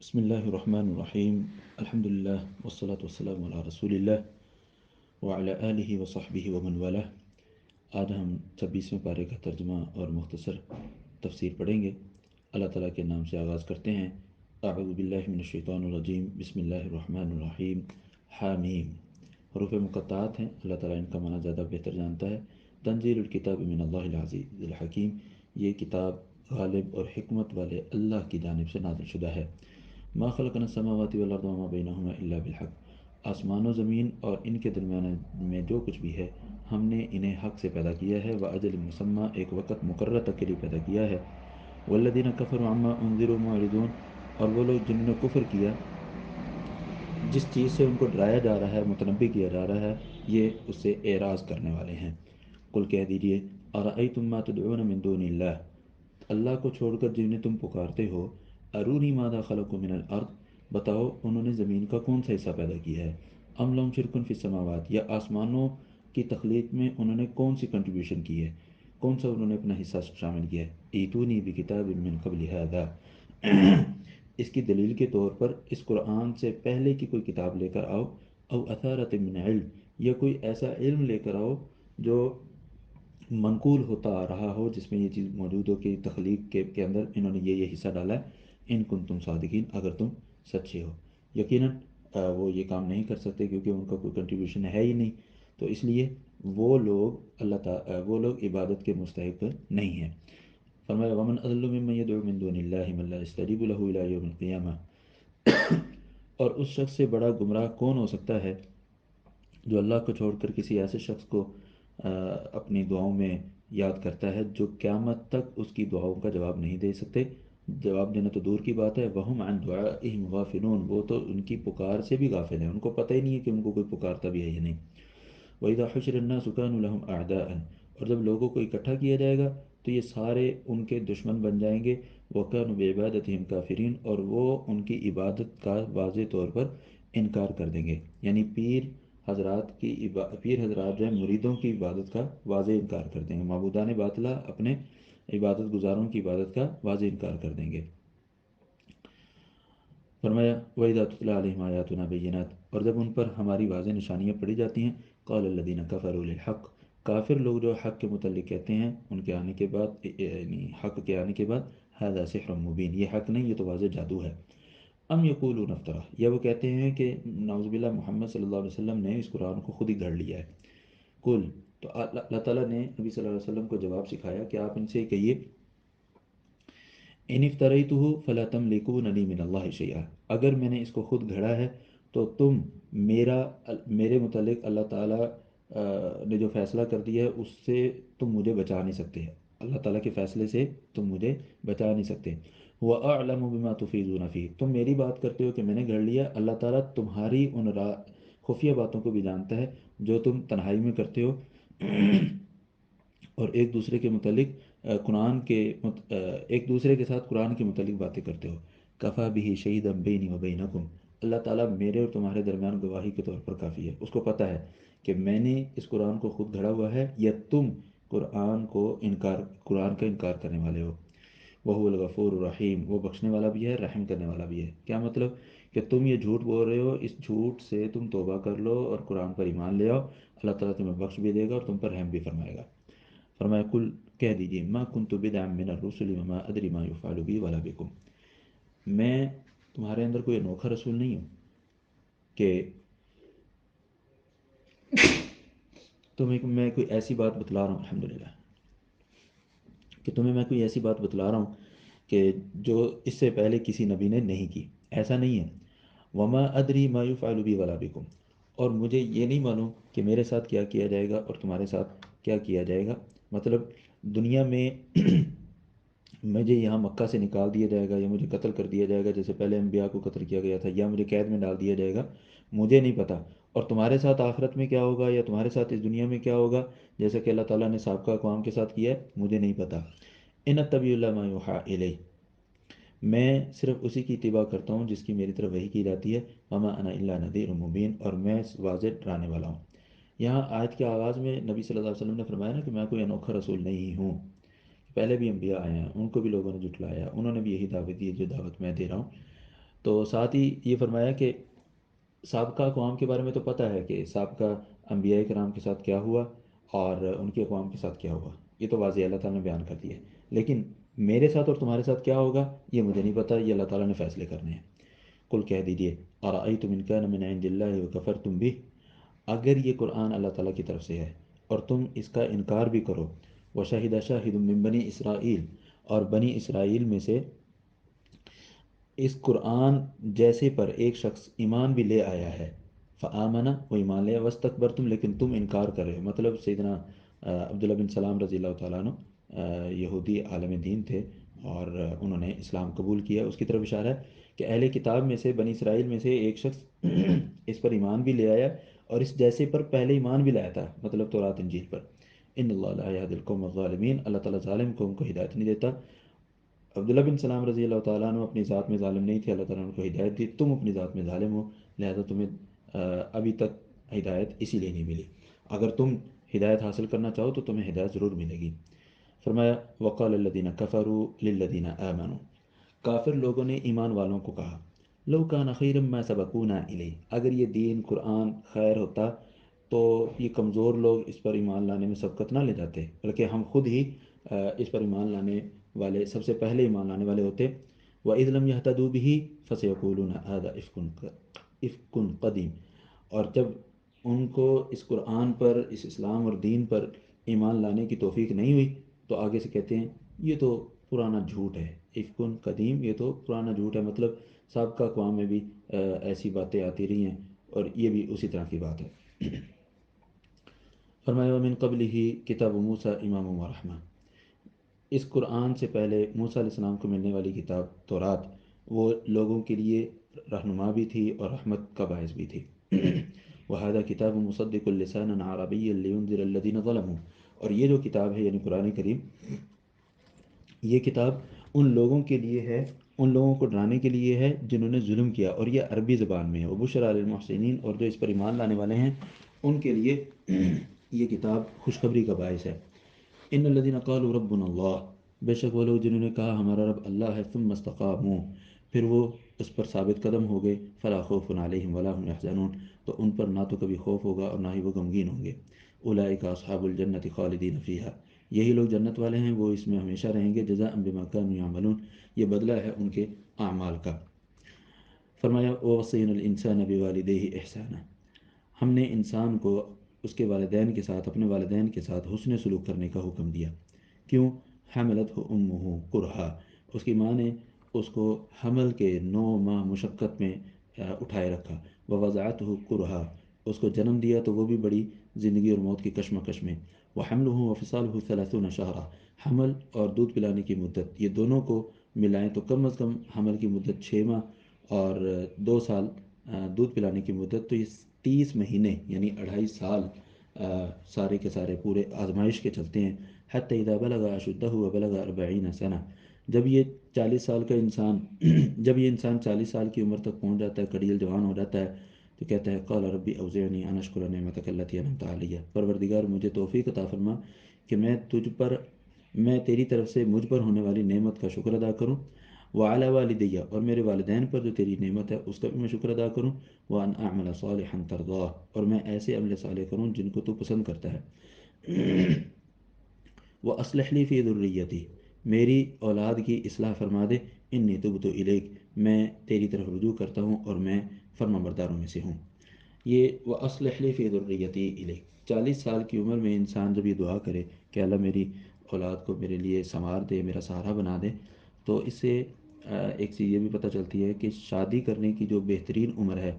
بسم الله الرحمن الرحيم. الحمد لله والصلاة والسلام على رسول الله وعلى آله وصحبه ومن والاه. آج ہم 26ویں پارے کا ترجمہ اور مختصر تفسیر پڑھیں گے۔ اللہ تعالیٰ کے نام سے آغاز کرتے ہیں۔ اعوذ باللہ من الشیطان الرجیم، بسم اللہ الرحمن الرحیم۔ حامیم حروف مقطعات ہیں، اللہ تعالیٰ ان کا معنی زیادہ بہتر جانتا ہے۔ تنزیل الکتاب من اللہ العزیز الحکیم، یہ کتاب غالب اور حکمت والے اللہ کی جانب سے نازل شدہ ہے۔ ما خلقنا السماوات والارض وما بینہما الا بالحق، آسمان و زمین اور ان کے درمیان میں جو کچھ بھی ہے ہم نے انہیں حق سے پیدا کیا ہے، وأجل مسمى، ایک وقت مقرر تک کے لیے پیدا کیا ہے۔ والذین کفروا عما انذروا معرضون، اور وہ لوگ جنہوں نے کفر کیا جس چیز سے ان کو ڈرایا جا رہا ہے، متنبہ کیا جا رہا ہے، یہ اس سے اعراض کرنے والے ہیں۔ قل کہہ دیجئے، ارأیتم ما تدعون من دون اللہ، اللہ کو چھوڑ کر جنہیں تم پکارتے ہو، ارونی ماذا خلقوا من الارض، بتاؤ انہوں نے زمین کا کون سا حصہ پیدا کیا ہے، ام لہم شرک فی السماوات، یا آسمانوں کی تخلیق میں انہوں نے کون سی کنٹریبیوشن کی ہے، کون سا انہوں نے اپنا حصہ شامل کیا ہے۔ ایتونی بکتاب من قبل ھذا، اس کی دلیل کے طور پر اس قرآن سے پہلے کی کوئی کتاب لے کر آؤ، او اثارت من علم، یا کوئی ایسا علم لے کر آؤ جو منقول ہوتا آ رہا ہو، جس میں یہ چیز موجود ہو کہ تخلیق کے اندر انہوں نے یہ حصہ ڈالا ہے۔ ان کنتم صادقین، اگر تم سچے ہو۔ یقیناً وہ یہ کام نہیں کر سکتے کیونکہ ان کا کوئی کنٹریبیوشن ہے ہی نہیں، تو اس لیے وہ لوگ وہ لوگ عبادت کے مستحق نہیں ہیں۔ فرمایا ومن اضل ممن يدعو من دون اللہ من لا يستجیب له الى یوم القیامہ، اور اس شخص سے بڑا گمراہ کون ہو سکتا ہے جو اللہ کو چھوڑ کر کسی ایسے شخص کو اپنی دعاؤں میں یاد کرتا ہے جو قیامت تک اس کی دعاؤں کا جواب نہیں دے سکتے۔ جواب دینا تو دور کی بات ہے، وہم عن دعائہم غافلون، وہ تو ان کی پکار سے بھی غافل ہیں، ان کو پتہ ہی نہیں ہے کہ ان کو کوئی پکارتا بھی ہے یا نہیں۔ وَإِذَا حُشِرَ النَّاسُ كَانُوا لَهُمْ أَعْدَاءً، اور جب لوگوں کو اکٹھا کیا جائے گا تو یہ سارے ان کے دشمن بن جائیں گے۔ وَكَانُوا بِعِبَادَتِهِمْ كَافِرِينَ، اور وہ ان کی عبادت کا واضح طور پر انکار کر دیں گے، یعنی پیر حضرات جو ہیں مریدوں کی عبادت کا واضح انکار کر دیں گے، معبودان باطلہ اپنے عبادت گزاروں کی عبادت کا واضح انکار کر دیں گے۔ فرمایا وَإِذَا تُتْلَىٰ عَلَيْهِمْ آيَاتُنَا بَيِّنَاتٍ، اور جب ان پر ہماری واضح نشانیاں پڑھی جاتی ہیں، قَالَ الَّذِينَ كَفَرُوا لِلْحَقِّ، کافر لوگ جو حق کے متعلق کہتے ہیں ان کے آنے کے بعد، یعنی حق کے آنے کے بعد، هَذَا سِحْرٌ مُبِينٌ، یہ حق نہیں، یہ تو واضح جادو ہے۔ ام یقولون افطرا، یا وہ کہتے ہیں کہ نعوذ باللہ محمد صلی اللہ علیہ وسلم نے اس قرآن کو خود ہی گھڑ لیا ہے۔ کل، تو اللہ تعالیٰ نے نبی صلی اللہ علیہ وسلم کو جواب سکھایا کہ آپ ان سے کہیے، ان افتریتہ فلا تملکون لی من اللہ شیئا، اگر میں نے اس کو خود گھڑا ہے تو تم میرے متعلق اللہ تعالیٰ نے جو فیصلہ کر دیا ہے اس سے تم مجھے بچا نہیں سکتے، اللہ تعالیٰ کے فیصلے سے تم مجھے بچا نہیں سکتے۔ وَأَعْلَمُ بِمَا تُفِيضُونَ فِيهِ، تم میری بات کرتے ہو کہ میں نے گھڑ لیا، اللہ تعالیٰ تمہاری ان خفیہ باتوں کو بھی جانتا ہے جو تم تنہائی میں کرتے ہو اور ایک دوسرے کے متعلق ایک دوسرے کے ساتھ قرآن کے متعلق باتیں کرتے ہو۔ کفا بھی شہیدا بینی و بینکم، اللہ تعالیٰ میرے اور تمہارے درمیان گواہی کے طور پر کافی ہے، اس کو پتہ ہے کہ میں نے اس قرآن کو خود گھڑا ہوا ہے یا تم قرآن کا انکار کرنے والے ہو۔ وہ الغفور الرحیم، وہ بخشنے والا بھی ہے، رحم کرنے والا بھی ہے۔ کیا مطلب کہ تم یہ جھوٹ بول رہے ہو، اس جھوٹ سے تم توبہ کر لو اور قرآن پر ایمان لے آؤ، اللہ تعالیٰ تمہیں بخش بھی دے گا اور تم پر رحم بھی فرمائے گا۔ فرمایا کل، کہہ دیجئے، ما کنت بدعا من الرسل وما ادری ما یفعل بی ولا بکم، میں تمہارے اندر کوئی انوکھا رسول نہیں ہوں کہ تمہیں میں کوئی ایسی بات بتلا رہا ہوں، الحمدللہ، کہ تمہیں میں کوئی ایسی بات بتلا رہا ہوں کہ جو اس سے پہلے کسی نبی نے نہیں کی، ایسا نہیں ہے۔ وما ادری ما یفعل بی ولا بکم، اور مجھے یہ نہیں معلوم کہ میرے ساتھ کیا کیا جائے گا اور تمہارے ساتھ کیا کیا جائے گا، مطلب دنیا میں مجھے یہاں مکہ سے نکال دیا جائے گا یا مجھے قتل کر دیا جائے گا جیسے پہلے انبیاء کو قتل کیا گیا تھا، یا مجھے قید میں ڈال دیا جائے گا، مجھے نہیں پتہ۔ اور تمہارے ساتھ آخرت میں کیا ہوگا یا تمہارے ساتھ اس دنیا میں کیا ہوگا، جیسا کہ اللہ تعالیٰ نے سابقہ اقوام کے ساتھ کیا ہے، مجھے نہیں پتہ۔ ان اتبع الا ما یوحی الی، میں صرف اسی کی اتباع کرتا ہوں جس کی میری طرف وحی کی جاتی ہے۔ وما انا الا نذیر مبین، اور میں واضح ڈرانے والا ہوں۔ یہاں آیت کے آغاز میں نبی صلی اللہ علیہ وسلم نے فرمایا نا کہ میں کوئی انوکھا رسول نہیں ہوں، پہلے بھی انبیاء آئے ہیں، ان کو بھی لوگوں نے جھٹلایا، انہوں نے بھی یہی دعوت دی ہے جو دعوت میں دے رہا ہوں۔ تو ساتھ ہی یہ فرمایا کہ سابقہ اقوام کے بارے میں تو پتہ ہے کہ سابقہ انبیاء کرام کے ساتھ کیا ہوا اور ان کی اقوام کے ساتھ کیا ہوا، یہ تو واضح اللہ تعالیٰ نے بیان کر دیا ہے، لیکن میرے ساتھ اور تمہارے ساتھ کیا ہوگا یہ مجھے نہیں پتہ، یہ اللہ تعالیٰ نے فیصلے کرنے ہیں۔ کل کہہ دیجئے ارأیتم ان کان من عند اللہ وکفرتم بہ، اگر یہ قرآن اللہ تعالیٰ کی طرف سے ہے اور تم اس کا انکار بھی کرو، وشہد شاہد من بنی اسرائیل، اور بنی اسرائیل میں سے اس قرآن جیسے پر ایک شخص ایمان بھی لے آیا ہے، فآمنہ، وہ ایمان لے، واستکبرتم، لیکن تم انکار کر رہے ہو، مطلب سیدنا عبداللہ بن سلام رضی اللہ تعالیٰ عنہ یہودی عالم دین تھے اور انہوں نے اسلام قبول کیا، اس کی طرف اشارہ ہے کہ اہل کتاب میں سے بنی اسرائیل میں سے ایک شخص اس پر ایمان بھی لے آیا اور اس جیسے پر پہلے ایمان بھی لایا تھا، مطلب تورات انجیل پر۔ ان اللہ لا یہدی القوم الظالمین، اللہ تعالیٰ ظالم قوم کو ہدایت نہیں دیتا۔ عبداللہ بن سلام رضی اللہ تعالیٰ عنہ اپنی ذات میں ظالم نہیں تھے، اللہ تعالیٰ نے ان کو ہدایت دی، تم اپنی ذات میں ظالم ہو، لہذا تمہیں ابھی تک ہدایت اسی لیے نہیں ملی، اگر تم ہدایت حاصل کرنا چاہو تو تمہیں ہدایت ضرور ملے گی۔ فرمایا وقال الذین کفروا للذین آمنوا، کافر لوگوں نے ایمان والوں کو کہا، لو کان خیرا ما سبقونا الیہ، اگر یہ دین قرآن خیر ہوتا تو یہ کمزور لوگ اس پر ایمان لانے میں سبقت نہ لے جاتے، بلکہ ہم خود ہی اس پر ایمان لانے والے سب سے پہلے ایمان لانے والے ہوتے۔ وَإِذْ لَمْ يَهْتَدُوا بِهِ فَسَيَقُولُونَ هَذَا إِفْكٌ قدیم، اور جب ان کو اس قرآن پر، اس اسلام اور دین پر ایمان لانے کی توفیق نہیں ہوئی تو آگے سے کہتے ہیں یہ تو پرانا جھوٹ ہے، افکن قدیم، یہ تو پرانا جھوٹ ہے، مطلب سابقہ اقوام میں بھی ایسی باتیں آتی رہی ہیں اور یہ بھی اسی طرح کی بات ہے۔ فرمایا وَمِن قَبْلِهِ کتاب موسیٰ امام و رحمہ، اس قرآن سے پہلے موسیٰ علیہ السلام کو ملنے والی کتاب تورات وہ لوگوں کے لیے رہنما بھی تھی اور رحمت کا باعث بھی تھی۔ وَهَذَا كِتَابٌ مُصَدِّقٌ لِسَانًا عَرَبِيًّا لِيُنذِرَ الَّذِينَ ظَلَمُوا، اور یہ جو کتاب ہے یعنی قرآن کریم، یہ کتاب ان لوگوں کے لیے ہے، ان لوگوں کو ڈرانے کے لیے ہے جنہوں نے ظلم کیا، اور یہ عربی زبان میں ہے، وَبُشْرَىٰ لِلْمُحْسِنِينَ، اور جو اس پر ایمان لانے والے ہیں ان کے لیے یہ کتاب خوشخبری کا باعث ہے۔ ان الذين قالوا ربنا اللہ، بے شک وہ لوگ جنہوں نے کہا ہمارا رب اللہ ہے، ثم استقاموا، پھر وہ اس پر ثابت قدم ہو گئے، فلا خوف علیہم ولا هم يحزنون، تو ان پر نہ تو کبھی خوف ہوگا اور نہ ہی وہ غمگین ہوں گے۔ اولئک اصحاب الجنۃ خالدین فیہا، یہی لوگ جنت والے ہیں، وہ اس میں ہمیشہ رہیں گے، جزاء بما كانوا يعملون، یہ بدلہ ہے ان کے اعمال کا۔ فرمایا ووصینا الانسان بوالدیہ احسانا، ہم نے انسان کو اس کے والدین کے ساتھ، اپنے والدین کے ساتھ حسن سلوک کرنے کا حکم دیا۔ کیوں؟ حملتہ امہ کرہا، اس کی ماں نے اس کو حمل کے 9 ماہ مشقت میں اٹھائے رکھا، ووضعتہ کرہا، اس کو جنم دیا تو وہ بھی بڑی زندگی اور موت کی کشمکش میں، وحملہ وفصالہ 30 شہرا، حمل اور دودھ پلانے کی مدت یہ دونوں کو ملائیں تو کم از کم حمل کی مدت 6 ماہ اور 2 سال دودھ پلانے کی مدت، تو یہ 30 مہینے یعنی 2.5 سال سارے کے سارے پورے آزمائش کے چلتے ہیں۔ حتی اذا بلغ اشدہ وبلغ 40 سنہ، جب یہ 40 سال کا انسان جب یہ انسان 40 سال کی عمر تک پہنچ جاتا ہے، کڑیل جوان ہو جاتا ہے، تو کہتا ہے قال ربی اوزعنی ان اشکر نعمتک التی انعمت علی، پروردگار مجھے توفیق عطا فرما کہ میں تیری طرف سے مجھ پر ہونے والی نعمت کا شکر ادا کروں، وعلی والدیہ، اور میرے والدین پر جو تیری نعمت ہے اس کا بھی میں شکر ادا کروں، وان اعمل صالحا ترضاہ، اور میں ایسے عمل صالح کروں جن کو تو پسند کرتا ہے۔ واصلح لی فی ذریتی، میری اولاد کی اصلاح فرما دے، انی تبت الیک، میں تیری طرف رجوع کرتا ہوں اور میں فرما برداروں میں سے ہوں۔ یہ واصلح لی فی ذریتی الیک، 40 سال کی عمر میں انسان جب یہ دعا کرے کہ اللہ میری اولاد کو میرے لیے سنوار دے، میرا سہارا بنا دے، تو اس سے ایک چیز یہ بھی پتہ چلتی ہے کہ شادی کرنے کی جو بہترین عمر ہے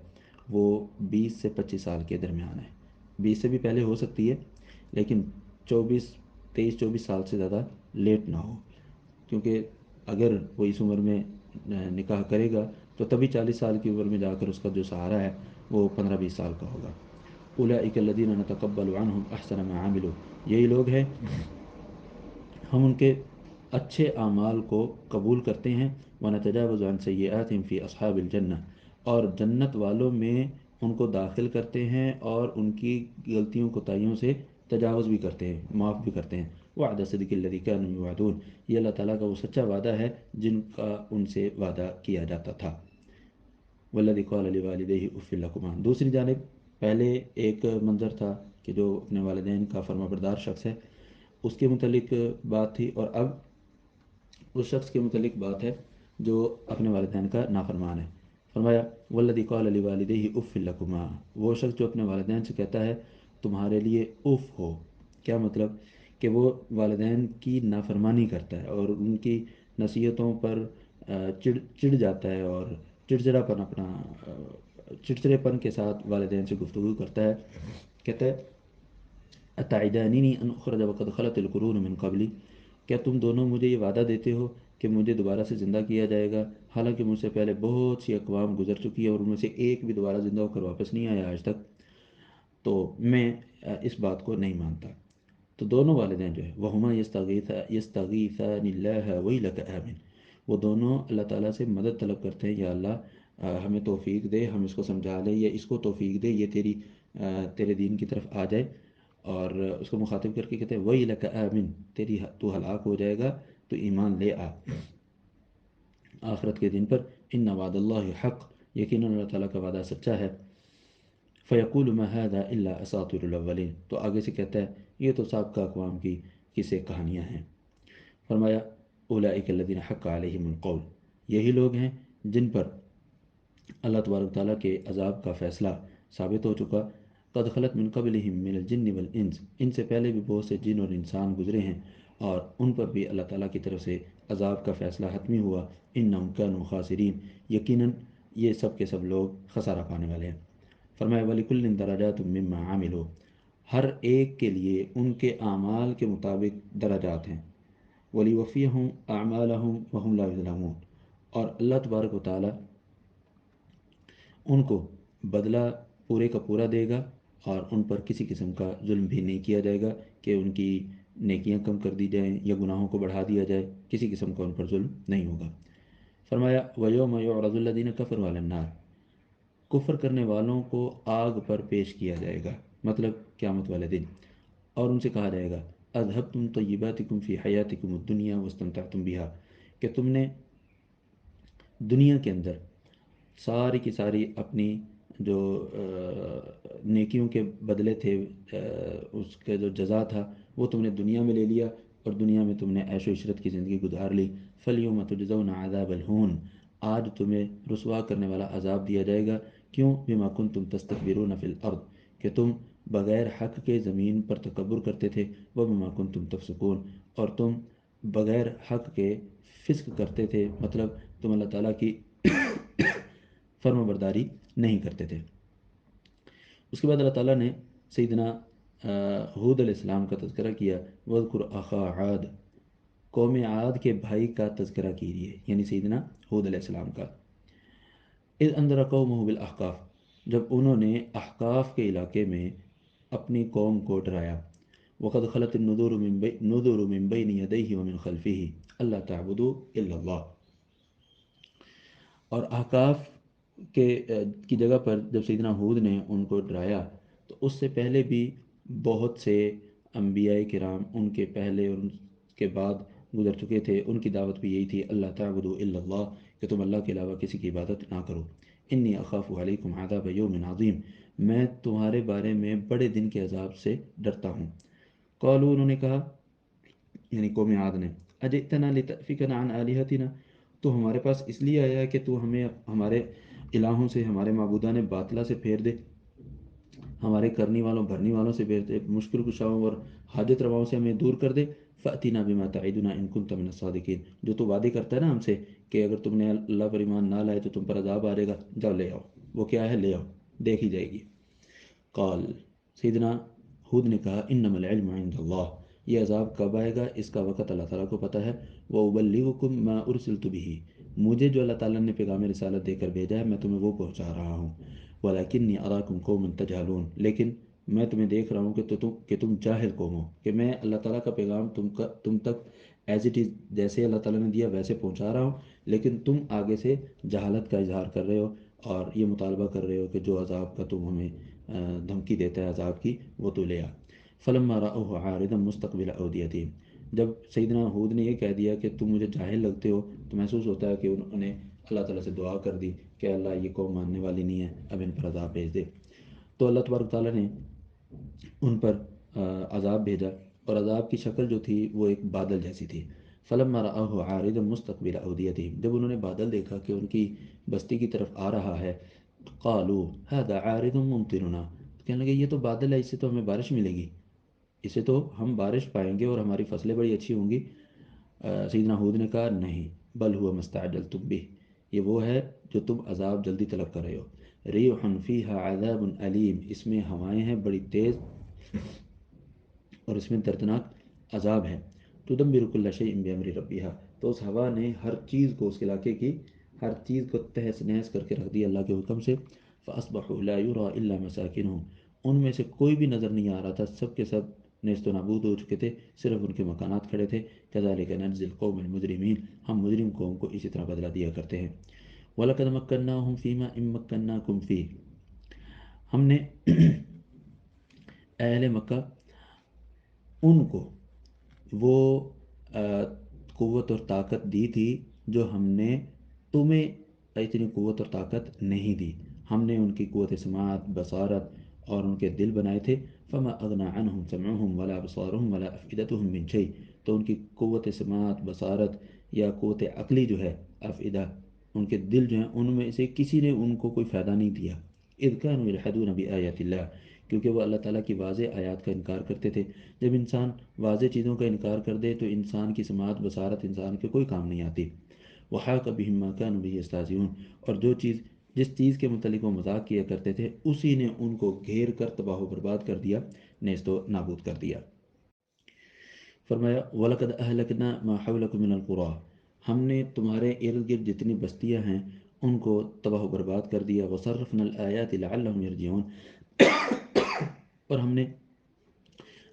وہ 20 سے 25 سال کے درمیان ہے، 20 سے بھی پہلے ہو سکتی ہے لیکن 23 24 سال سے زیادہ لیٹ نہ ہو، کیونکہ اگر وہ اس عمر میں نکاح کرے گا تو تبھی 40 سال کی عمر میں جا کر اس کا جو سہارا ہے وہ 15 20 سال کا ہوگا۔ اولئک الذین نتقبل عنہم احسن ما عملوا، یہی لوگ ہیں ہم ان کے اچھے اعمال کو قبول کرتے ہیں، ونتجاوز عن سیئاتہم فی اصحاب الجنہ، اور جنت والوں میں ان کو داخل کرتے ہیں اور ان کی غلطیوں کوتاہیوں سے تجاوز بھی کرتے ہیں، معاف بھی کرتے ہیں۔ وعد صدق الذی کانوا یوعدون، یہ اللہ تعالیٰ کا وہ سچا وعدہ ہے جن کا ان سے وعدہ کیا جاتا تھا۔ والذی قال لوالدیہ اف لکما۔ دوسری جانب پہلے ایک منظر تھا کہ جو اپنے والدین کا فرما بردار شخص ہے اس کے متعلق بات تھی، اور اب اس شخص کے متعلق بات ہے جو اپنے والدین کا نافرمان ہے۔ فرمایا والذی قال لوالدیہ اف لکما، وہ شخص جو اپنے والدین سے کہتا ہے تمہارے لیے اف ہو۔ کیا مطلب؟ کہ وہ والدین کی نافرمانی کرتا ہے اور ان کی نصیحتوں پر چڑ جاتا ہے، اور چڑچڑا پن اپنا چڑچڑے پن کے ساتھ والدین سے گفتگو کرتا ہے۔ کہتا ہے اتعداننی ان اخرج وقد خلت القرون من قبلی، کیا تم دونوں مجھے یہ وعدہ دیتے ہو کہ مجھے دوبارہ سے زندہ کیا جائے گا، حالانکہ مجھ سے پہلے بہت سی اقوام گزر چکی ہے اور ان میں سے ایک بھی دوبارہ زندہ ہو کر واپس نہیں آیا آج تک، تو میں اس بات کو نہیں مانتا۔ تو دونوں والدین جو ہے وہما یستغیثان اللہ ویلک آمن، وہ دونوں اللہ تعالیٰ سے مدد طلب کرتے ہیں، یا اللہ ہمیں توفیق دے، ہم اس کو سمجھا لیں، یا اس کو توفیق دے یہ تیرے دین کی طرف آ جائے۔ اور اس کو مخاطب کر کے کہتے ہیں ویلک آمن، تو ہلاک ہو جائے گا، تو ایمان لے آ آخرت کے دن پر۔ ان وعد اللہ حق، یقیناً اللہ تعالیٰ کا وعدہ سچا ہے۔ فیقول ما هذا الا اساطیر الاولین، تو آگے سے کہتا ہے یہ تو سابقہ اقوام کی قصے کہانیاں ہیں۔ فرمایا اولئک الذین حق علیہم القول، یہی لوگ ہیں جن پر اللہ تبارک تعالیٰ کے عذاب کا فیصلہ ثابت ہو چکا۔ قد خلت من قبلہم من الجن والانس، ان سے پہلے بھی بہت سے جن اور انسان گزرے ہیں اور ان پر بھی اللہ تعالیٰ کی طرف سے عذاب کا فیصلہ حتمی ہوا۔ انہم کانوا خاسرین، یقیناً یہ سب کے سب لوگ خسارہ پانے والے ہیں۔ فرمایا وَلِكُلٍّ دَرَجَاتٌ مِّمَّا عَمِلُوا، ہر ایک کے لیے ان کے اعمال کے مطابق درجات ہیں۔ وَلِيُوَفِّيَهُمْ أَعْمَالَهُمْ وَهُمْ لَا يُظْلَمُونَ، اور اللہ تبارک و تعالیٰ ان کو بدلہ پورے کا پورا دے گا، اور ان پر کسی قسم کا ظلم بھی نہیں کیا جائے گا کہ ان کی نیکیاں کم کر دی جائیں یا گناہوں کو بڑھا دیا جائے، کسی قسم کا ان پر ظلم نہیں ہوگا۔ فرمایا وَيَوْمَ يُعْرَضُ الَّذِينَ كَفَرُوا عَلَى النَّارِ، کفر کرنے والوں کو آگ پر پیش کیا جائے گا، مطلب قیامت والے دن، اور ان سے کہا جائے گا اذهبتم طیباتکم فی حیاتکم الدنیا واستمتعتم بها، کہ تم نے دنیا کے اندر ساری کی ساری اپنی جو نیکیوں کے بدلے تھے، اس کا جو جزا تھا وہ تم نے دنیا میں لے لیا، اور دنیا میں تم نے عیش و عشرت کی زندگی گزار لی۔ فَالْيَوْمَ تُجْزَوْنَ عَذَابَ الْهُونِ، آج تمہیں رسوا کرنے والا عذاب دیا جائے گا۔ کیوں؟ بِمَا كُنْتُمْ تَسْتَكْبِرُونَ فِي الْأَرْضِ، کہ تم بغیر حق کے زمین پر تکبر کرتے تھے۔ وَبِمَا كُنْتُمْ تَفْسُقُونَ، اور تم بغیر حق کے فسق کرتے تھے، مطلب تم اللہ تعالیٰ کی فرما برداری نہیں کرتے تھے۔ اس کے بعد اللہ تعالیٰ نے سیدنا ہود علیہ السلام کا تذکرہ کیا۔ وَاذْكُرْ أَخَا عَادٍ، قوم عاد کے بھائی کا تذکرہ کیجیے، یعنی سیدنا ہود علیہ السلام کا۔ اذ انذر قومہ بالاحقاف، جب انہوں نے احقاف کے علاقے میں اپنی قوم کو ڈرایا۔ وقد خلت النذر من بین یدیہ ومن خلفہ الا تعبدوا الا اللہ، اور احقاف کی جگہ پر جب سیدنا ہود نے ان کو ڈرایا تو اس سے پہلے بھی بہت سے انبیاء کرام ان کے پہلے اور ان کے بعد گزر چکے تھے، ان کی دعوت بھی یہی تھی اللہ تعبدوا الا اللہ، کہ تم اللہ کے علاوہ کسی کی عبادت نہ کرو۔ انی اخاف علیکم عذاب یوم عظیم، میں تمہارے بارے میں بڑے دن کے عذاب سے ڈرتا ہوں۔ قالوا، انہوں نے کہا یعنی قوم عاد نے، اجئتنا لتأفکنا عن آلہتنا، تو ہمارے پاس اس لیے آیا ہے کہ تو ہمیں ہمارے الہوں سے، ہمارے معبودان باطلہ سے پھیر دے، ہمارے کرنی والوں بھرنی والوں سے پھیر دے، مشکل کشاؤں اور حاجت رواؤں سے ہمیں دور کر دے۔ فأتنا بما تعدنا ان كنت من الصادقین، جو تو وعدے کرتا ہے نا ہم سے کہ اگر تم نے اللہ پر ایمان نہ لائے تو تم پر عذاب آئے گا، جاؤ لے آؤ، وہ کیا ہے لے آؤ، دیکھی جائے گی۔ قال، سیدنا ہود نے کہا انما العلم عند اللہ، یہ عذاب کب آئے گا اس کا وقت اللہ تعالیٰ کو پتہ ہے۔ وَأُبَلِّغُكُم مَّا أُرْسِلْتُ بِهِ، مجھے جو اللہ تعالیٰ نے پیغام رسالت دے کر بھیجا ہے میں تمہیں وہ پہنچا رہا ہوں۔ وَلَكِنِّي أَرَاكُمْ قَوْمًا تَجْهَلُونَ، لیکن میں تمہیں دیکھ رہا ہوں کہ تم جاہل قوم ہو، کہ میں اللہ تعالیٰ کا پیغام تم تک ایز اٹ از جیسے اللہ تعالیٰ نے دیا ویسے پہنچا رہا ہوں، لیکن تم آگے سے جہالت کا اظہار کر رہے ہو اور یہ مطالبہ کر رہے ہو کہ جو عذاب کا تم ہمیں دھمکی دیتا ہے عذاب کی وہ تو لے آ۔ فلما رأوه عارضا مستقبل اودیتہم، جب سیدنا ہود نے یہ کہہ دیا کہ تم مجھے جاہل لگتے ہو، تو محسوس ہوتا ہے کہ انہوں نے اللہ تعالیٰ سے دعا کر دی کہ اللہ یہ قوم ماننے والی نہیں ہے، اب ان پر عذاب بھیج دے۔ تو اللہ تبارک تعالیٰ نے ان پر عذاب بھیجا، اور عذاب کی شکل جو تھی وہ ایک بادل جیسی تھی۔ فلما رآہ عارضا مستقبل اودیتہم، جب انہوں نے بادل دیکھا کہ ان کی بستی کی طرف آ رہا ہے، قالوا هذا عارض ممطرنا، کہنے لگے یہ تو بادل ہے، اس سے تو ہمیں بارش ملے گی، اسے تو ہم بارش پائیں گے اور ہماری فصلیں بڑی اچھی ہوں گی۔ سیدنا ہود نے کہا نہیں، بل ہوا مستعجلتم بہ، یہ وہ ہے جو تم عذاب جلدی طلب کر رہے ہو۔ ریح فیہا عذاب علیم، اس میں ہوائیں ہیں بڑی تیز اور اس میں دردناک عذاب ہے۔ تدمر کل شیء بامر ربها، تو اس ہوا نے ہر چیز کو، اس علاقے کی ہر چیز کو تہس نہس کر کے رکھ دیا اللہ کے حکم سے۔ فاصبحوا لا يرى الا مساكنهم، ان میں سے کوئی بھی نظر نہیں آ رہا تھا، سب کے سب نیست و نابود ہو چکے تھے، صرف ان کے مکانات کھڑے تھے۔ کذالک نجزی القوم المجرمین، ہم مجرم قوم کو اسی طرح بدلہ دیا کرتے ہیں۔ وَلَقَدْ مَكَّنَّاهُمْ فِي مَا إِن مَّكَّنَّاكُمْ فِيهِ، ہم نے اہل مکہ ان کو وہ قوت اور طاقت دی تھی جو ہم نے تمہیں اتنی قوت اور طاقت نہیں دی۔ ہم نے ان کی قوت سماعت، بصارت اور ان کے دل بنائے تھے۔ فما اغنى عنهم سمعهم ولا ابصارهم ولا افئدتهم من شيء، تو ان کی قوت سماعت، بصارت یا قوت عقلی جو ہے، افئدہ ان کے دل جو ہیں، ان میں سے کسی نے ان کو کوئی فائدہ نہیں دیا۔ اذ كانوا يلحدون بآيات الله، کیونکہ وہ اللہ تعالیٰ کی واضح آیات کا انکار کرتے تھے۔ جب انسان واضح چیزوں کا انکار کر دے تو انسان کی سماعت، بصارت انسان کے کوئی کام نہیں آتی۔ وحاق بهم ما كانوا به يستهزئون، اور جس چیز کے متعلق وہ مذاق کیا کرتے تھے اسی نے ان کو گھیر کر تباہ و برباد کر دیا، نیست و نابود کر دیا۔ فرمایا وَلَقَدْ أَهْلَكْنَا مَا حَوْلَكُم مِّنَ الْقُرَىٰ، ہم نے تمہارے ارد گرد جتنی بستیاں ہیں ان کو تباہ و برباد کر دیا۔ وَصَرَّفْنَا الْآيَاتِ لَعَلَّهُمْ يَرْجِعُونَ، اور ہم نے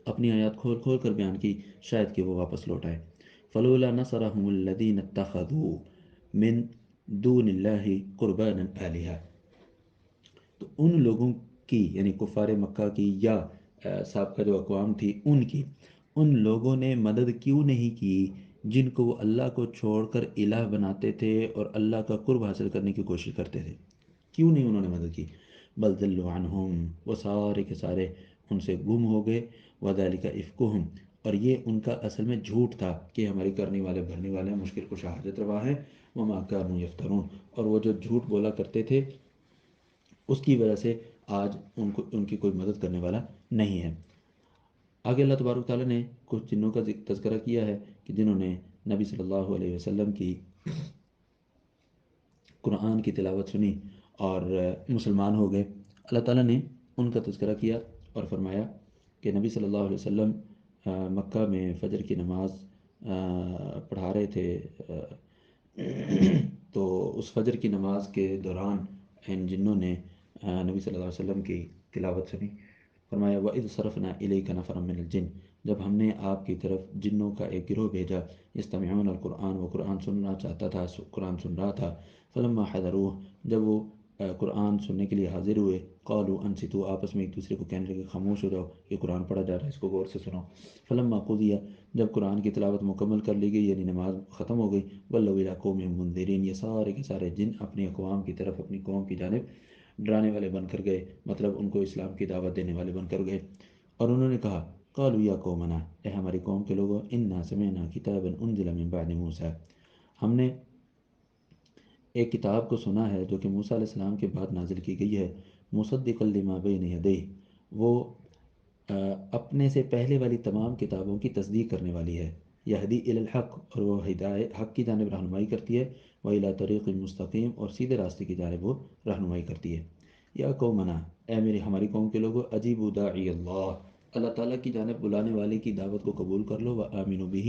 اپنی آیات کھول کھول کر بیان کی شاید کہ وہ واپس لوٹ آئے۔ فلولا نصرهم الذين اتخذوا من دون الله قربانا آلهة، تو ان لوگوں کی یعنی کفار مکہ کی یا سابقہ جو اقوام تھی ان لوگوں نے مدد کیوں نہیں کی جن کو وہ اللہ کو چھوڑ کر الہ بناتے تھے اور اللہ کا قرب حاصل کرنے کی کوشش کرتے تھے، کیوں نہیں انہوں نے مدد کی؟ بل ضلوا عنہم، وہ سارے کے سارے ان سے گم ہو گئے۔ وذالک افکہم، اور یہ ان کا اصل میں جھوٹ تھا کہ ہماری کرنے والے بھرنے والے ہیں، مشکل کشا حاجت روا ہے۔ وما کانوا یفترون، اور وہ جو جھوٹ بولا کرتے تھے اس کی وجہ سے آج ان کی کوئی مدد کرنے والا نہیں ہے۔ آگے اللہ تبارک تعالیٰ نے کچھ جنوں کا تذکرہ کیا ہے کہ جنہوں نے نبی صلی اللہ علیہ وسلم کی قرآن کی تلاوت سنی اور مسلمان ہو گئے۔ اللہ تعالیٰ نے ان کا تذکرہ کیا اور فرمایا کہ نبی صلی اللہ علیہ وسلم مکہ میں فجر کی نماز پڑھا رہے تھے، تو اس فجر کی نماز کے دوران ان جنوں نے نبی صلی اللہ علیہ وسلم کی تلاوت سنی۔ فرمایا وَإِذْ صَرَفْنَا إِلَيْكَ نَفَرًا مِّنَ الْجِنِّ، جب ہم نے آپ کی طرف جنوں کا ایک گروہ بھیجا، يَسْتَمِعُونَ الْقُرْآنَ، وہ قرآن سننا چاہتا تھا، قرآن سن رہا تھا۔ فَلَمَّا حَضَرُوهُ، جب وہ قرآن سننے کے لیے حاضر ہوئے، قالوا انصتوا، آپس میں ایک دوسرے کو کہنے لگے خاموش ہو جاؤ، یہ قرآن پڑھا جا رہا ہے، اس کو غور سے سنو۔ فلما قضی، جب قرآن کی تلاوت مکمل کر لی گئی یعنی نماز ختم ہو گئی، ولوا الی قومہم منذرین، یہ سارے کے سارے جن اپنی اقوام کی طرف، اپنی قوم کی جانب ڈرانے والے بن کر گئے، مطلب ان کو اسلام کی دعوت دینے والے بن کر گئے۔ اور انہوں نے کہا قالوا یا قومنا، اے ہماری قوم کے لوگوں، انا سمعنا کتابا انزل من بعد موسیٰ، ہم نے ایک کتاب کو سنا ہے جو کہ موسیٰ علیہ السلام کے بعد نازل کی گئی ہے، مصدقا لما بین یدیہ، وہ اپنے سے پہلے والی تمام کتابوں کی تصدیق کرنے والی ہے، یہدی الی الحق، اور وہ ہدایت حق کی جانب رہنمائی کرتی ہے، وإلی طریق مستقیم، اور سیدھے راستے کی جانب وہ رہنمائی کرتی ہے۔ یا قومنا، اے ہماری قوم کے لوگوں، اجیبوا داعی اللہ، اللہ تعالیٰ کی جانب بلانے والے کی دعوت کو قبول کر لو، وآمنوا بہ،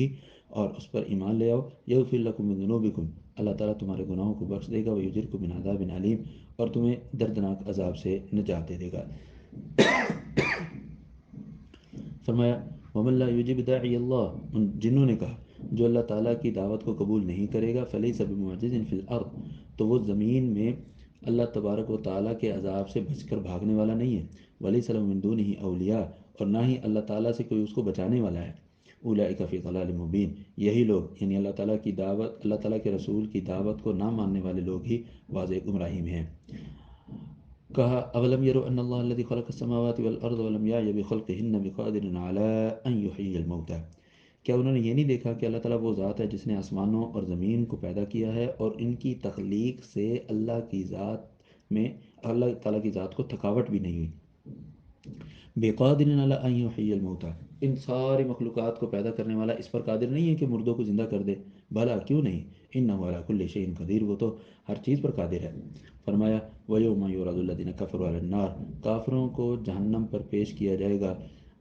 اور اس پر ایمان لے آؤ، یغفر لکم من ذنوبکم، اللہ تعالیٰ تمہارے گناہوں کو بخش دے گا، ویجرکم من عذاب علیم، اور تمہیں دردناک عذاب سے نجات دے گا۔ فرمایا ومن لا یجب داعی اللہ، ان جنہوں نے کہا جو اللہ تعالیٰ کی دعوت کو قبول نہیں کرے گا، فلیس بمعجز فی الارض، تو وہ زمین میں اللہ تبارک و تعالیٰ کے عذاب سے بچ کر بھاگنے والا نہیں ہے، ولیس له من دونہ اولیاء، اور نہ ہی اللہ تعالیٰ سے کوئی اس کو بچانے والا ہے، اولئک فی ضلال مبین، یہی لوگ یعنی اللہ تعالیٰ کی دعوت، اللہ تعالیٰ کے رسول کی دعوت کو نہ ماننے والے لوگ ہی واضح گمراہی میں ہیں۔ کہا اولم یروا ان اللہ الذی خلق السماوات والارض ولم یعی بخلقہن بقادر علی ان یحیی الموتى، کیا انہوں نے یہ نہیں دیکھا کہ اللہ تعالیٰ وہ ذات ہے جس نے آسمانوں اور زمین کو پیدا کیا ہے اور ان کی تخلیق سے اللہ کی ذات میں، اللہ تعالیٰ کی ذات کو تھکاوٹ بھی نہیں ہوئی۔ بقادر علی ان یحیی الموتى، ان ساری مخلوقات کو پیدا کرنے والا اس پر قادر نہیں ہے کہ مردوں کو زندہ کر دے؟ بھلا کیوں نہیں، انہ علی کل شیء قدیر، وہ تو ہر چیز پر قادر ہے۔ فرمایا وَيَوْمَ يُعْرَضُ الَّذِينَ كَفَرُوا عَلَى النَّارِ، کافروں کو جہنم پر پیش کیا جائے گا،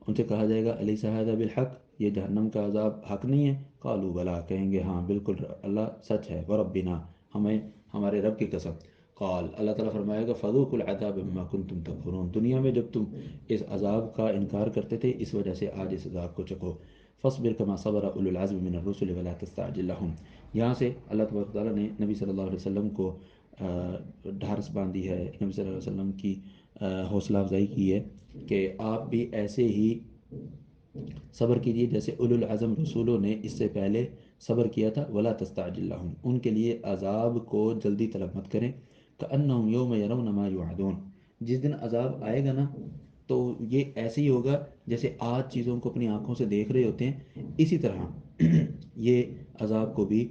ان سے کہا جائے گا أَلَيْسَ هَذَا بِالْحَقِّ، یہ جہنم کا عذاب حق نہیں ہے؟ قالوا بلا، کہیں گے ہاں بالکل اللہ سچ ہے، وَرَبِّنَا، ہمیں ہمارے رب کی قسم۔ قال، اللہ تعالیٰ فرمائے گا فذوقوا العذاب بما کنتم تکفرون، دنیا میں جب تم اس عذاب کا انکار کرتے تھے اس وجہ سے آج اس عذاب کو چکھو۔ فاصبر كما صبر اولو العزم من الرسل ولا تستعجل لهم، یہاں سے اللہ تبارک تعالیٰ نے نبی صلی اللہ علیہ وسلم کو ڈھارس باندھی ہے، نبی صلی اللہ علیہ وسلم کی حوصلہ افزائی کی ہے کہ آپ بھی ایسے ہی صبر کیجیے جیسے اولو العزم رسولوں نے اس سے پہلے صبر کیا تھا۔ ولا تستعجل لهم، ان کے لیے عذاب کو جلدی طلب مت کریں۔ کأنہم یوم یرون ما یوعدون، جس دن عذاب آئے گا نا تو یہ ایسے ہی ہوگا جیسے آج چیزوں کو اپنی آنکھوں سے دیکھ رہے ہوتے ہیں، اسی طرح یہ عذاب کو بھی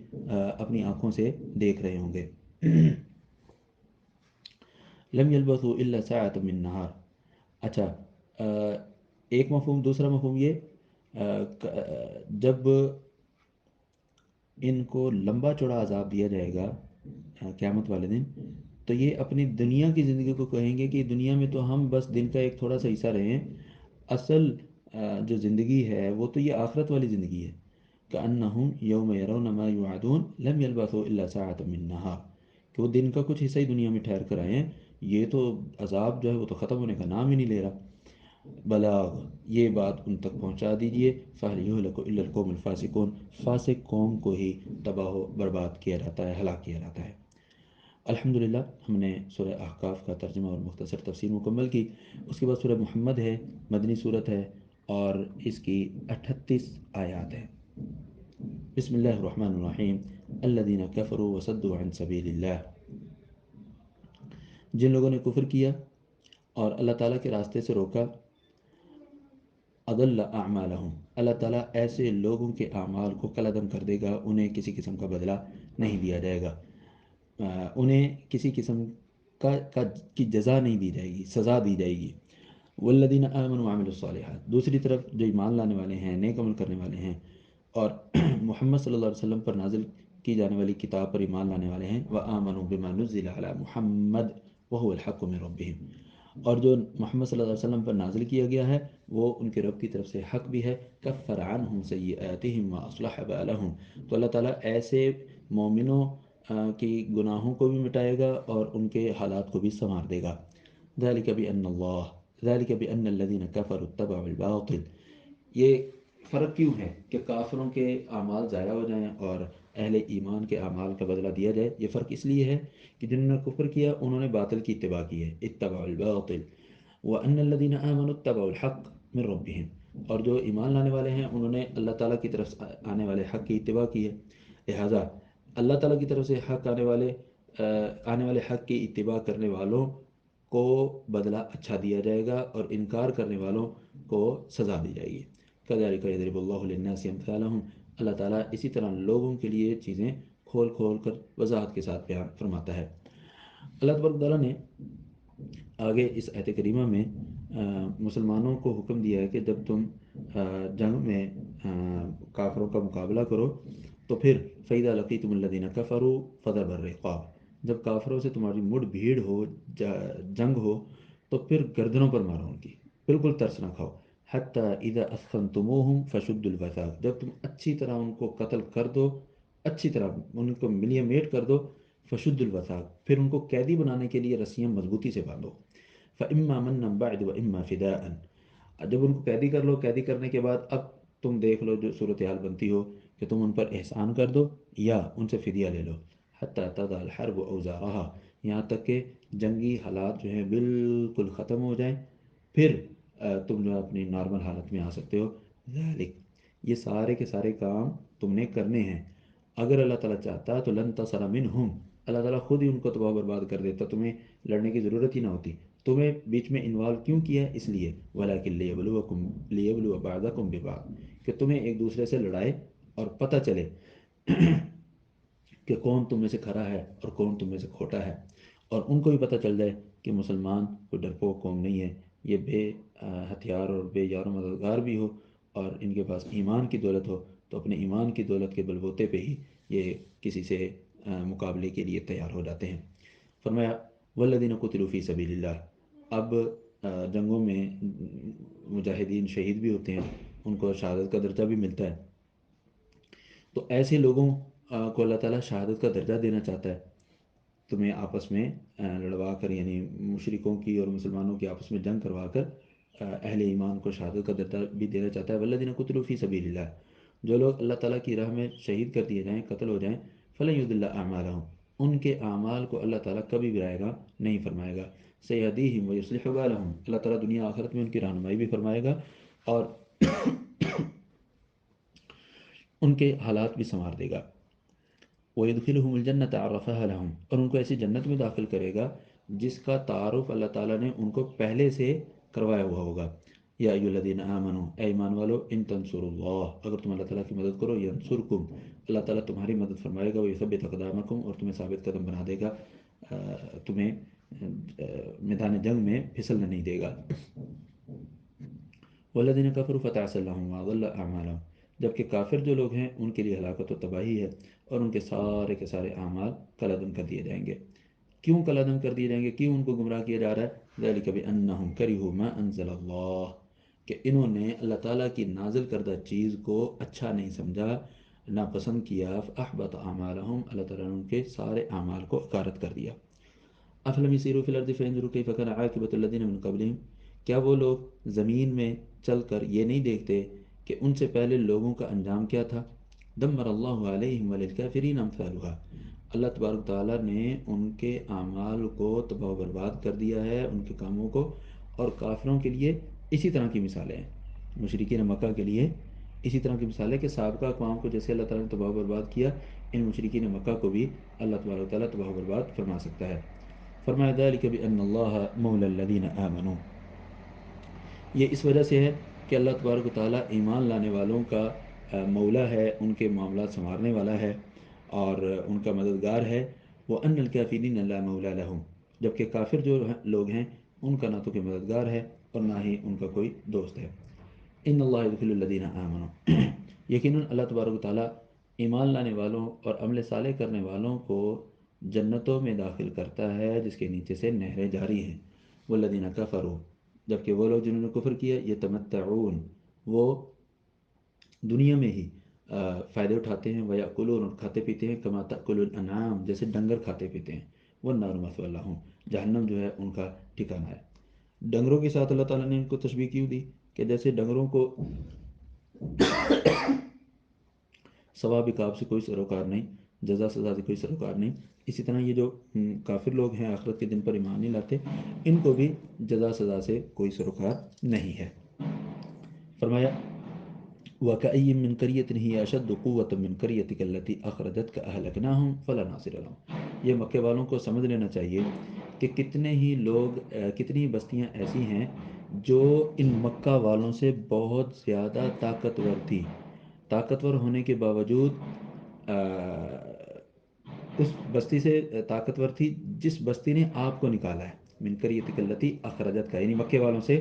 اپنی آنکھوں سے دیکھ رہے ہوں گے۔ لم يلبثوا الا ساعة من نہار، اچھا ایک مفہوم، دوسرا مفہوم یہ جب ان کو لمبا چوڑا عذاب دیا جائے گا قیامت والے دن، تو یہ اپنی دنیا کی زندگی کو کہیں گے کہ دنیا میں تو ہم بس دن کا ایک تھوڑا سا حصہ رہے ہیں، اصل جو زندگی ہے وہ تو یہ آخرت والی زندگی ہے۔ کأنہم یوم یرون ما یوعدون لم یلبثوا الا ساعة من نہار، کہ وہ دن کا کچھ حصہ ہی دنیا میں ٹھہر کر آئے ہیں، یہ تو عذاب جو ہے وہ تو ختم ہونے کا نام ہی نہیں لے رہا۔ بلاغ، یہ بات ان تک پہنچا دیجئے، فَهَلْ يُهْلَكُ إِلَّا الْقَوْمُ الْفَاسِقُونَ، فاسق قوم کو ہی تباہ و برباد کیا جاتا ہے، ہلاک کیا جاتا ہے۔ الحمدللہ ہم نے سورہ احقاف کا ترجمہ اور مختصر تفسیر مکمل کی۔ اس کے بعد سورہ محمد ہے، مدنی صورت ہے اور اس کی 38 آیات ہیں۔ بسم اللہ الرحمن الرحیم۔ الذین کفروا وصدوا عن سبیل اللہ، جن لوگوں نے کفر کیا اور اللہ تعالیٰ کے راستے سے روکا، اضل اعمالہم، اللہ تعالیٰ ایسے لوگوں کے اعمال کو کالعدم کر دے گا، انہیں کسی قسم کا بدلہ نہیں دیا جائے گا، انہیں کسی قسم کی جزا نہیں دی جائے گی، سزا دی جائے گی۔ والذین آمنوا وعملوا الصالحات، دوسری طرف جو ایمان لانے والے ہیں، نیک عمل کرنے والے ہیں اور محمد صلی اللہ علیہ وسلم پر نازل کی جانے والی کتاب پر ایمان لانے والے ہیں، وآمنوا بما نزل علی محمد وهو الحق من ربهم، اور جو محمد صلی اللہ علیہ وسلم پر نازل کیا گیا ہے وہ ان کے رب کی طرف سے حق بھی ہے، کفر عنہم سیئاتہم واصلح بالہم، تو اللہ تعالیٰ ایسے مومنوں کی گناہوں کو بھی مٹائے گا اور ان کے حالات کو بھی سنوار دے گا۔ ذالک بأن اللہ، ذالک بأن الذین کفروا اتبعوا الباطل، یہ فرق کیوں ہے کہ کافروں کے اعمال ضائع ہو جائیں اور اہل ایمان کے اعمال کا بدلہ دیا جائے؟ یہ فرق اس لیے ہے کہ جنہوں نے کفر کیا انہوں نے باطل کی اتباع کی ہے، اتبعوا الباطل، وان الذین آمنوا اتبعوا الحق من ربهم، اور جو ایمان لانے والے ہیں انہوں نے اللہ تعالیٰ کی طرف سے آنے والے حق کی اتباع کی ہے، لہذا اللہ تعالیٰ کی طرف سے حق آنے والے حق کی اتباع کرنے والوں کو بدلہ اچھا دیا جائے گا اور انکار کرنے والوں کو سزا دی جائے گی۔ کذالک یضرب اللہ للناس امثالہم، اللہ تعالیٰ اسی طرح لوگوں کے لیے چیزیں کھول کھول کر وضاحت کے ساتھ بیان فرماتا ہے۔ اللہ تبارک تعالیٰ نے آگے اس آیت کریمہ میں مسلمانوں کو حکم دیا ہے کہ جب تم جنگ میں کافروں کا مقابلہ کرو تو پھر فَإِذَا لَقِيتُمُ الَّذِينَ كَفَرُوا فَضَرْبَ الرِّقَابِ، جب کافروں سے تمہاری مڑ بھیڑ ہو، جنگ ہو، تو پھر گردنوں پر مارو ان کی، بالکل ترس نہ کھاؤ۔ حَتَّى إِذَا أَثْخَنْتُمُوهُمْ فَشُدُّوا الْوَثَاقَ، جب تم اچھی طرح ان کو قتل کر دو، اچھی طرح ان کو ملیے میٹ کر دو، فَشُدُّوا الْوَثَاقَ، پھر ان کو قیدی بنانے کے لیے رسیاں مضبوطی سے باندھو۔ فَإِمَّا مَنًّا بَعْدُ وَإِمَّا فِدَاءً، جب ان کو قیدی کر لو، قیدی کرنے کے بعد اب تم دیکھ لو جو صورتحال بنتی ہو کہ تم ان پر احسان کر دو یا ان سے فدیہ لے لو۔ حتیٰ تضع الحرب اوزارها، یہاں تک کہ جنگی حالات جو ہیں بالکل ختم ہو جائیں، پھر تم جو اپنی نارمل حالت میں آ سکتے ہو۔ ذالک، یہ سارے کے سارے کام تم نے کرنے ہیں۔ اگر اللہ تعالیٰ چاہتا تو لن تصر منہم، اللہ تعالیٰ خود ہی ان کو تباہ و برباد کر دیتا، تمہیں لڑنے کی ضرورت ہی نہ ہوتی۔ تمہیں بیچ میں انوالو کیوں کیا؟ اس لیے ولیکن لیبلو بعضکم ببعض، کہ تمہیں ایک دوسرے سے لڑائے اور پتہ چلے کہ کون تم میں سے کھرا ہے اور کون تم میں سے کھوٹا ہے، اور ان کو بھی پتہ چل جائے کہ مسلمان کوئی ڈرپوک قوم نہیں ہے، یہ بے ہتھیار اور بے یار و مددگار بھی ہو اور ان کے پاس ایمان کی دولت ہو تو اپنے ایمان کی دولت کے بلبوتے پہ ہی یہ کسی سے مقابلے کے لیے تیار ہو جاتے ہیں۔ فرمایا والذین قتلوا فی سبیل اللہ، اب جنگوں میں مجاہدین شہید بھی ہوتے ہیں، ان کو شہادت کا درجہ بھی ملتا ہے، تو ایسے لوگوں کو اللہ تعالیٰ شہادت کا درجہ دینا چاہتا ہے، تمہیں آپس میں لڑوا کر، یعنی مشرکوں کی اور مسلمانوں کی آپس میں جنگ کروا کر اہل ایمان کو شہادت کا درجہ بھی دینا چاہتا ہے۔ والذین قتلوا فی سبیل اللہ، جو لوگ اللہ تعالیٰ کی راہ میں شہید کر دیے جائیں، قتل ہو جائیں، فلن یضل اعمالہم، ان کے اعمال کو اللہ تعالیٰ کبھی بھی رائے گا نہیں فرمائے گا، سیہدیہم ویصلح بالہم، اللہ تعالیٰ دنیا آخرت میں ان کی رہنمائی بھی فرمائے گا اور ان کے حالات بھی سنوار دے گا۔ وَيُدْخِلُهُمُ الْجَنَّةَ عَرَّفَهَا لَهُمْ، اور ان کو ایسی جنت میں داخل کرے گا جس کا تعارف اللہ تعالیٰ نے ان کو پہلے سے کروایا ہوا ہوگا۔ یا ایھا الذین آمنوا، اے ایمان والو، ان تنصروا اللہ، اگر تم اللہ تعالیٰ کی مدد کرو، ینصرکم، اللہ تعالیٰ تمہاری مدد فرمائے گا، ویثبت اقدامکم، اور تمہیں ثابت قدم بنا دے گا، تمہیں میدان جنگ میں پھسلنے نہیں دے گا۔ والذین کفروا فتعسا لهم واضل اعمالهم، جبکہ کافر جو لوگ ہیں ان کے لیے ہلاکت و تباہی ہے اور ان کے سارے اعمال کلعدم کر دیے جائیں گے۔ کیوں کلعدم کر دیے جائیں گے؟ کیوں ان کو گمراہ کیا جا رہا ہے؟ ذالک بانہم کرہوا ما انزل اللہ، کہ انہوں نے اللہ تعالیٰ کی نازل کردہ چیز کو اچھا نہیں سمجھا، ناپسند کیا، فاحبط اعمالہم، اللہ تعالیٰ نے ان کے سارے اعمال کو اکارت کر دیا۔ افلم یسیروا فی الارض فینظروا کیف کان عاقبۃ الذین من قبلہم، کیا وہ لوگ زمین میں چل کر یہ نہیں دیکھتے کہ ان سے پہلے لوگوں کا انجام کیا تھا؟ دمر اللہ علیہم وللکافرین امثالھا، اللہ تبارک تعالیٰ نے ان کے اعمال کو تباہ و برباد کر دیا ہے، ان کے کاموں کو، اور کافروں کے لیے اسی طرح کی مثالیں ہیں، مشرکین مکہ کے لیے اسی طرح کی مثال ہے کہ سابقہ اقوام کو جیسے اللہ تعالیٰ نے تباہ و برباد کیا، ان مشرکین مکہ کو بھی اللہ تبارک تعالیٰ تباہ و برباد فرما سکتا ہے۔ فرمایا ذلک بأن اللہ مولی الذین آمنوا، یہ اس وجہ سے ہے کہ اللہ تبارک و تعالیٰ ایمان لانے والوں کا مولا ہے، ان کے معاملات سنوارنے والا ہے اور ان کا مددگار ہے۔ وَأَنَّ الْكَافِرِينَ لَا مَوْلَىٰ لَهُمْ، جبکہ کافر جو لوگ ہیں ان کا نہ تو کوئی مددگار ہے اور نہ ہی ان کا کوئی دوست ہے۔ ان اللہ يدخل الذین آمنوا، یقیناً اللہ تبارک و تعالیٰ ایمان لانے والوں اور عمل صالح کرنے والوں کو جنتوں میں داخل کرتا ہے جس کے نیچے سے نہریں جاری ہیں۔ والذین کفروا، جبکہ وہ لوگ جنہوں نے کفر کیا، یتمتعون، وہ دنیا میں ہی فائدے اٹھاتے ہیں، ویأکلون، اور کھاتے پیتے ہیں، کما تأکل الانعام، جیسے ڈنگر کھاتے پیتے ہیں، والنار مثوی لہم، جہنم جو ہے ان کا ٹھکانہ ہے۔ ڈنگروں کے ساتھ اللہ تعالیٰ نے ان کو تشبیہ کیوں دی؟ کہ جیسے ڈنگروں کو ثواب عقاب سے کوئی سروکار نہیں، جزا سزا سے کوئی سروکار نہیں، اسی طرح یہ جو کافر لوگ ہیں آخرت کے دن پر ایمان نہیں لاتے، ان کو بھی جزا سزا سے کوئی سروکار نہیں ہے۔ فرمایا وَكَأَيٍّ مِّن قَرْيَةٍ هِيَ أَشَدُّ قُوَّةً مِّن قَرْيَتِكَ الَّتِي أَخْرَجَتْكَ أَهْلَكْنَاهُمْ فَلَا نَاصِرَ لَهُمْ، یہ مکے والوں کو سمجھ لینا چاہیے کہ کتنے ہی لوگ، کتنی بستیاں ایسی ہیں جو ان مکہ والوں سے بہت زیادہ طاقتور تھی، طاقتور ہونے کے باوجود اس بستی سے طاقتور تھی جس بستی نے آپ کو نکالا ہے، من قریتک التی اخرجت کا، یعنی مکے والوں سے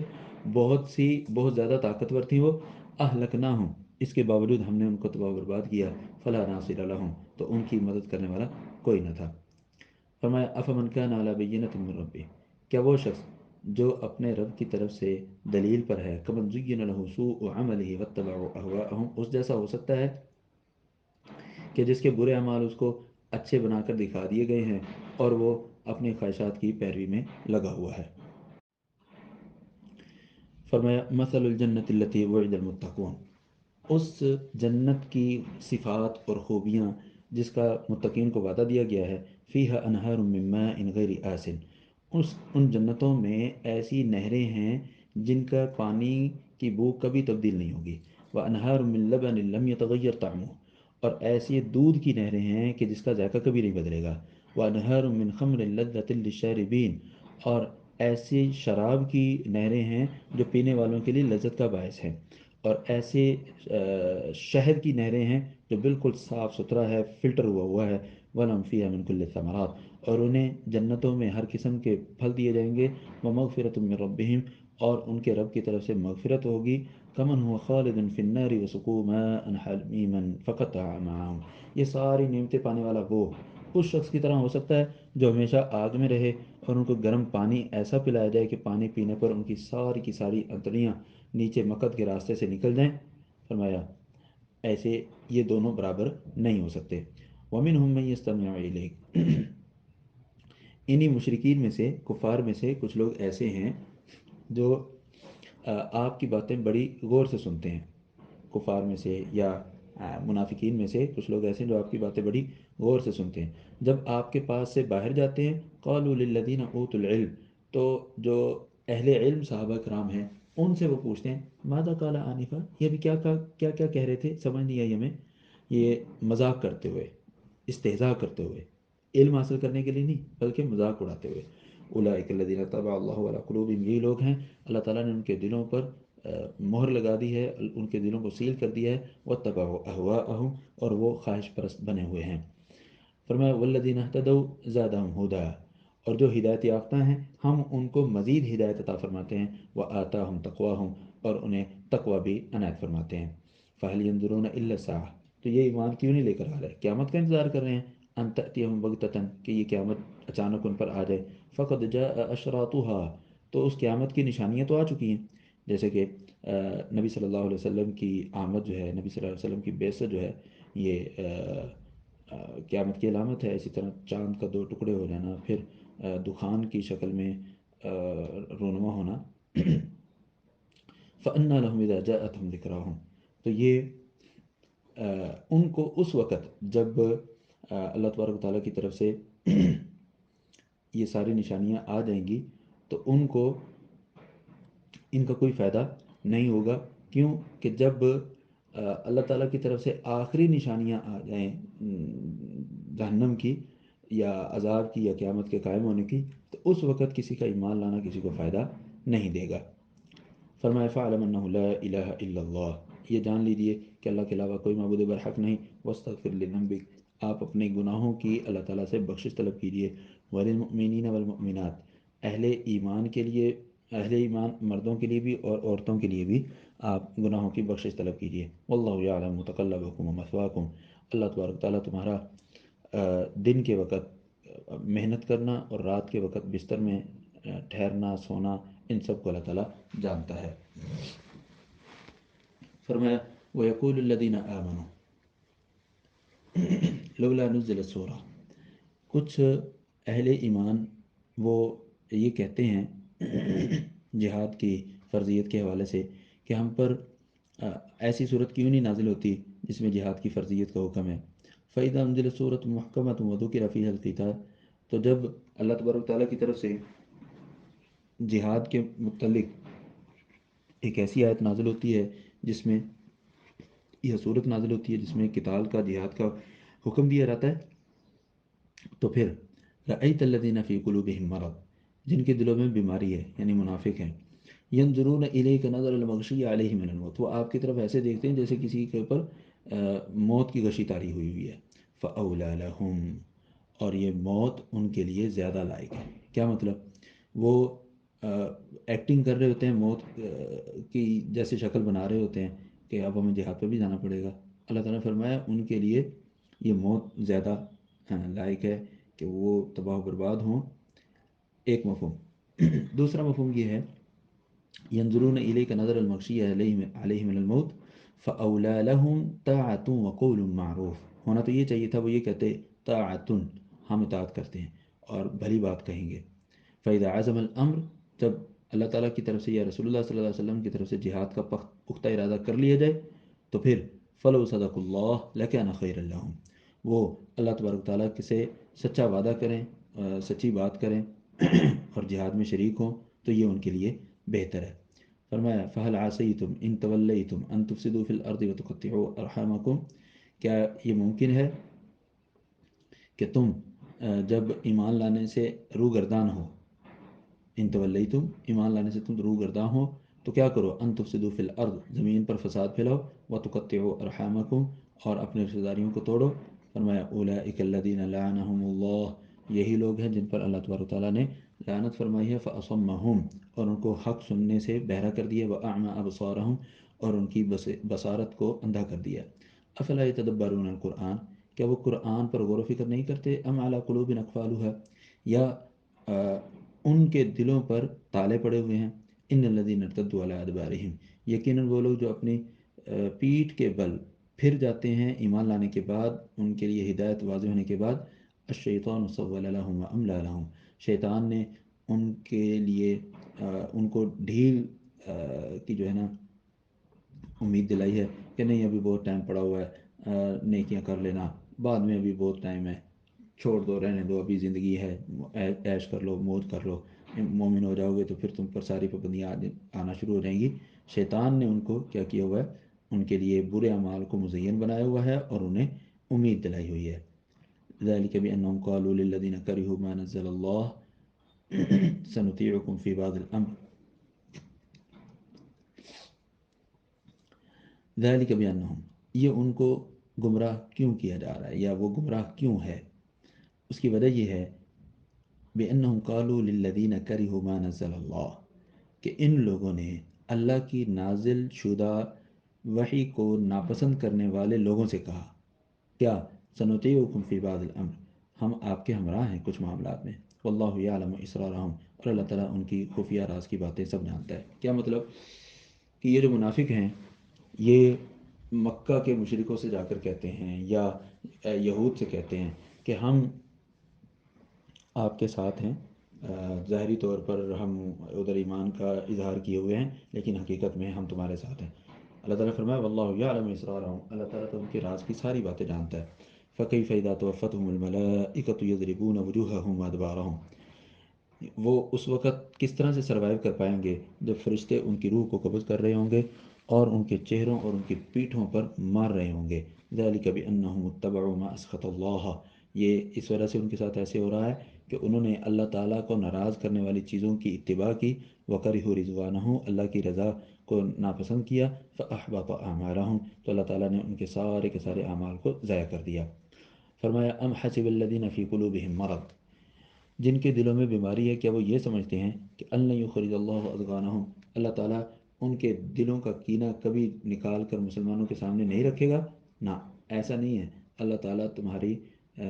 بہت زیادہ طاقتور تھی وہ، اہلکناہم، اس کے باوجود ہم نے ان کو تباہ و برباد کیا، فلا ناصر لہم، تو ان کی مدد کرنے والا کوئی نہ تھا۔ فرمایا افمن کان علی بینۃ من ربہ، کیا وہ شخص جو اپنے رب کی طرف سے دلیل پر ہے، کمن زین لہ سوء عملہ واتبعوا اہواءہم، اس جیسا ہو سکتا ہے کہ جس کے برے اعمال اس کو اچھے بنا کر دکھا دیے گئے ہیں اور وہ اپنی خواہشات کی پیروی میں لگا ہوا ہے۔ فرمایا مثل الجنت التی وعد المتقون، اس جنت کی صفات اور خوبیاں جس کا متقین کو وعدہ دیا گیا ہے، فیہا انہار من ماء غیر آسن، ان جنتوں میں ایسی نہریں ہیں جن کا پانی کی بو کبھی تبدیل نہیں ہوگی، وَأَنْهَارٌ مِّن لَبَنٍ لَّمْ يَتَغَيَّرْ طَعْمُهُ، اور ایسی دودھ کی نہریں ہیں کہ جس کا ذائقہ کبھی نہیں بدلے گا. وَأَنْهَارٌ مِّن خَمْرٍ لَذَّةٍ لِّلشَّارِبِينَ، اور ایسی شراب کی نہریں ہیں جو پینے والوں کے لیے لذت کا باعث ہے. اور ایسے شہد کی نہریں ہیں جو بالکل صاف ستھرا ہے، فلٹر ہوا ہے. وَلَهُمْ فِيهَا مِن كُلِّ الثَّمَرَاتِ، اور انہیں جنتوں میں ہر قسم کے پھل دیے جائیں گے. وَمَغْفِرَةٌ مِّن رَبِّهِمْ، اور ان کے رب کی طرف سے مغفرت ہوگی. کمن ہوا خالد فی النار وسقوا ماء حمیما فقطع معهم، یہ ساری نعمتیں پانے والا وہ اس شخص کی طرح ہو سکتا ہے جو ہمیشہ آگ میں رہے اور ان کو گرم پانی ایسا پلایا جائے کہ پانی پینے پر ان کی ساری انتڑیاں نیچے مقد کے راستے سے نکل جائیں. فرمایا ایسے یہ دونوں برابر نہیں ہو سکتے. وَمِنْهُمْ مَن يَسْتَمِعُ إِلَيْكَ، انہی مشرکین میں سے، کفار میں سے کچھ لوگ ایسے ہیں جو آپ کی باتیں بڑی غور سے سنتے ہیں. کفار میں سے یا منافقین میں سے کچھ لوگ ایسے ہیں جو آپ کی باتیں بڑی غور سے سنتے ہیں. جب آپ کے پاس سے باہر جاتے ہیں قالوا للذین اوتوا العلم، تو جو اہل علم صحابہ کرام ہیں ان سے وہ پوچھتے ہیں ماذا قال آنفا، یہ بھی کیا کہہ رہے تھے، سمجھ نہیں آئی ہمیں. یہ مذاق کرتے ہوئے، استہزاء کرتے ہوئے، علم حاصل کرنے کے لیے نہیں بلکہ مذاق اڑاتے ہوئے. اولئک الذین طبع اللہ علی قلوبہم، یہی لوگ ہیں اللہ تعالیٰ نے ان کے دلوں پر مہر لگا دی ہے، ان کے دلوں کو سیل کر دیا ہے. واتبعوا اہواءہم، اور وہ خواہش پرست بنے ہوئے ہیں. فرمایا والذین اہتدوا زادہم ہدی، اور جو ہدایت یافتہ ہیں ہم ان کو مزید ہدایت عطا فرماتے ہیں. وآتاہم تقواہم، اور انہیں تقوی بھی عنایت فرماتے ہیں. فہل ینظرون الا الساعۃ، تو یہ ایمان کیوں نہیں لے کر آ رہے، قیامت کا انتظار کر رہے ہیں. ان تأتیہم بغتۃ، کہ یہ قیامت اچانک ان پر آ جائے. فقد جاء اشراطها، تو اس قیامت کی نشانیاں تو آ چکی ہیں. جیسے کہ نبی صلی اللہ علیہ وسلم کی آمد جو ہے، نبی صلی اللہ علیہ وسلم کی بعثت جو ہے، یہ قیامت کی علامت ہے. اسی طرح چاند کا دو ٹکڑے ہو جانا، پھر دخان کی شکل میں رونما ہونا. فَأَنَّىٰ لَهُمْ إِذَا جَاءَتْهُمْ ذِكْرَاهُمْ، تو یہ ان کو اس وقت جب اللہ تبارک و تعالیٰ کی طرف سے یہ ساری نشانیاں آ جائیں گی تو ان کو ان کا کوئی فائدہ نہیں ہوگا. کیوں کہ جب اللہ تعالیٰ کی طرف سے آخری نشانیاں آ جائیں جہنم کی یا عذاب کی یا قیامت کے قائم ہونے کی، تو اس وقت کسی کا ایمان لانا کسی کو فائدہ نہیں دے گا. فرمایا فَاعْلَمْ أَنَّهُ لَا إِلَٰهَ إِلَّا اللَّهُ، یہ جان لیجئے کہ اللہ کے علاوہ کوئی معبود برحق نہیں. وَاسْتَغْفِرْ لِذَنبِكَ، آپ اپنے گناہوں کی اللہ تعالیٰ سے بخشش طلب کیجئے. وَلِلْمُؤْمِنِينَ وَالْمُؤْمِنَاتِ، اہل ایمان کے لیے، اہل ایمان مردوں کے لیے بھی اور عورتوں کے لیے بھی آپ گناہوں کی بخشش طلب کیجئے. وَاللَّهُ يَعْلَمُ مُتَقَلَّبَكُمْ وَمَثْوَاكُمْ، اللہ تبارک تعالیٰ تمہارا دن کے وقت محنت کرنا اور رات کے وقت بستر میں ٹھہرنا سونا، ان سب کو اللہ تعالیٰ جانتا ہے. فرمایا وَيَقُولُ الَّذِينَ آمَنُوا لولا نزلت سورہ، کچھ اہل ایمان وہ یہ کہتے ہیں جہاد کی فرضیت کے حوالے سے کہ ہم پر ایسی صورت کیوں نہیں نازل ہوتی جس میں جہاد کی فرضیت کا حکم ہے. فَإِذَا أُنزِلَتْ سُورَةٌ مُحْكَمَةٌ وَذُكِرَ فِيهَا الْقِتَالُ، تو جب اللہ تبارک تعالیٰ کی طرف سے جہاد کے متعلق ایک ایسی آیت نازل ہوتی ہے جس میں یہ صورت نازل ہوتی ہے جس میں قتال کا، جہاد کا حکم دیا جاتا ہے، تو پھر رأیت الذین فی قلوبہم مرض، جن کے دلوں میں بیماری ہے یعنی منافق ہیں. ینظرون الیک نظر المغشی علیہ من الموت، وہ آپ کی طرف ایسے دیکھتے ہیں جیسے کسی کے اوپر موت کی غشی تاری ہوئی ہے. فاولی لہم، اور یہ موت ان کے لیے زیادہ لائق ہے. کیا مطلب، وہ ایکٹنگ کر رہے ہوتے ہیں موت کی جیسے شکل بنا رہے ہوتے ہیں کہ اب ہمیں جہاد پہ بھی جانا پڑے گا. اللہ تعالیٰ نے فرمایا ان کے لیے یہ موت زیادہ لائق ہے کہ وہ تباہ و برباد ہوں. ایک مفہوم. دوسرا مفہوم یہ ہے ینظرون الیک نظر المغشی علیہ من الموت فاولی لہم طاعۃ وقول معروف، ہونا تو یہ چاہیے تھا وہ یہ کہتے طاعۃ، ہم اطاعت کرتے ہیں اور بھلی بات کہیں گے. فاذا عزم الامر، جب اللہ تعالیٰ کی طرف سے یا رسول اللہ صلی اللہ علیہ وسلم کی طرف سے جہاد کا پختہ ارادہ کر لیا جائے تو پھر فلو صدق اللہ لکان خیر لہم، وہ اللہ تبارک تعالیٰ سے سچا وعدہ کریں، سچی بات کریں اور جہاد میں شریک ہوں تو یہ ان کے لیے بہتر ہے. فرمایا فہل عاسیتم ان تولیتم ان تفسدوا فی الارض وتقطعوا ارحامکم، کیا یہ ممکن ہے کہ تم جب ایمان لانے سے روگردان ہو، ان تولیتم ایمان لانے سے تم روگردان ہو تو کیا کرو، ان تفسدوا فی الارض زمین پر فساد پھیلاؤ، وتقطعوا ارحامکم اور اپنے رشتہ داریوں کو توڑو۔ فرمایا اولئک الذین لعنہم اللہ، یہی لوگ ہیں جن پر اللہ تبارک و تعالیٰ نے لعنت فرمائی ہے، فاصمہم اور ان کو حق سننے سے بہرا کر دیا، واعمی ابصارہم اور ان کی بصارت کو اندھا کر دیا۔ افلا یتدبرون القرآن، کیا وہ قرآن پر غور و فکر نہیں کرتے، ام علی قلوب اقفالها، یا ان کے دلوں پر تالے پڑے ہوئے ہیں، ان الذین ارتدوا علی ادبارہم، یقیناً وہ لوگ جو اپنی پیٹھ کے بل پھر جاتے ہیں ایمان لانے کے بعد، ان کے لیے ہدایت واضح ہونے کے بعد، الشیطان سول لهم واملی لهم، شیطان نے ان کے لیے ان کو ڈھیل کی جو ہے نا امید دلائی ہے کہ نہیں ابھی بہت ٹائم پڑا ہوا ہے، نیکیاں کر لینا، بعد میں ابھی بہت ٹائم ہے، چھوڑ دو، رہنے دو، ابھی زندگی ہے، عیش کر لو، موج کر لو، مومن ہو جاؤ گے تو پھر تم پر ساری پابندیاں آنا شروع ہو جائیں گی۔ شیطان نے ان کو کیا کیا ہوا ہے، ان کے لیے برے اعمال کو مزین بنایا ہوا ہے اور انہیں امید دلائی ہوئی ہے۔ ذلك بأنهم قالوا للذين كرهوا ما نزل الله سنطيعكم في بعض الأمر، ذلك بأنهم، یہ ان کو گمراہ کیوں کیا جا رہا ہے یا وہ گمراہ کیوں ہے، اس کی وجہ یہ ہے بأنهم قالوا للذين كرهوا ما نزل الله، کہ ان لوگوں نے اللہ کی نازل شدہ وحی کو ناپسند کرنے والے لوگوں سے کہا، کیا، سنطیعکم فی بعض الامر، ہم آپ کے ہمراہ ہیں کچھ معاملات میں، واللہ یعلم اسرارہم، اور اللہ تعالیٰ ان کی خفیہ راز کی باتیں سب جانتا ہے۔ کیا مطلب کہ یہ جو منافق ہیں یہ مکہ کے مشرکوں سے جا کر کہتے ہیں یا یہود سے کہتے ہیں کہ ہم آپ کے ساتھ ہیں، ظاہری طور پر ہم ادھر ایمان کا اظہار کیے ہوئے ہیں لیکن حقیقت میں ہم تمہارے ساتھ ہیں۔ اللہ تعالیٰ فرمایا واللہ یعلم اسرارہم، اللہ تعالیٰ تو ان کے راز کی ساری باتیں جانتا ہے۔ فکیف اذا توفتہم الملائکۃ یضربون وجوہہم وادبارہم، وہ اس وقت کس طرح سے سروائیو کر پائیں گے جب فرشتے ان کی روح کو قبض کر رہے ہوں گے اور ان کے چہروں اور ان کی پیٹھوں پر مار رہے ہوں گے۔ ذالک بانہم اتبعوا ما اسخط اللہ، یہ اس وجہ سے ان کے ساتھ ایسے ہو رہا ہے کہ انہوں نے اللہ تعالیٰ کو ناراض کرنے والی چیزوں کی اتباع کی، وکرہوا رضوانہ، اللہ کی رضا کو ناپسند کیا، فاحبط اعمالہم، تو اللہ تعالیٰ نے ان کے سارے اعمال کو ضائع کر دیا۔ فرمایا ام حسب الذین فی قلوبہم مرض، جن کے دلوں میں بیماری ہے کیا وہ یہ سمجھتے ہیں کہ ان یخرج اللہ اضغانہم، اللہ تعالیٰ ان کے دلوں کا کینہ کبھی نکال کر مسلمانوں کے سامنے نہیں رکھے گا؟ نہ، ایسا نہیں ہے، اللہ تعالیٰ تمہاری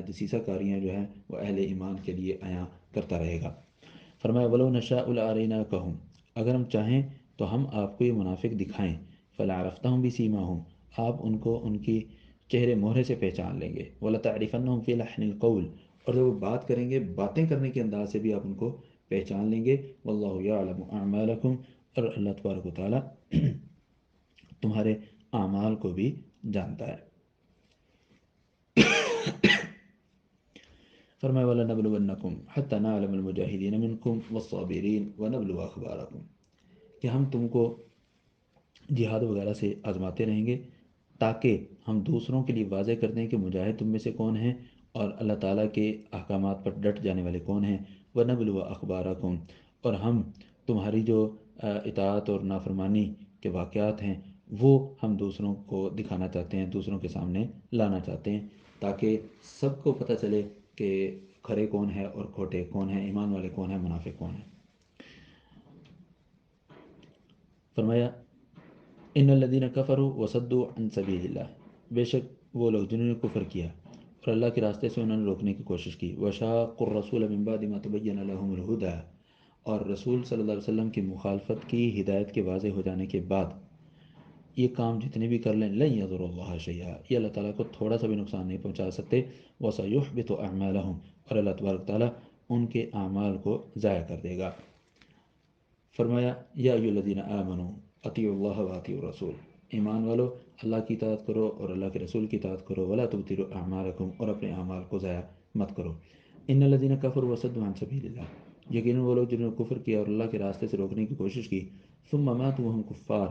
دسیسہ کاریاں جو ہیں وہ اہل ایمان کے لیے عیاں کرتا رہے گا۔ فرمایا ولو نشاء لاریناکہم، اگر ہم چاہیں تو ہم آپ کو یہ منافق دکھائیں، فلعرفتہم بسیماہم، آپ ان کو ان کی چہرے مہرے سے پہچان لیں گے، وَلَتَعْرِفَنَّهُمْ فِي لَحْنِ الْقَوْلِ، اور جب وہ بات کریں گے، باتیں کرنے کے انداز سے بھی آپ ان کو پہچان لیں گے، واللہ یعلم اعمالکم، اور اللہ تبارک و تعالیٰ تمہارے اعمال کو بھی جانتا ہے۔ فرمایا وَلَنَبْلُوَنَّكُمْ حَتَّى نَعْلَمَ الْمُجَاهِدِينَ مِنْكُمْ وَالصَّابِرِينَ وَنَبْلُوَ أَخْبَارَكُمْ، کہ ہم تم کو جہاد وغیرہ سے آزماتے رہیں گے تاکہ ہم دوسروں کے لیے واضح کر دیں کہ مجاہد تم میں سے کون ہیں اور اللہ تعالیٰ کے احکامات پر ڈٹ جانے والے کون ہیں، وَنَبْلُوَ أَخْبَارَكُمْ، اور ہم تمہاری جو اطاعت اور نافرمانی کے واقعات ہیں وہ ہم دوسروں کو دکھانا چاہتے ہیں، دوسروں کے سامنے لانا چاہتے ہیں تاکہ سب کو پتہ چلے کہ کھرے کون ہے اور کھوٹے کون ہیں، ایمان والے کون ہیں، منافق کون ہیں۔ فرمایا ان الذین کفروا وصدوا عن سبیل اللہ، بے شک وہ لوگ جنہوں نے کفر کیا اور اللہ کے راستے سے انہوں نے روکنے کی کوشش کی، وشاقوا الرسول من بعد ما تبین لهم الہدی، اور رسول صلی اللہ علیہ وسلم کی مخالفت کی ہدایت کے واضح ہو جانے کے بعد، یہ کام جتنے بھی کر لیں لن یضروا اللہ شیئا، یہ اللہ تعالیٰ کو تھوڑا سا بھی نقصان نہیں پہنچا سکتے، وسیحبط اعمالهم، اور اللہ تبارک تعالیٰ ان کے اعمال کو ضائع کر دے گا۔ فرمایا یا ایھا الذین آمنوا اطیعوا اللہ واطیعوا الرسول، ایمان والو اللہ کی اطاعت کرو اور اللہ کے رسول کی اطاعت کرو، ولا تبطلوا اعمالکم، اور اپنے اعمال کو ضائع مت کرو۔ ان الذین کفروا وصدوا عن سبیل اللہ یقیناً وہ لوگ جنہوں نے کفر کیا اور اللہ کے راستے سے روکنے کی کوشش کی، ثم ماتوا وهم کفار،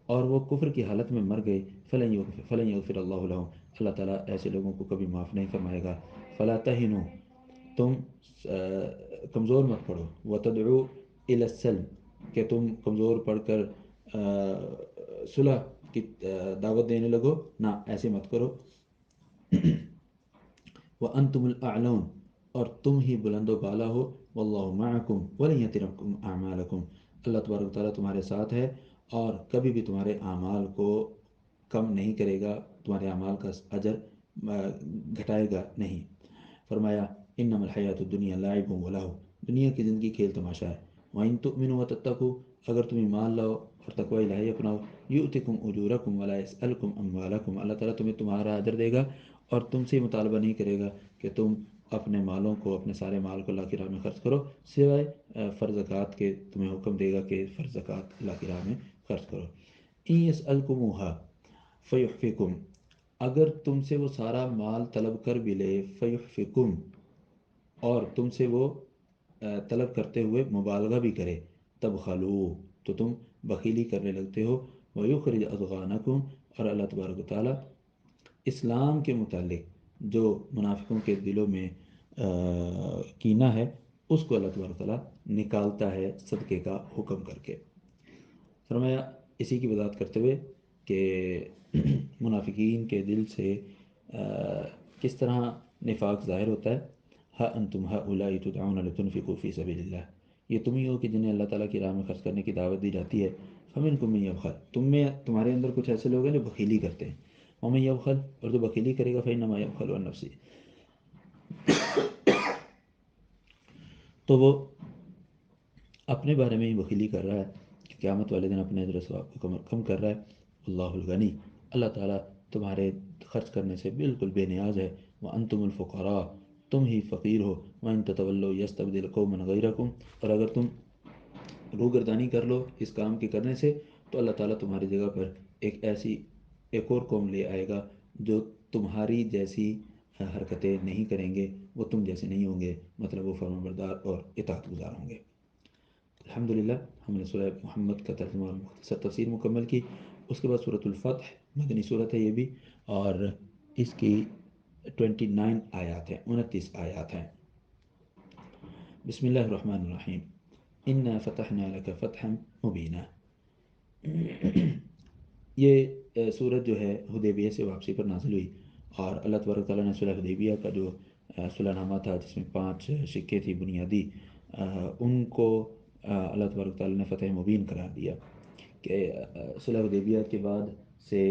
اور وہ کفر کی حالت میں مر گئے، فلن یغفر اللہ لهم، اللہ تعالیٰ ایسے لوگوں کو کبھی معاف نہیں فرمائے گا۔ فلا تہنوا، تم کمزور مت پڑو، وتدعو الی السلم، کہ تم کمزور پڑھ کر صلح کی دعوت دینے لگو، نہ ایسے مت کرو۔ وانتم الاعلون، اور تم ہی بلند و بالا ہو، واللہ معکم ولن یترکم اعمالکم، اللہ تبارک و تعالیٰ تمہارے ساتھ ہے اور کبھی بھی تمہارے اعمال کو کم نہیں کرے گا، تمہارے اعمال کا اجر گھٹائے گا نہیں۔ فرمایا انما الحیات الدنیا لعب و لہو، دنیا کی زندگی کھیل تماشا ہے۔ وَإِن تُؤْمِنُوا وَتَتَّقُوا، اگر تم ایمان لاؤ اور تقوی الہی اپناؤ، یؤتکم اجورکم ولا یسألکم اموالکم، اللہ تعالیٰ تمہیں تمہارا اجر دے گا اور تم سے مطالبہ نہیں کرے گا کہ تم اپنے مالوں کو، اپنے سارے مال کو اللہ کی راہ میں خرچ کرو، سوائے فرض زکوٰۃ کے تمہیں حکم دے گا کہ فرض زکوٰۃ اللہ کی راہ میں خرچ کرو۔ ان یسألکموها فیحفکم، اگر تم سے وہ سارا مال طلب کر بھی لے، فیحفکم، اور تم سے وہ طلب کرتے ہوئے مبالغہ بھی کرے، تب خلو، تو تم بخیلی کرنے لگتے ہو، ویخرج اضغانکم، اور اللہ تبارک و تعالیٰ اسلام کے متعلق جو منافقوں کے دلوں میں کینہ ہے، اس کو اللہ تبارک و تعالیٰ نکالتا ہے صدقے کا حکم کر کے۔ فرمایا اسی کی وضاحت کرتے ہوئے کہ منافقین کے دل سے کس طرح نفاق ظاہر ہوتا ہے۔ ہا انتم ہؤلاء تدعون لتنفقوا فی سبیل اللہ، یہ تم ہی ہو کہ جنہیں اللہ تعالیٰ کی راہ میں خرچ کرنے کی دعوت دی جاتی ہے۔ فمنکم من یبخل، تمہارے اندر کچھ ایسے لوگ ہیں جو بخیلی کرتے ہیں۔ ومن یبخل، اور جو بخیلی کرے گا فإنما یبخل عن نفسہ، تو وہ اپنے بارے میں ہی بخیلی کر رہا ہے کہ قیامت والے دن اپنے اجر و ثواب کو کم کر رہا ہے۔ اللہ الغنی، اللہ تعالیٰ تمہارے خرچ کرنے سے بالکل بے نیاز ہے۔ وانتم الفقراء، تم ہی فقیر ہو۔ وان تتولوا یستبدل قوما غیرکم، اور اگر تم روگردانی کر لو اس کام کے کرنے سے، تو اللہ تعالیٰ تمہاری جگہ پر ایک اور قوم لے آئے گا جو تمہاری جیسی حرکتیں نہیں کریں گے، وہ تم جیسے نہیں ہوں گے، مطلب وہ فرمان بردار اور اطاعت گزار ہوں گے۔ الحمدللہ ہم نے سورہ محمد کا ترجمہ اور مختصر تفسیر مکمل کی۔ اس کے بعد سورۃ الفتح، مدنی صورت ہے یہ بھی، اور اس کی 29 آیات ہیں، 29 آیات ہیں۔ بسم اللہ الرحمن الرحیم، انا فتحنا لک فتحا مبینا۔ یہ سورت جو ہے حدیبیہ سے واپسی پر نازل ہوئی، اور اللہ تبارک تعالیٰ نے صلح حدیبیہ کا جو صلح نامہ تھا جس میں 5 سکے تھی بنیادی، ان کو اللہ تبارک تعالیٰ نے فتح مبین قرار دیا کہ صلح حدیبیہ کے بعد سے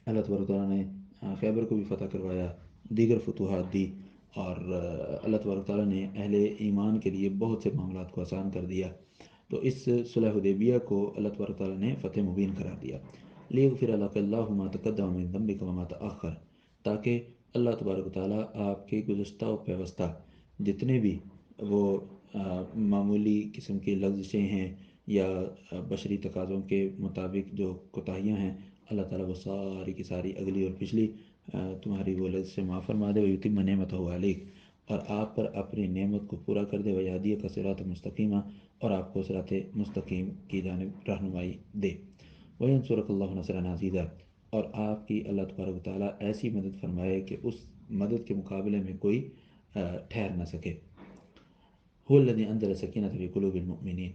اللہ تبارک تعالیٰ نے خیبر کو بھی فتح کروایا، دیگر فتوحات دی، اور اللہ تبارک تعالیٰ نے اہل ایمان کے لیے بہت سے معاملات کو آسان کر دیا۔ تو اس صلح حدیبیہ کو اللہ تبارک تعالیٰ نے فتح مبین قرار دیا۔ لیغفر لک اللہ ما تقدم من ذنبک وما تأخر، تاکہ اللہ تبارک تعالیٰ آپ کے گزشتہ و پیوستہ جتنے بھی وہ معمولی قسم کی لغزشیں ہیں یا بشری تقاضوں کے مطابق جو کوتاہیاں ہیں، اللہ تعالیٰ وہ ساری کی ساری اگلی اور پچھلی تمہاری وہ لغزشیں معاف فرما دے، ویتم نعمتہ علیک، اور آپ پر اپنی نعمت کو پورا کر دے، ویہدیک صراط مستقیما، اور آپ کو صراط مستقیم کی جانب رہنمائی دے، وینصرک اللہ نصرا عزیزا، اور آپ کی اللہ تبارک و تعالیٰ ایسی مدد فرمائے کہ اس مدد کے مقابلے میں کوئی ٹھہر نہ سکے۔ هو الذی انزل السکینۃ فی قلوب المؤمنین،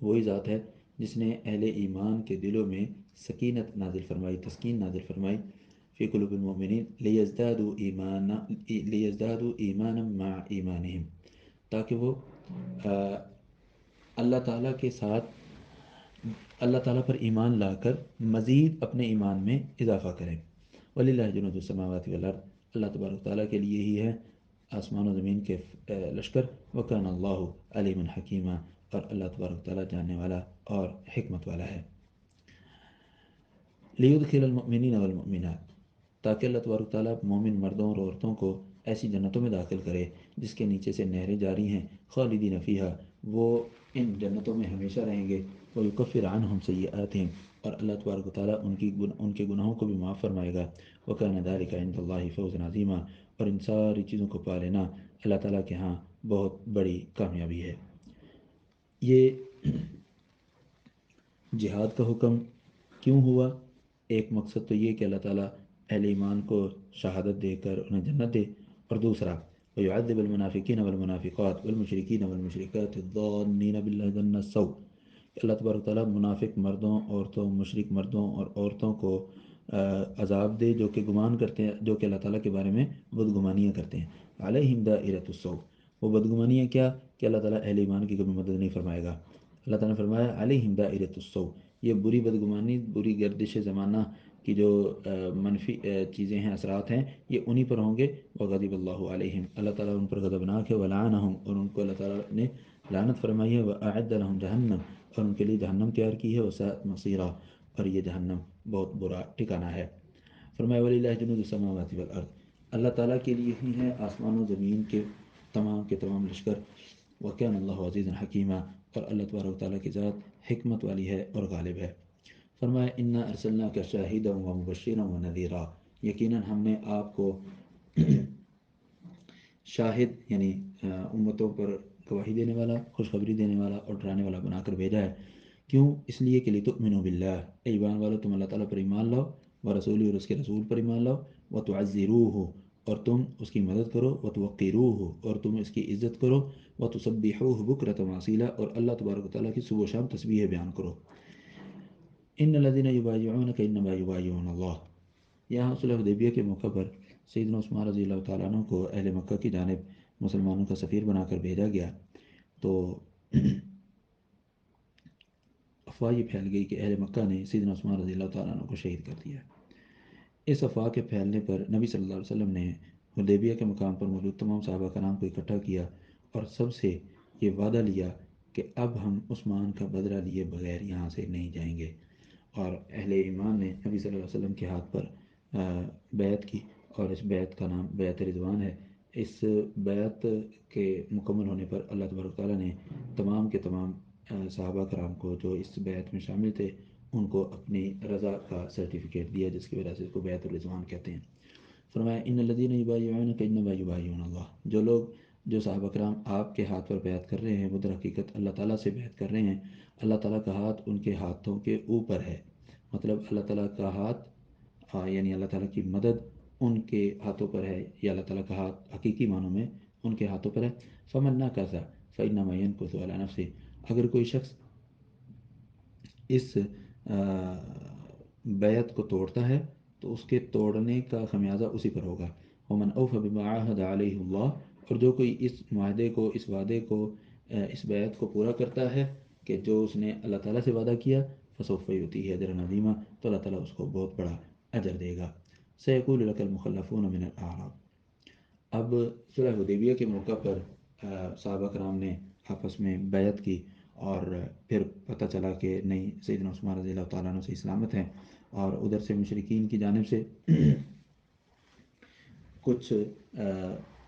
وہی ذات ہے جس نے اہل ایمان کے دلوں میں سکینت نازل فرمائی، تسکین نازل فرمائی، فی قلوب المؤمنین لیزدادوا ایمانا مع ایمانہم، تاکہ وہ اللہ تعالیٰ کے ساتھ اللہ تعالیٰ پر ایمان لا کر مزید اپنے ایمان میں اضافہ کریں۔ وَلِلَّهِ جُنُودُ السَّمَاوَاتِ وَالْأَرْضِ، اللہ تبارک تعالیٰ کے لیے ہی ہے آسمان و زمین کے لشکر۔ وَكَانَ اللَّهُ عَلِيمًا حَكِيمًا، اور اللہ تبارک تعالیٰ جاننے والا اور حکمت والا ہے۔ لِيُدْخِلَ الْمُؤْمِنِينَ وَالْمُؤْمِنَاتِ، تاکہ اللہ تبارک تعالیٰ مومن مردوں اور عورتوں کو ایسی جنتوں میں داخل کرے جس کے نیچے سے نہریں جاری ہیں، خالدین فیہا، وہ ان جنتوں میں ہمیشہ رہیں گے، وَيُكَفِّرْ عَنْهُمْ سَيِّئَاتِهِمْ، اور اللہ تبارک تعالیٰ ان کے گناہوں کو بھی معاف فرمائے گا۔ وَكَانَ ذَلِكَ عِندَ اللَّهِ فَوْزًا عَظِيمًا، اور ان ساری چیزوں کو پا لینا اللہ تعالیٰ کے ہاں بہت بڑی کامیابی ہے۔ یہ جہاد کا حکم کیوں ہوا؟ ایک مقصد تو یہ کہ اللہ تعالیٰ اہل ایمان کو شہادت دے کر انہیں جنت دے، اور دوسرا وَيُعَذِّبَ الْمُنَافِقِينَ وَالْمُنَافِقَاتِ وَالْمُشْرِكِينَ وَالْمُشْرِكَاتِ الظَّانِّينَ بِاللَّهِ ظَنَّ السَّوْءِ کہ اللہ تبارک تعالیٰ منافق مردوں، عورتوں، مشرک مردوں اور عورتوں کو عذاب دے جو کہ گمان کرتے ہیں، جو کہ اللہ تعالیٰ کے بارے میں بدگمانیاں کرتے ہیں۔ علیہم دائرۃ السوء، وہ بدگمانیاں کیا کہ اللہ تعالیٰ اہل ایمان کی کبھی مدد نہیں فرمائے گا۔ اللہ تعالیٰ نے فرمایا علیہم دائرۃ السوء، یہ بری بدگمانی، بری گردش زمانہ کی جو منفی چیزیں ہیں، اثرات ہیں، یہ انہی پر ہوں گے۔ وغضب اللہ علیہم، اللہ تعالیٰ ان پر غضبناک ہے۔ ولعنہم، اور ان کو اللہ تعالیٰ نے لعنت فرمائی ہے۔ واعد لہم جہنم، اور ان کے لیے جہنم تیار کی ہے۔ وساءت مصیرا، اور یہ جہنم بہت برا ٹھکانہ ہے۔ فرمایا وللہ جنود السماوات والارض، اللہ تعالیٰ کے لیے ہی ہیں آسمان و زمین کے تمام لشکر۔ وکان اللہ عزیزا حکیما، اور اللہ تبارک تعالیٰ کی ذات حکمت والی ہے اور غالب ہے۔ فرمایا انا ارسلناک شاہدا ومبشرا ونذیرا، یقیناً ہم نے آپ کو شاہد یعنی امتوں پر گواہی دینے والا، خوشخبری دینے والا اور ڈرانے والا بنا کر بھیجا ہے۔ کیوں؟ اس لیے کہ لتؤمنوا باللہ، اے ایمان والو تم اللہ تعالیٰ پر ایمان لاؤ، ورسولہ، اور اس کے رسول پر ایمان لاؤ، وتعزروہ، اور تم اس کی مدد کرو، وتوقروہ، اور تم اس کی عزت کرو، وتسبحوہ بکرۃ واصیلا، اور اللہ تبارک و تعالیٰ کی صبح و شام تسبیح بیان کرو۔ ان الذین یبایعونک انما یبایعون اللہ، یہاں صلح حدیبیہ کے موقع پر سیدنا عثمان رضی اللہ تعالیٰ عنہ کو اہل مکہ کی جانب مسلمانوں کا سفیر بنا کر بھیجا گیا، تو افواہ یہ پھیل گئی کہ اہل مکہ نے سیدنا عثمان رضی اللہ تعالیٰ عنہ کو شہید کر دیا۔ اس افواہ کے پھیلنے پر نبی صلی اللہ علیہ وسلم نے حدیبیہ کے مقام پر موجود تمام صحابہ کرام کو اکٹھا کیا اور سب سے یہ وعدہ لیا کہ اب ہم عثمان کا بدلہ لیے بغیر یہاں سے نہیں جائیں گے۔ اور اہل ایمان نے نبی صلی اللہ علیہ وسلم کے ہاتھ پر بیعت کی، اور اس بیعت کا نام بیعت رضوان ہے۔ اس بیعت کے مکمل ہونے پر اللہ تبارک تعالیٰ نے تمام کے تمام صحابہ کرام کو جو اس بیعت میں شامل تھے ان کو اپنی رضا کا سرٹیفکیٹ دیا، جس کی وجہ سے اس کو بیعت الرضوان کہتے ہیں۔ فرمایا ان الذین یبایعونک انما یبایعون اللہ، جو صحابہ کرام آپ کے ہاتھ پر بیعت کر رہے ہیں وہ در حقیقت اللہ تعالیٰ سے بیعت کر رہے ہیں۔ اللہ تعالیٰ کا ہاتھ ان کے ہاتھوں کے اوپر ہے، مطلب اللہ تعالیٰ کا ہاتھ یعنی اللہ تعالیٰ کی مدد ان کے ہاتھوں پر ہے، یا اللہ تعالیٰ کا ہاتھ حقیقی معنوں میں ان کے ہاتھوں پر ہے۔ فمن نکث فإنما ينكث على نفسه، اگر کوئی شخص اس بیعت کو توڑتا ہے تو اس کے توڑنے کا خمیازہ اسی پر ہوگا۔ ومن اوفى بما عاهد عليه اللہ، اور جو کوئی اس معاہدے کو، اس وعدے کو، اس بیعت کو پورا کرتا ہے کہ جو اس نے اللہ تعالیٰ سے وعدہ کیا، فسوف یؤتیہ اجرا عظیما، تو اللہ تعالیٰ اس کو بہت بڑا اجر دے گا۔ سیقول لک المخلفون من الاعراب، اب صلح حدیبیہ کے موقع پر صحابہ کرام نے آپس میں بیعت کی، اور پھر پتہ چلا کہ نہیں، سیدنا عثمان رضی اللہ تعالیٰ عنہ سے سلامت ہیں، اور ادھر سے مشرکین کی جانب سے کچھ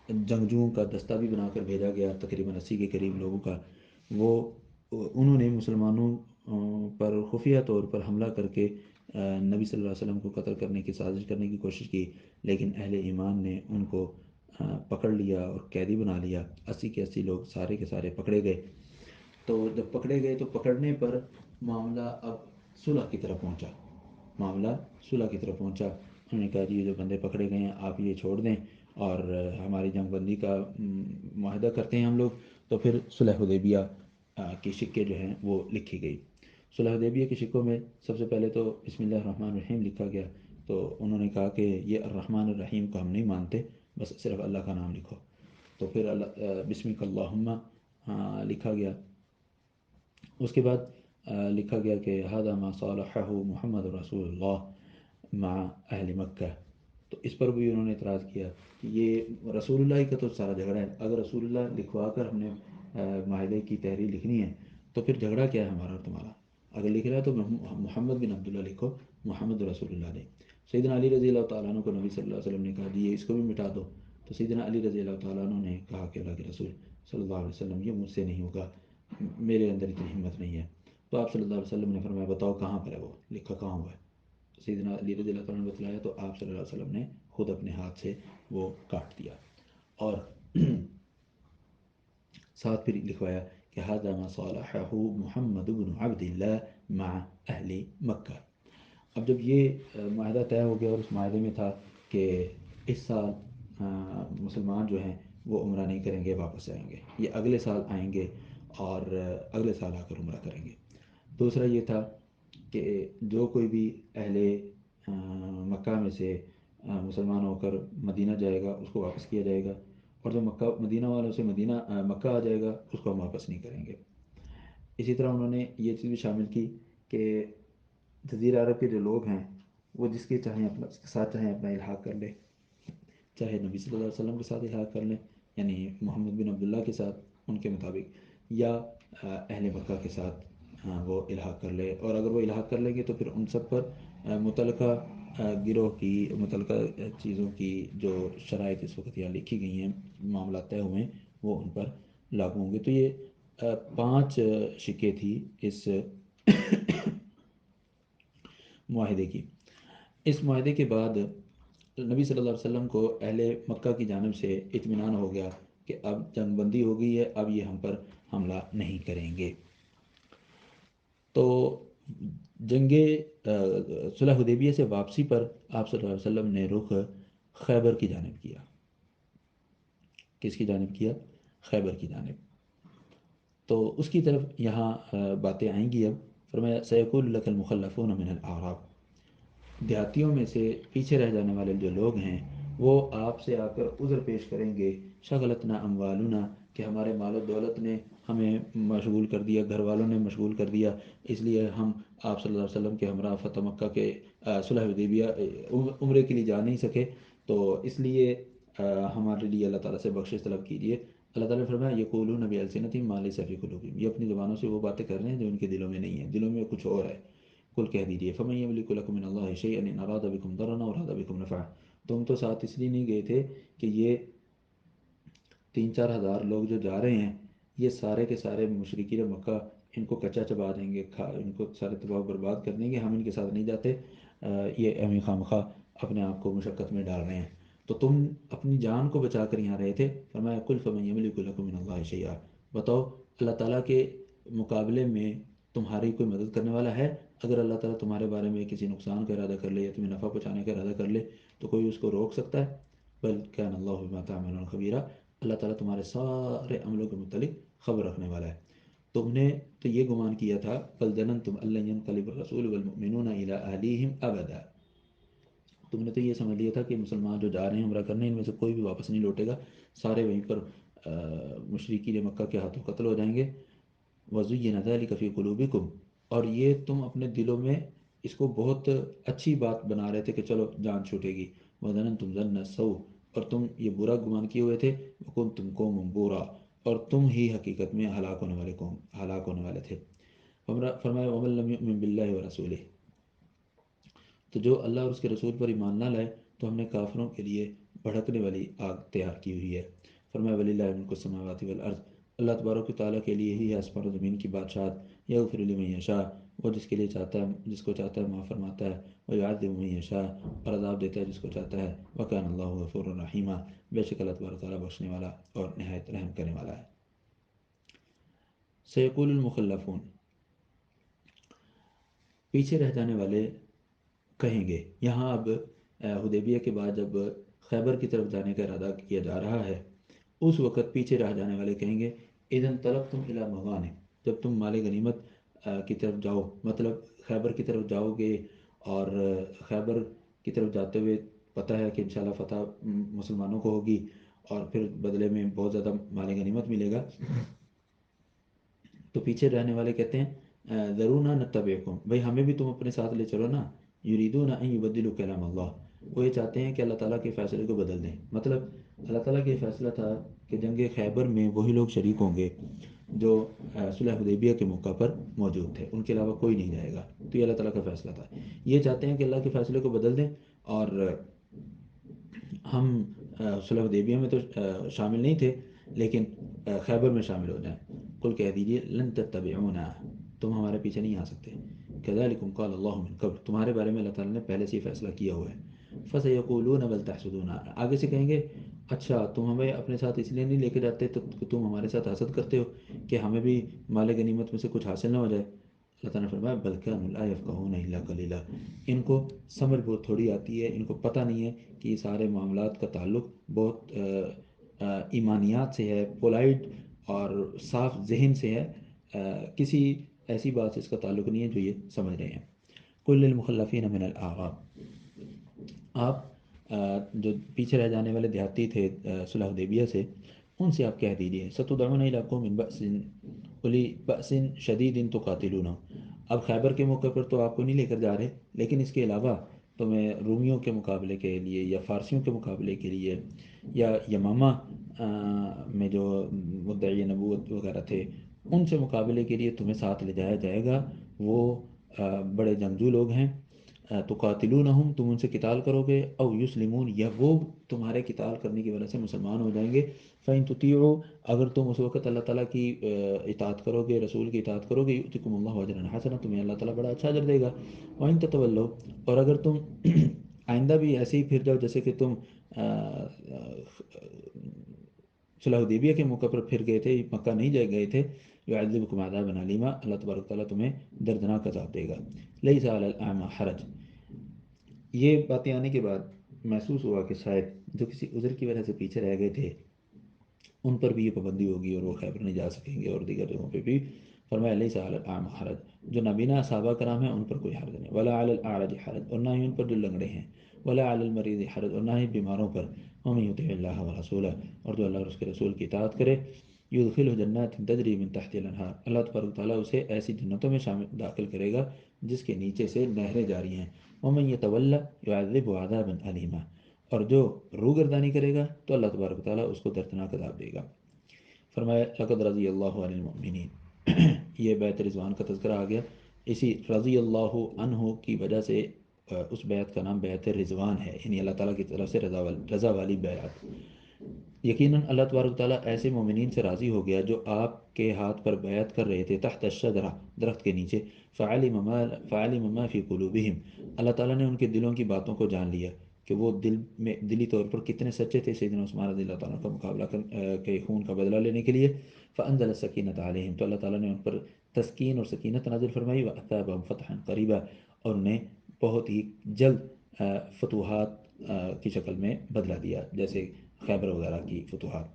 جنگجوؤں کا دستہ بھی بنا کر بھیجا گیا، تقریباً 80 کے قریب لوگوں کا۔ وہ انہوں نے مسلمانوں پر خفیہ طور پر حملہ کر کے نبی صلی اللہ علیہ وسلم کو قتل کرنے کی سازش کرنے کی کوشش کی، لیکن اہل ایمان نے ان کو پکڑ لیا اور قیدی بنا لیا۔ 80 کے 80 لوگ سارے کے سارے پکڑے گئے۔ تو جب پکڑے گئے تو پکڑنے پر معاملہ اب صلح کی طرف پہنچا، معاملہ صلح کی طرف پہنچا۔ انہوں نے کہا جی یہ جو بندے پکڑے گئے ہیں آپ یہ چھوڑ دیں اور ہماری جنگ بندی کا معاہدہ کرتے ہیں ہم لوگ۔ تو پھر صلح حدیبیہ کی شکیں جو ہیں وہ لکھی گئی۔ صلح حدیبیہ کے شکوں میں سب سے پہلے تو بسم اللہ الرحمن الرحیم لکھا گیا، تو انہوں نے کہا کہ یہ الرحمن الرحیم کو ہم نہیں مانتے، بس صرف اللہ کا نام لکھو۔ تو پھر بسمک اللہم لکھا گیا۔ اس کے بعد لکھا گیا کہ ھذا ما صالحہ محمد رسول اللہ مع اہل مکہ، تو اس پر بھی انہوں نے اعتراض کیا کہ یہ رسول اللہ کا تو سارا جھگڑا ہے، اگر رسول اللہ لکھوا کر ہم نے معاہدے کی تحریر لکھنی ہے تو پھر جھگڑا کیا ہے ہمارا اور تمہارا؟ اگر لکھ رہا ہے تو محمد بن عبداللہ لکھو، محمد رسول اللہ نہیں۔ سیدنا علی رضی اللہ تعالیٰ عنہ کو نبی صلی اللہ علیہ وسلم نے کہا جی اس کو بھی مٹا دو، تو سیدنا علی رضی اللہ تعالیٰ عنہ نے کہا کہ اللہ کے رسول صلی اللہ علیہ وسلم یہ مجھ سے نہیں ہوگا، میرے اندر اتنی ہمت نہیں ہے۔ تو آپ صلی اللہ علیہ وسلم نے فرمایا بتاؤ کہاں پر ہے، وہ لکھا کہاں ہوا ہے؟ سیدنا علی رضی اللہ تعالیٰ نے بتلایا تو آپ صلی اللہ علیہ وسلم نے خود اپنے ہاتھ سے وہ کاٹ دیا۔ اور ساتھ پھر لکھوایا کہ هذا ما صالحه محمد بن عبد اللہ مع اہل مکہ۔ اب جب یہ معاہدہ طے ہو گیا اور اس معاہدے میں تھا کہ اس سال مسلمان جو ہیں وہ عمرہ نہیں کریں گے، واپس آئیں گے، یہ اگلے سال آئیں گے اور اگلے سال آ کر عمرہ کریں گے۔ دوسرا یہ تھا کہ جو کوئی بھی اہل مکہ میں سے مسلمان ہو کر مدینہ جائے گا اس کو واپس کیا جائے گا، اور جو مکہ مدینہ والوں سے مکہ آ جائے گا اس کو ہم واپس نہیں کریں گے۔ اسی طرح انہوں نے یہ چیز بھی شامل کی کہ جزیرہ عرب کے جو لوگ ہیں وہ جس کے چاہیں اپنا اس کے ساتھ چاہیں اپنا الحاق کر لیں، چاہے نبی صلی اللہ علیہ وسلم کے ساتھ الحاق کر لیں، یعنی محمد بن عبداللہ کے ساتھ ان کے مطابق، یا اہل مکہ کے ساتھ وہ الحاق کر لے، اور اگر وہ الحاق کر لیں گے تو پھر ان سب پر متعلقہ گروہ کی متعلقہ چیزوں کی جو شرائط اس وقت یہاں لکھی گئی ہیں، معاملات طے ہوئے ہیں، وہ ان پر لاگو ہوں گے۔ تو یہ 5 شکیں تھی اس معاہدے کی۔ اس معاہدے کے بعد نبی صلی اللہ علیہ وسلم کو اہل مکہ کی جانب سے اطمینان ہو گیا کہ اب جنگ بندی ہو گئی ہے، اب یہ ہم پر حملہ نہیں کریں گے۔ تو جنگ صلح حدیبیہ سے واپسی پر آپ صلی اللہ علیہ وسلم نے رخ خیبر کی جانب کیا۔ کس کی جانب کیا؟ خیبر کی جانب۔ تو اس کی طرف یہاں باتیں آئیں گی۔ اب فرمایا سیقول لک المخلفون من الاعراب، دیہاتیوں میں سے پیچھے رہ جانے والے جو لوگ ہیں وہ آپ سے آ کر عذر پیش کریں گے، شغلتنا اموالنا، کہ ہمارے مال و دولت نے ہمیں مشغول کر دیا، گھر والوں نے مشغول کر دیا، اس لیے ہم آپ صلی اللہ علیہ وسلم کے ہمراہ فتح مکہ کے صلح حدیبیہ عمرے کے لیے جا نہیں سکے، تو اس لیے ہمارے لیے اللہ تعالیٰ سے بخشش طلب کیجیے۔ اللہ تعالیٰ نے فرمایا یقولون بألسنتہم ما لیس فی قلوبہم، یہ اپنی زبانوں سے وہ باتیں کر رہے ہیں جو ان کے دلوں میں نہیں ہیں، دلوں میں کچھ اور ہے۔ کل کہہ دیجیے فمن یملک لکم من اللہ شیئا ان اراد بکم ضرا او اراد بکم نفعا، تم تو ساتھ اس لیے نہیں گئے تھے کہ یہ 3-4 ہزار لوگ جو جا رہے ہیں یہ سارے کے سارے مشرکین مکہ ان کو کچا چبا دیں گے، ان کو سارے تباہ و برباد کر دیں گے، ہم ان کے ساتھ نہیں جاتے، یہ امی خواہ اپنے آپ کو مشقت میں ڈال رہے ہیں، تو تم اپنی جان کو بچا کر یہاں رہے تھے۔ فرمایا قل فمن یملک لکم من اللہ شیئا، بتاؤ اللہ تعالیٰ کے مقابلے میں تمہاری کوئی مدد کرنے والا ہے؟ اگر اللہ تعالیٰ تمہارے بارے میں کسی نقصان کا ارادہ کر لے یا تمہیں نفع پہنچانے کا ارادہ کر لے تو کوئی اس کو روک سکتا ہے؟ بل کان اللہ بما تعملون خبیرا، اللہ تعالیٰ تمہارے سارے عملوں کے متعلق خبر رکھنے والا ہے۔ تم نے تو یہ گمان کیا تھا بل ظننتم ان لن ينقلب الرسول والمؤمنون الى اهليهم ابدا، تم نے تو یہ سمجھ لیا تھا کہ مسلمان جو جا رہے ہیں عمرہ کرنے ان میں سے کوئی بھی واپس نہیں لوٹے گا، سارے وہیں پر مشرکین مکہ کے ہاتھوں قتل ہو جائیں گے۔ وَزُيِّنَ ذَلِكَ فِي قُلُوبِكُمْ، اور یہ تم اپنے دلوں میں اس کو بہت اچھی بات بنا رہے تھے کہ چلو جان چھوٹے گی۔ وَظَنَنْتُمْ ظَنَّ السَّوْءِ، اور تم یہ برا گمان کیے ہوئے تھے۔ وَكُنْتُمْ قَوْمًا بُورًا، اور تم ہی حقیقت میں ہلاک ہونے والے تھے۔ فرمایا وَمَن لَّمْ يُؤْمِن بِاللَّهِ وَرَسُولِهِ، تو جو اللہ اور اس کے رسول پر ایمان نہ لائے تو ہم نے کافروں کے لیے بھڑکنے والی آگ تیار کی ہوئی ہے۔ فرمایا وَلِلَّهِ مُلْكُ السَّمَاوَاتِ وَالْأَرْضِ، اللہ تبارک و تعالیٰ کے لیے ہی ہے آسمان و زمین کی بادشاہت۔ یغفر لمن یشاء، وہ جس کے لیے چاہتا ہے، جس کو چاہتا ہے معاف فرماتا ہے، ویعذب من یشاء، اور عذاب دیتا ہے جس کو چاہتا ہے۔ وکان اللہ غفورا رحیما، بے شک اللہ تبارک و تعالیٰ بخشنے والا اور نہایت رحم کرنے والا ہے۔ سیقول المخلفون، پیچھے رہ جانے والے کہیں گے۔ یہاں اب حدیبیہ کے بعد جب خیبر کی طرف جانے کا ارادہ کیا جا رہا ہے اس وقت پیچھے رہ جانے والے کہیں گے اذن طلقتم الی مغانم، جب تم مال غنیمت کی طرف جاؤ، مطلب خیبر کی طرف جاؤ گے، اور خیبر کی طرف جاتے ہوئے پتہ ہے کہ انشاءاللہ فتح مسلمانوں کو ہوگی اور پھر بدلے میں بہت زیادہ مال غنیمت ملے گا، تو پیچھے رہنے والے کہتے ہیں ذرونا نتبعکم، بھئی ہمیں بھی تم اپنے ساتھ لے چلو نا۔ یریدون ان یبدلوا کلام اللہ، وہ یہ چاہتے ہیں کہ اللہ تعالیٰ کے فیصلے کو بدل دیں، مطلب اللہ تعالیٰ کا یہ فیصلہ تھا کہ جنگ خیبر میں وہی لوگ شریک ہوں گے جو صلح حدیبیہ کے موقع پر موجود تھے، ان کے علاوہ کوئی نہیں جائے گا، تو یہ اللہ تعالیٰ کا فیصلہ تھا۔ یہ چاہتے ہیں کہ اللہ کے فیصلے کو بدل دیں اور ہم صلح حدیبیہ میں تو شامل نہیں تھے لیکن خیبر میں شامل ہو جائیں۔ قل کہہ دیجیے لن تتبعونا، تم ہمارے پیچھے نہیں آ سکتے۔ کذالکم قال اللہ من قبل، تمہارے بارے میں اللہ تعالیٰ نے پہلے سے ہی فیصلہ کیا ہوا ہے۔ فسیقولون بل تحسدون، آگے سے کہیں گے اچھا تم ہمیں اپنے ساتھ اس لیے نہیں لے کے جاتے تو تم ہمارے ساتھ حسد کرتے ہو کہ ہمیں بھی مال غنیمت میں سے کچھ حاصل نہ ہو جائے؟ اللہ تعالیٰ نے فرمایا بل كانوا لا يفقهون الا قليلا، ان کو سمجھ بہت تھوڑی آتی ہے، ان کو پتہ نہیں ہے کہ یہ سارے معاملات کا تعلق بہت ایمانیات سے ہے، پولائٹ اور صاف ذہن سے ہے، کسی ایسی بات سے اس کا تعلق نہیں ہے جو یہ سمجھ رہے ہیں۔ کل للمخلفین من الاعراب، آپ جو پیچھے رہ جانے والے دیہاتی تھے صلح حدیبیہ سے، ان سے آپ کہہ دیجیے ستدعون الی قوم بأس اولی بأس شدید تقاتلونہم، اب خیبر کے موقع پر تو آپ کو نہیں لے کر جا رہے، لیکن اس کے علاوہ تمہیں رومیوں کے مقابلے کے لیے یا فارسیوں کے مقابلے کے لیے یا یمامہ میں جو مدعی نبوت وغیرہ تھے ان سے مقابلے کے لیے تمہیں ساتھ لے جایا جائے گا، وہ بڑے جنگجو لوگ ہیں، تو قاتلونہم، تم ان سے قتال کرو گے، او یسلمون، یا وہ تمہارے قتال کرنے کی وجہ سے مسلمان ہو جائیں گے، فَإِن تُطِيعُوا، اگر تم اس وقت اللہ تعالیٰ کی اطاعت کرو گے، رسول کی اطاعت کرو گے، یؤتکم اللہ اجرا حسنا، تمہیں اللہ تعالیٰ بڑا اچھا اجر دے گا، وَإِن تَتَوَلَّوْا، اور اگر تم آئندہ بھی ایسے ہی پھر جاؤ جیسے کہ تم صلح حدیبیہ کے موقع پر پھر گئے تھے، مکہ نہیں جائے گئے تھے، یعذبکم عذابا علیما، اللہ تبارک و تعالیٰ تمہیں دردناک عذاب دے گا، لیس علی الاعمى حرج، یہ باتیں آنے کے بعد محسوس ہوا کہ شاید جو کسی عذر کی وجہ سے پیچھے رہ گئے تھے ان پر بھی یہ پابندی ہوگی اور وہ خیبر نہیں جا سکیں گے، اور دیگر جگہوں پہ بھی فرمایا لیس علی الاعمى حرج، جو نابینا صحابہ کرام ہیں ان پر کوئی حرج نہیں، ولا علی الاعرج حرج، اور نہ ہی ان پر جو لنگڑے ہیں، ولا علی المریض حرج، اور نہ ہی بیماروں پر، ومن یطع اللہ ورسولہ، اور جو اللہ اور اس کے رسول کی اطاعت کرے، یدخلہ جنات تجری من تحت الانہار، اللہ تبارک و تعالیٰ اسے ایسی جنتوں میں شامل داخل کرے گا جس کے نیچے سے نہریں جاری ہیں، ومن یتولی یعذبہ عذابا الیما، اور جو روگردانی کرے گا تو اللہ تبارک و تعالیٰ اس کو دردناک عذاب دے گا۔ فرمایا لقد رضی اللہ عن المؤمنین، یہ بیعت رضوان کا تذکرہ آ گیا، اسی رضی اللہ عنہ کی وجہ سے اس بیعت کا نام بیعت رضوان ہے، یعنی اللہ تعالیٰ کی طرف سے رضا والی بیعت۔ یقیناً اللہ تبارک و تعالیٰ ایسے مومنین سے راضی ہو گیا جو آپ کے ہاتھ پر بیعت کر رہے تھے تحت الشجرہ، درخت کے نیچے، فعلم ما فی قلوبہم، اللہ تعالیٰ نے ان کے دلوں کی باتوں کو جان لیا کہ وہ دل میں دلی طور پر کتنے سچے تھے سیدنا عثمان رضی اللہ تعالیٰ کا مقابلہ کے خون کا بدلہ لینے کے لیے، فانزل السکینۃ علیہم، تو اللہ تعالیٰ نے ان پر تسکین اور سکینت نازل فرمائی، واثابہم فتحا قریبا، اور انہیں بہت ہی جلد فتوحات کی شکل میں بدلہ دیا، جیسے خیبر وغیرہ کی فتوحات،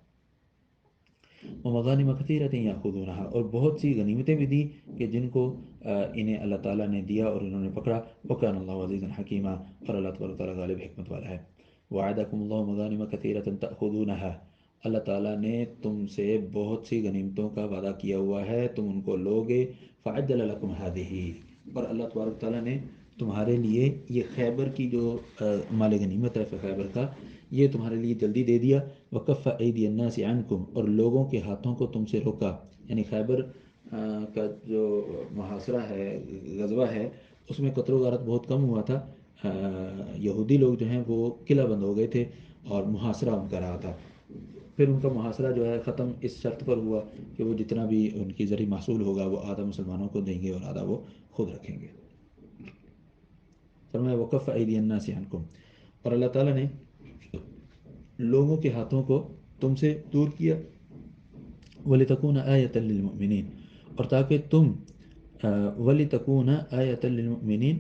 ومغانم کثیرۃ یاخذونہا، اور بہت سی غنیمتیں بھی دی کہ جن کو انہیں اللہ تعالیٰ نے دیا اور انہوں نے پکڑا، وکان اللہ عزیزا حکیما، اور اللہ تبارک و تعالیٰ غالب حکمت والا ہے، وعدکم اللہ مغانم کثیرۃ تأخذونہا، اللہ تعالیٰ نے تم سے بہت سی غنیمتوں کا وعدہ کیا ہوا ہے، تم ان کو لوگے، فعجل لکم ہذہ، اور اللہ تبارک و تعالیٰ نے تمہارے لیے یہ خیبر کی جو مال غنیمت ہے خیبر کا، یہ تمہارے لیے جلدی دے دیا، وکف ایدی الناس عنکم، اور لوگوں کے ہاتھوں کو تم سے روکا، یعنی خیبر کا جو محاصرہ ہے، غزوہ ہے، اس میں قتل و غارت بہت کم ہوا تھا، یہودی لوگ جو ہیں وہ قلعہ بند ہو گئے تھے اور محاصرہ ان کا رہا تھا، پھر ان کا محاصرہ جو ہے ختم اس شرط پر ہوا کہ وہ جتنا بھی ان کی زرعی محصول ہوگا وہ آدھا مسلمانوں کو دیں گے اور آدھا وہ خود رکھیں گے۔ فرمایا وکف ایدی الناس عنکم، اور اللہ تعالیٰ نے لوگوں کے ہاتھوں کو تم سے دور کیا، وَلِتَكُونَ آیَةً لِّلْمُؤْمِنِينَ، اور تاکہ تم وَلِتَكُونَ آیَةً لِّلْمُؤْمِنِينَ،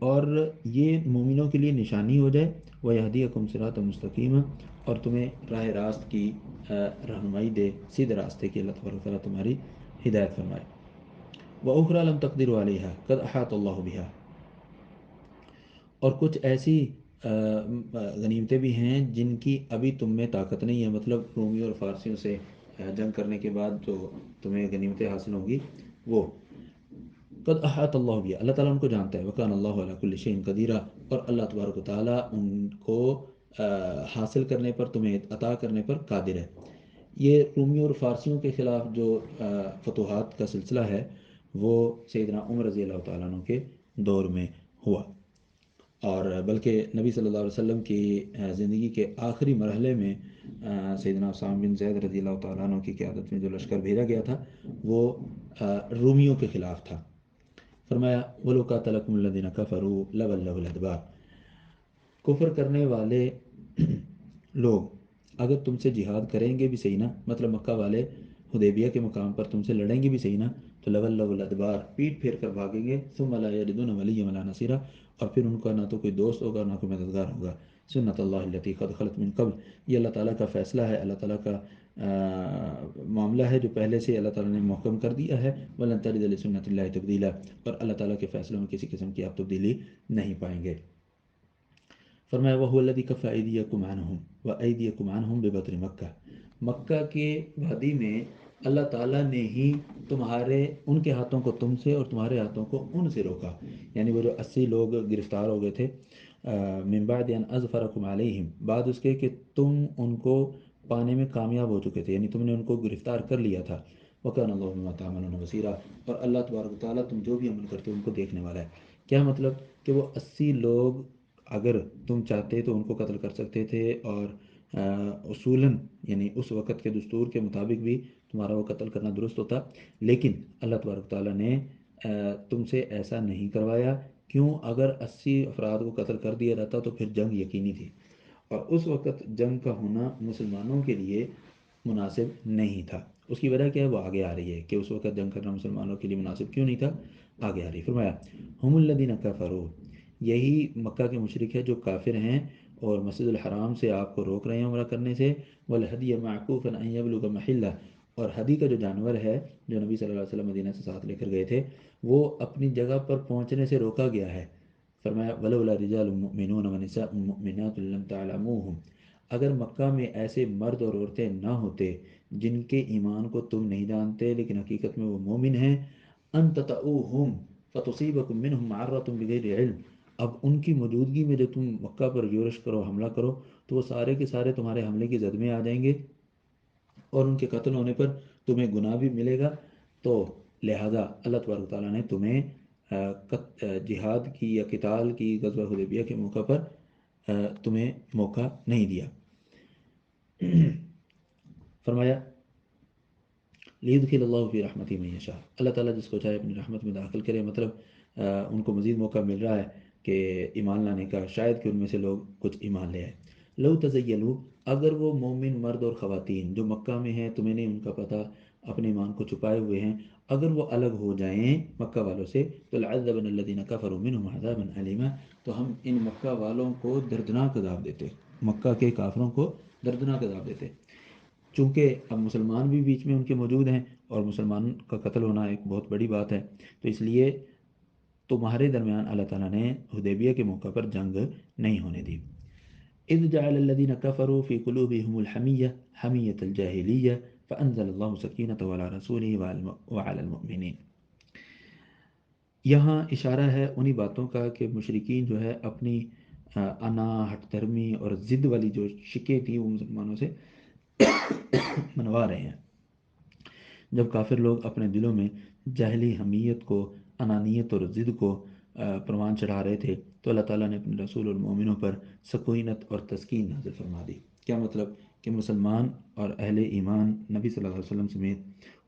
اور یہ مومنوں کے لیے نشانی ہو جائے، وَيَهْدِيَكُمْ صِرَاطًا مُسْتَقِيمًا، اور تمہیں راہ راست کی رہنمائی دے، سیدھے راستے کی اللہ تبارک و تعالیٰ تمہاری ہدایت فرمائے، وَأُخْرَىٰ لَمْ تَقْدِرُوا عَلَيْهَا قَدْ أَحَاطَ اللَّهُ بِهَا، اور کچھ ایسی غنیمتیں بھی ہیں جن کی ابھی تم میں طاقت نہیں ہے، مطلب رومیوں اور فارسیوں سے جنگ کرنے کے بعد جو تمہیں غنیمتیں حاصل ہوں گی وہ، قد احاط اللہ بها، اللہ تعالیٰ ان کو جانتا ہے، وکان اللہ علی کل شیء قدیر، اور اللہ تبارک و تعالیٰ ان کو حاصل کرنے پر، تمہیں عطا کرنے پر قادر ہے۔ یہ رومیوں اور فارسیوں کے خلاف جو فتوحات کا سلسلہ ہے وہ سیدنا عمر رضی اللہ تعالیٰ عنہ کے دور میں ہوا، اور بلکہ نبی صلی اللہ علیہ وسلم کی زندگی کے آخری مرحلے میں سیدنا اسامہ بن زید رضی اللہ تعالیٰ عنہ کی قیادت میں جو لشکر بھیجا گیا تھا وہ رومیوں کے خلاف تھا۔ فرمایا وَلَوْ قَاتَلَكُمُ الَّذِينَ كَفَرُوا لَوَلَّوُا الْأَدْبَارَ، کفر کرنے والے لوگ اگر تم سے جہاد کریں گے بھی صحیح نا، مطلب مکہ والے حدیبیہ کے مقام پر تم سے لڑیں گے بھی صحیح نا، تو لولوا الادبار پیٹ پھیر کر بھاگیں گے، ثم لا یجدون ولیا ولا نصیرا، اور پھر ان کا نہ تو کوئی دوست ہوگا نہ کوئی مددگار ہوگا۔ سنت اللہ التی قد خلت من قبل، یہ اللہ تعالیٰ کا فیصلہ ہے، اللہ تعالیٰ کا معاملہ ہے جو پہلے سے اللہ تعالیٰ نے محکم کر دیا ہے، ولن تجد لسنت اللہ تبدیلا، اور اللہ تعالیٰ کے فیصلوں میں کسی قسم کی آپ تبدیلی نہیں پائیں گے۔ فرمایا وَهُوَ الَّذِي كَفَّ أَيْدِيَكُمْ عَنْهُمْ وَأَيْدِيَكُمْ عَنْهُمْ بِبَطْنِ مکہ، مکہ کے وادی میں اللہ تعالیٰ نے ہی تمہارے ان کے ہاتھوں کو تم سے اور تمہارے ہاتھوں کو ان سے روکا، یعنی وہ جو 80 لوگ گرفتار ہو گئے تھے، من بعد ان اظفرکم علیہم، بعد اس کے کہ تم ان کو پانے میں کامیاب ہو چکے تھے، یعنی تم نے ان کو گرفتار کر لیا تھا۔ وکان اللہ بما تعملون بصیرا، اور اللہ تبارک و تعالیٰ تم جو بھی عمل کرتے ہو ان کو دیکھنے والا ہے۔ کیا مطلب کہ وہ 80 لوگ اگر تم چاہتے تو ان کو قتل کر سکتے تھے، اور اصولاً یعنی اس وقت کے دستور کے مطابق بھی تمہارا وہ قتل کرنا درست ہوتا، لیکن اللہ تبارک تعالیٰ نے تم سے ایسا نہیں کروایا۔ کیوں؟ اگر 80 افراد کو قتل کر دیا جاتا تو پھر جنگ یقینی تھی، اور اس وقت جنگ کا ہونا مسلمانوں کے لیے مناسب نہیں تھا۔ اس کی وجہ کیا ہے؟ وہ آگے آ رہی ہے کہ اس وقت جنگ کرنا مسلمانوں کے لیے مناسب کیوں نہیں تھا، آگے آ رہی ہے۔ فرمایا ہم الذین کفروا، یہی مکہ کے مشرک ہے جو کافر ہیں اور مسجد الحرام سے آپ کو روک رہے ہیں عمرہ کرنے سے، والہدی معکوفا ان یبلغ محلہ، اور ہدی کا جو جانور ہے جو نبی صلی اللہ علیہ وسلم مدینہ سے ساتھ لے کر گئے تھے وہ اپنی جگہ پر پہنچنے سے روکا گیا ہے۔ فرمایا ولولا رجال مؤمنون ونساء مؤمنات لم تعلموهم، اگر مکہ میں ایسے مرد اور عورتیں نہ ہوتے جن کے ایمان کو تم نہیں جانتے لیکن حقیقت میں وہ مومن ہیں، ان تطؤوہم فتصیبکم منہم معرۃ بغیر علم، اب ان کی موجودگی میں جو تم مکہ پر یورش کرو، حملہ کرو، تو وہ سارے کے سارے تمہارے حملے کی زد میں آ جائیں گے، اور ان کے قتل ہونے پر تمہیں گناہ بھی ملے گا۔ تو لہٰذا اللہ تبارک تعالیٰ نے تمہیں جہاد کی یا قتال کی غزوہ حدیبیہ کے موقع پر تمہیں موقع نہیں دیا۔ فرمایا لیدخل اللہ فی رحمتہ من یشاء، اللہ تعالیٰ جس کو چاہے اپنی رحمت میں داخل کرے، مطلب ان کو مزید موقع مل رہا ہے کہ ایمان لانے کا، شاید کہ ان میں سے لوگ کچھ ایمان لے آئے۔ لو تزیلوا، اگر وہ مومن مرد اور خواتین جو مکہ میں ہیں تمہیں نہیں ان کا پتہ، اپنے ایمان کو چھپائے ہوئے ہیں، اگر وہ الگ ہو جائیں مکہ والوں سے تو لعذبن الذین کفروا منہم عذابا علیما، تو ہم ان مکہ والوں کو دردناک عذاب دیتے، مکہ کے کافروں کو دردناک عذاب دیتے۔ چونکہ اب مسلمان بھی بیچ میں ان کے موجود ہیں اور مسلمان کا قتل ہونا ایک بہت بڑی بات ہے، تو اس لیے تمہارے درمیان اللہ تعالیٰ نے حدیبیہ کے موقع پر جنگ نہیں ہونے دی۔ اذ جعل الذین کفروا فی قلوبہم الحمیہ حمیۃ الجاہلیہ فانزل اللہ سکینتہ علی رسولہ وعلی المؤمنین، یہاں اشارہ ہے انہی باتوں کا کہ مشرکین جو ہے اپنی انا، ہٹ دھرمی اور ضد والی جو شکیں تھیں وہ مسلمانوں سے منوا رہے ہیں۔ جب کافر لوگ اپنے دلوں میں جاہلی حمیت کو، انانیت اور ضد کو پروان چڑھا رہے تھے تو اللہ تعالیٰ نے اپنے رسول اور مومنوں پر سکونت اور تسکین نازل فرما دی۔ کیا مطلب کہ مسلمان اور اہل ایمان نبی صلی اللہ علیہ وسلم سمیت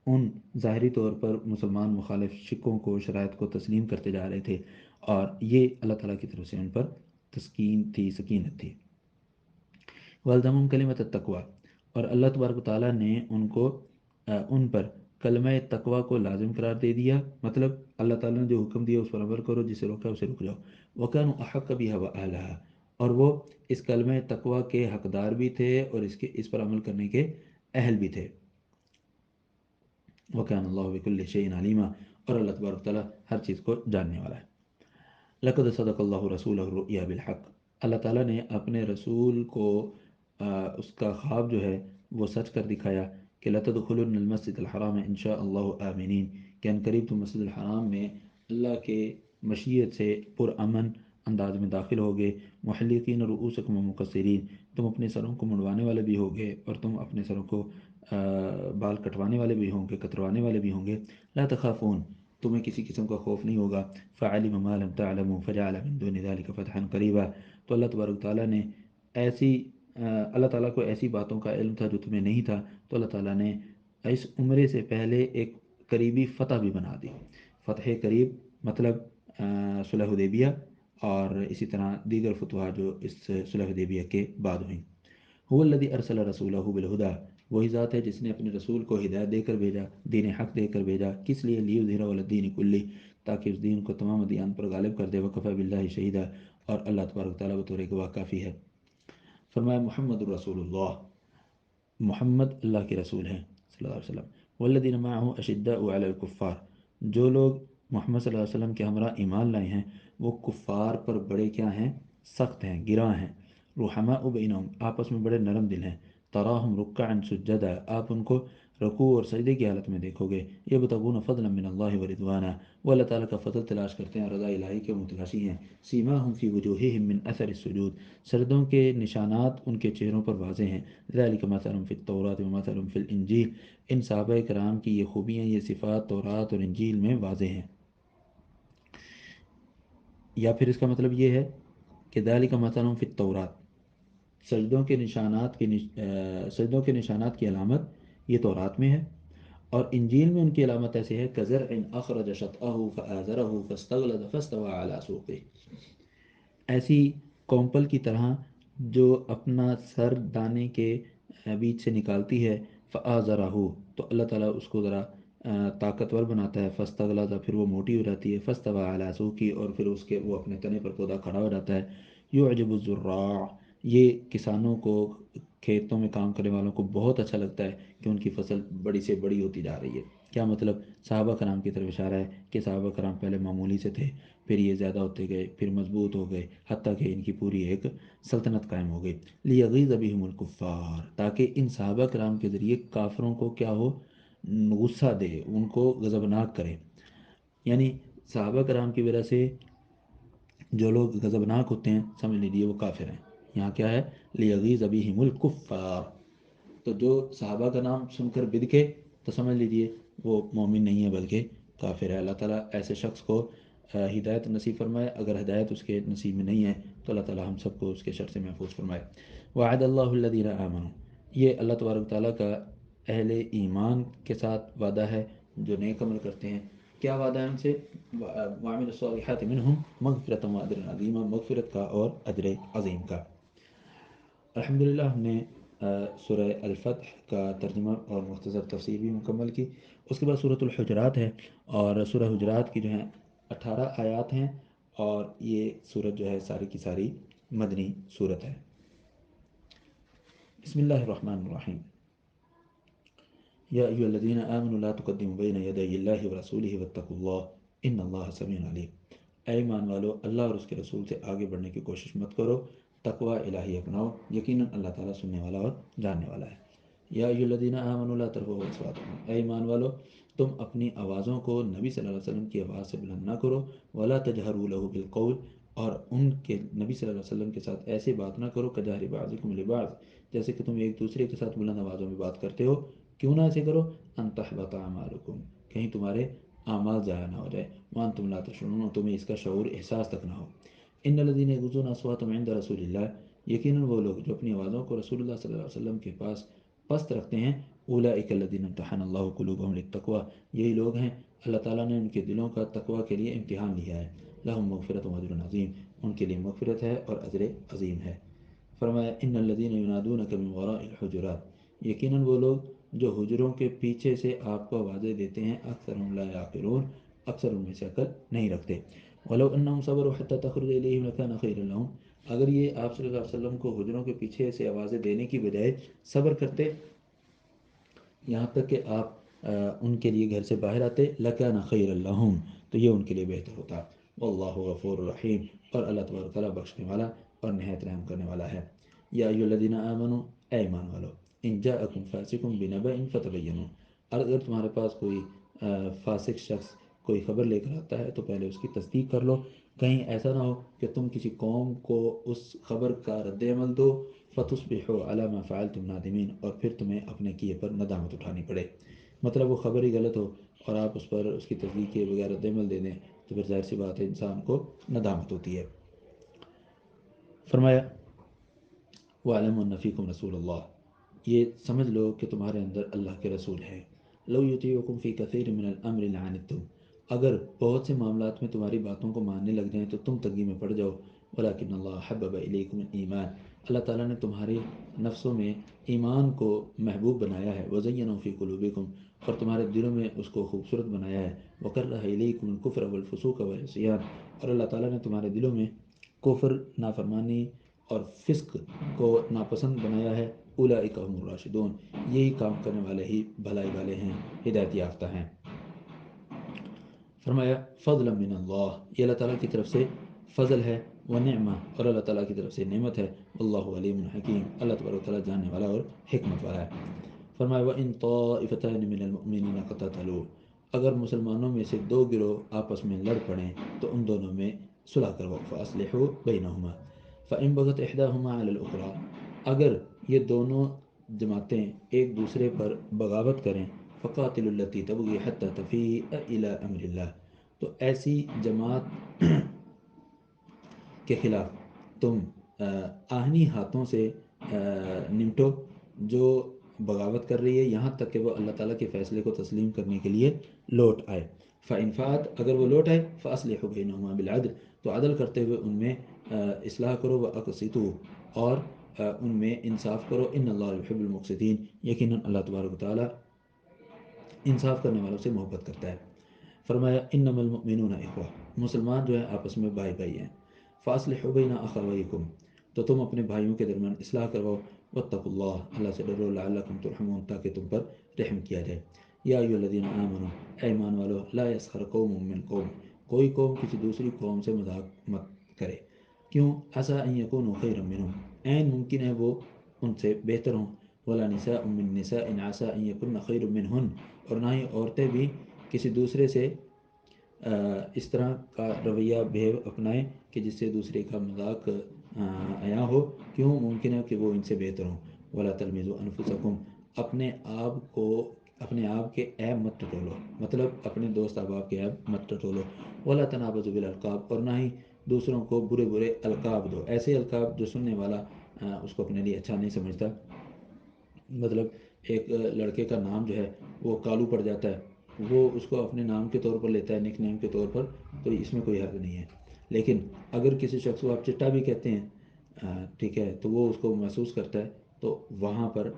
ان ظاہری طور پر مسلمان مخالف شکوں کو، شرائط کو تسلیم کرتے جا رہے تھے، اور یہ اللہ تعالیٰ کی طرف سے ان پر تسکین تھی، سکینت تھی۔ والزمہم کلمۃ التقوی، اور اللہ تبارک و تعالیٰ نے ان پر کلمہ تقوی کو لازم قرار دے دیا، مطلب اللہ تعالیٰ نے جو حکم دیا اس پر عمل کرو، جسے روکا اسے رک جاؤ۔ وَكَانُوا أَحَقَّ بِهَا وَأَهْلَهَا، اور وہ اس کلمہ تقوی کے حقدار بھی تھے اور اس پر عمل کرنے کے اہل بھی تھے۔ وَكَانَ اللَّهُ بِكُلِّ شَيْءٍ عَلِيمًا، اور اللہ تبارک تعالیٰ ہر چیز کو جاننے والا ہے۔ لَقَدْ صَدَقَ اللَّهُ رَسُولَهُ الرُّؤْيَا بِالْحَقِّ، اللہ تعالیٰ نے اپنے رسول کو اس کا خواب جو ہے وہ سچ کر دکھایا کہ لَتَدْخُلُنَّ الْمَسْجِدَ الْحَرَامَ إِنْ شَاءَ اللَّهُ آمِنِينَ، کہ ان قریب تم مسجد الحرام میں اللہ کے مشیت سے پرامن انداز میں داخل ہوگے، محلقین رؤوسکم ومقصرین، تم اپنے سروں کو منڈوانے والے بھی ہوگے اور تم اپنے سروں کو بال کٹوانے والے بھی ہوں گے، کتروانے والے بھی ہوں گے۔ لا تخافون، تمہیں کسی قسم کا خوف نہیں ہوگا۔ فعلم ما لم تعلموا فجعل من دون ذلك فتحا قریبا، تو اللہ تبارک تعالیٰ نے اللہ تعالیٰ کو ایسی باتوں کا علم تھا جو تمہیں نہیں تھا، تو اللہ تعالیٰ نے اس عمرے سے پہلے ایک قریبی فتح بھی بنا دی۔ فتح قریب مطلب صلح حدیبیہ، اور اسی طرح دیگر فتوحات جو اس صلح حدیبیہ کے بعد ہوئیں۔ هو الذي ارسل رسوله بالهدى، وہی ذات ہے جس نے اپنے رسول کو ہدایت دے کر بھیجا، دین حق دے کر بھیجا، کس لیے؟ لیظہرہ علی الدین کلہ، تاکہ اس دین کو تمام ادیان پر غالب کر دے، وکفی باللہ شہیدا، اور اللہ تبارک تعالیٰ بطور گواہ کافی ہے۔ فرمایا محمد الرسول اللہ، محمد اللہ کے رسول ہیں صلی اللہ علیہ وسلم۔ والذین معه اشداء علی الکفار، جو لوگ محمد صلی اللہ علیہ وسلم کے ہمراہ ایمان لائے ہیں وہ کفار پر بڑے کیا ہیں؟ سخت ہیں، گراں ہیں۔ رحماء بینہم، آپس میں بڑے نرم دل ہیں۔ تراہم رکعا سجدا، آپ ان کو رکوع اور سجدے کی حالت میں دیکھو گے۔ یبتغون فضلا من اللہ ورضوانا، وہ اللہ تعالیٰ کا فضل تلاش کرتے ہیں، رضا الہی کے متلاشی ہیں۔ سیماہم فی وجوہہم من اثر السجود، سجدوں کے نشانات ان کے چہروں پر واضح ہیں۔ ذالک مثلهم فی التوراۃ ومثلهم فی الانجیل، ان صحابہ کرام کی یہ خوبیاں، یہ صفات تورات اور انجیل میں واضح ہیں۔ یا پھر اس کا مطلب یہ ہے کہ ذالک مثلهم فی التوراۃ، سجدوں کے نشانات کی علامت یہ تورات میں ہے، اور انجیل میں ان کی علامت ایسے ہے کزرع اخرج شطأہ فآزرہ فاستغلظ فاستوى علی سوقہ، ایسی کومپل کی طرح جو اپنا سر دانے کے بیچ سے نکالتی ہے، فآزرہ، تو اللہ تعالیٰ اس کو ذرا طاقتور بناتا ہے، فاستغلظ، پھر وہ موٹی ہو جاتی ہے، فاستوى علی سوقہ، اور پھر اس کے وہ اپنے تنے پر پودا کھڑا ہو جاتا ہے۔ یعجب الزراع، یہ کسانوں کو، کھیتوں میں کام کرنے والوں کو بہت اچھا لگتا ہے کہ ان کی فصل بڑی سے بڑی ہوتی جا رہی ہے۔ کیا مطلب؟ صحابہ کرام کی طرف اشارہ ہے کہ صحابہ کرام پہلے معمولی سے تھے، پھر یہ زیادہ ہوتے گئے، پھر مضبوط ہو گئے، حتیٰ کہ ان کی پوری ایک سلطنت قائم ہو گئی۔ لیغیظ بہم الکفار، تاکہ ان صحابہ کرام کے ذریعے کافروں کو کیا ہو؟ غصہ دے، ان کو غضبناک کرے۔ یعنی صحابہ کرام کی وجہ سے جو لوگ غضبناک ہوتے ہیں سمجھ لیجیے وہ کافر ہیں۔ یہاں کیا ہے؟ لیغیظ بہم الکفار، تو جو صحابہ کا نام سن کر بدکے تو سمجھ لیجیے وہ مومن نہیں ہے بلکہ کافر ہے۔ اللہ تعالیٰ ایسے شخص کو ہدایت نصیب فرمائے، اگر ہدایت اس کے نصیب میں نہیں ہے تو اللہ تعالیٰ ہم سب کو اس کے شر سے محفوظ فرمائے۔ وعد اللہ الذین آمنوا، یہ اللہ تبارک تعالیٰ کا اہل ایمان کے ساتھ وعدہ ہے جو نیک عمل کرتے ہیں۔ کیا وعدہ ہے ان سے؟ وعمل الصالحات منہم مغفرۃ واجر عظیمہ، مغفرت کا اور اجر عظیم کا۔ الحمدللہ ہم نے سورہ الفتح کا ترجمہ اور مختصر تفسیر بھی مکمل کی۔ اس کے بعد سورۃ الحجرات ہے، اور سورہ حجرات کی جو ہیں 18 آیات ہیں، اور یہ سورت جو ہے ساری کی ساری مدنی سورت ہے۔ بسم اللہ الرحمن الرحیم۔ یا ایھا الذین آمنوا لا تقدموا بین یدی اللہ ورسولہ واتقوا اللہ ان اللہ سمیع علیم، اے ایمان والو اللہ اور اس کے رسول سے آگے بڑھنے کی کوشش مت کرو، تقوی الہی اپناؤ، یقیناً اللہ تعالیٰ سننے والا اور جاننے والا ہے۔ یا ایھا الذین آمنوا لا ترفعوا اصواتکم، اے ایمان والو تم اپنی آوازوں کو نبی صلی اللہ علیہ وسلم کی آواز سے بلند نہ کرو، ولا تجہروا لہ بالقول، اور ان کے نبی صلی اللہ علیہ وسلم کے ساتھ ایسے بات نہ کرو کجہر بعضکم لبعض، جیسے کہ تم ایک دوسرے کے ساتھ بلند آوازوں میں بات کرتے ہو۔ کیوں نہ ایسے کرو؟ ان تحبط اعمالکم، کہیں تمہارے اعمال ضائع نہ ہو جائے، وانتم لا تشعرون، تمہیں اس کا شعور احساس تک نہ ہو۔ ان الذین یغضون اصواتهم عند رسول اللہ، یقیناً وہ لوگ جو اپنی آوازوں کو رسول اللہ صلی اللہ علیہ وسلم کے پاس پست رکھتے ہیں، اولئک الذین امتحن اللہ قلوبهم للتقوی، یہی لوگ ہیں اللہ تعالیٰ نے ان کے دلوں کا تقوی کے لیے امتحان لیا ہے۔ لہم مغفرۃ واجر عظیم، ان کے لیے مغفرت ہے اور اجر عظیم ہے۔ فرمایا ان الذین ینادونک من وراء الحجرات، یقیناً وہ لوگ جو حجروں کے پیچھے سے آپ کو آوازیں دیتے ہیں، اکثرهم لا یعقلون، اکثر ان میں سے عقل نہیں رکھتے۔ ولو انہم صبروا حتی تخرج الیہم لکان خیرا لہم، اگر یہ آپ صلی اللہ علیہ وسلم کو حجروں کے پیچھے سے آوازیں دینے کی بجائے صبر کرتے یہاں تک کہ آپ ان کے لیے گھر سے باہر آتے، لکان خیرا لہم، تو یہ ان کے لیے بہتر ہوتا۔ واللہ غفور رحیم، اور اللہ تبارک تعالیٰ بخشنے والا اور نہایت رحم کرنے والا ہے۔ یا ایھا الذین آمنوا، اے ایمان والو، ان جاءکم فاسق بنبأ فتبینوا، اگر تمہارے پاس کوئی فاسق شخص کوئی خبر لے کر آتا ہے تو پہلے اس کی تصدیق کر لو، کہیں ایسا نہ ہو کہ تم کسی قوم کو اس خبر کا رد عمل دو، فتصبحوا علی ما فعلتم نادمین، اور پھر تمہیں اپنے کیے پر ندامت اٹھانی پڑے۔ مطلب وہ خبر ہی غلط ہو اور آپ اس پر اس کی تصدیق کیے بغیر رد عمل دے دیں تو پھر ظاہر سی بات ہے انسان کو ندامت ہوتی ہے۔ فرمایا وَاعْلَمُوا أَنَّ فِيكُمْ رَسُولَ اللَّهِ، یہ سمجھ لو کہ تمہارے اندر اللہ کے رسول ہے۔ لَوْ يُطِيعُكُمْ فِي كَثِيرٍ مِّنَ الْأَمْرِ لَعَنِتُّمْ، اگر بہت سے معاملات میں تمہاری باتوں کو ماننے لگ جائیں تو تم تنگی میں پڑ جاؤ۔ ولیکن اللہ حبب الیکم الایمان، اللہ تعالیٰ نے تمہاری نفسوں میں ایمان کو محبوب بنایا ہے، وزینہ فی قلوبکم، اور تمہارے دلوں میں اس کو خوبصورت بنایا ہے، وکرہ الیکم الکفر والفسوق والعصیان، اور اللہ تعالیٰ نے تمہارے دلوں میں کفر، نافرمانی اور فسق کو ناپسند بنایا ہے۔ اولئک هم الراشدون، یہی کام کرنے والے ہی بھلائی والے ہیں، ہدایت یافتہ ہیں۔ فرمایا فضلا من اللہ، یہ اللہ تعالیٰ کی طرف سے فضل ہے، و نعمہ، اور اللہ تعالیٰ کی طرف سے نعمت ہے، اللہ علیم حکیم، اللہ تبارک و تعالیٰ جاننے والا اور حکمت والا ہے۔ فرمایا وَإِن طَائِفَتَانِ مِنَ الْمُؤْمِنِينَ اقْتَتَلُوا، اگر مسلمانوں میں سے دو گروہ آپس میں لڑ پڑیں تو ان دونوں میں صلح کرواؤ، فَأَصْلِحُوا بَيْنَهُمَا فَإِن بَغَتْ إِحْدَاهُمَا عَلَى الْأُخْرَى، اگر یہ دونوں جماعتیں ایک دوسرے پر بغاوت کریں، فَقَاتِلُوا الَّتِي تَبْغِي حَتَّى تَفِيءَ إِلَى أَمْرِ اللَّهِ، تو ایسی جماعت کے خلاف تم آہنی ہاتھوں سے نمٹو جو بغاوت کر رہی ہے، یہاں تک کہ وہ اللہ تعالیٰ کے فیصلے کو تسلیم کرنے کے لیے لوٹ آئے۔ فَإِن فَاءَتْ، اگر وہ لوٹ آئے، فَأَصْلِحُوا بَيْنَهُمَا بِالْعَدْلِ، تو عدل کرتے ہوئے ان میں اصلاح کرو، وَأَقْسِطُوا، اور ان میں انصاف کرو، ان اللہ یحب المقسطین، یقیناً اللہ تبارک و تعالیٰ انصاف کرنے والوں سے محبت کرتا ہے۔ فرمایا انما المؤمنون اخوہ، مسلمان جو ہیں آپس میں بھائی بھائی ہیں، فاصلحوا بین اخویکم، تو تم اپنے بھائیوں کے درمیان اصلاح کرواؤ، واتقوا اللہ، اللہ سے ڈرو، لعلکم ترحمون، تاکہ تم پر رحم کیا جائے۔ یا ایھا الذین آمنوا، اے ایمان والو، لا یسخر قوم من قوم، کوئی قوم کسی دوسری قوم سے مذاق مت کرے، کیوں؟ عسیٰ ان یکونوا خیرا منہم، عین ممکن ہے وہ ان سے بہتر ہوں، ولا نساء من نساء عسیٰ ان یکن خیر منہن، اور نہ ہی عورتیں بھی کسی دوسرے سے اس طرح کا رویہ بہیو اپنائیں کہ جس سے دوسرے کا مذاق عیاں ہو، کیوں؟ ممکن ہے کہ وہ ان سے بہتر ہوں۔ ولا تلمزوا انفسکم، اپنے آپ کے عیب مت ٹٹولو، مطلب اپنے دوست احباب کے عیب مت ٹٹولو۔ ولا تنابزوا بالالقاب، اور نہ ہی دوسروں کو برے برے القاب دو، ایسے القاب جو سننے والا اس کو اپنے لیے اچھا نہیں سمجھتا، مطلب ایک لڑکے کا نام جو ہے وہ کالو پڑ جاتا ہے، وہ اس کو اپنے نام کے طور پر لیتا ہے، نک نیم کے طور پر، تو اس میں کوئی حرج نہیں ہے۔ لیکن اگر کسی شخص کو آپ چٹا بھی کہتے ہیں، ٹھیک ہے، تو وہ اس کو محسوس کرتا ہے، تو وہاں پر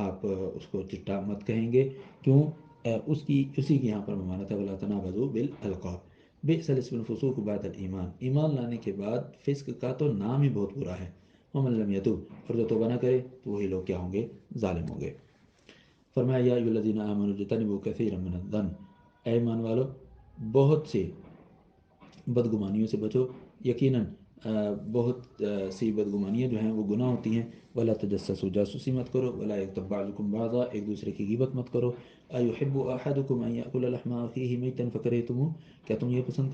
آپ اس کو چٹا مت کہیں گے، کیوں؟ اسی کی یہاں پر ممانعت ہے، ولا تنابزوا بالالقاب بئس الاسم الفسوق بعد الایمان، ایمان لانے کے بعد فسق کا تو نام ہی بہت برا ہے، ومن لم یتوب، اور جو توبہ نہ کرے تو وہی لوگ کیا ہوں گے؟ ظالم ہوں گے۔ فرمایا یا ایھا الذین آمنوا اجتنبوا کثیرا من الظن، اے ایمان والو بہت سی بدگمانیوں سے بچو، یقیناً بہت سی بدگمانیاں جو ہیں وہ گناہ ہوتی ہیں۔ ولا تجسسوا، جاسوسی مت کرو، ولا یغتب بعضکم بعضا، ایک دوسرے کی غیبت مت کرو۔ ایحب احدکم ان یاکل لحم اخیہ میتا فکرہتموہ، کیا تم یہ پسند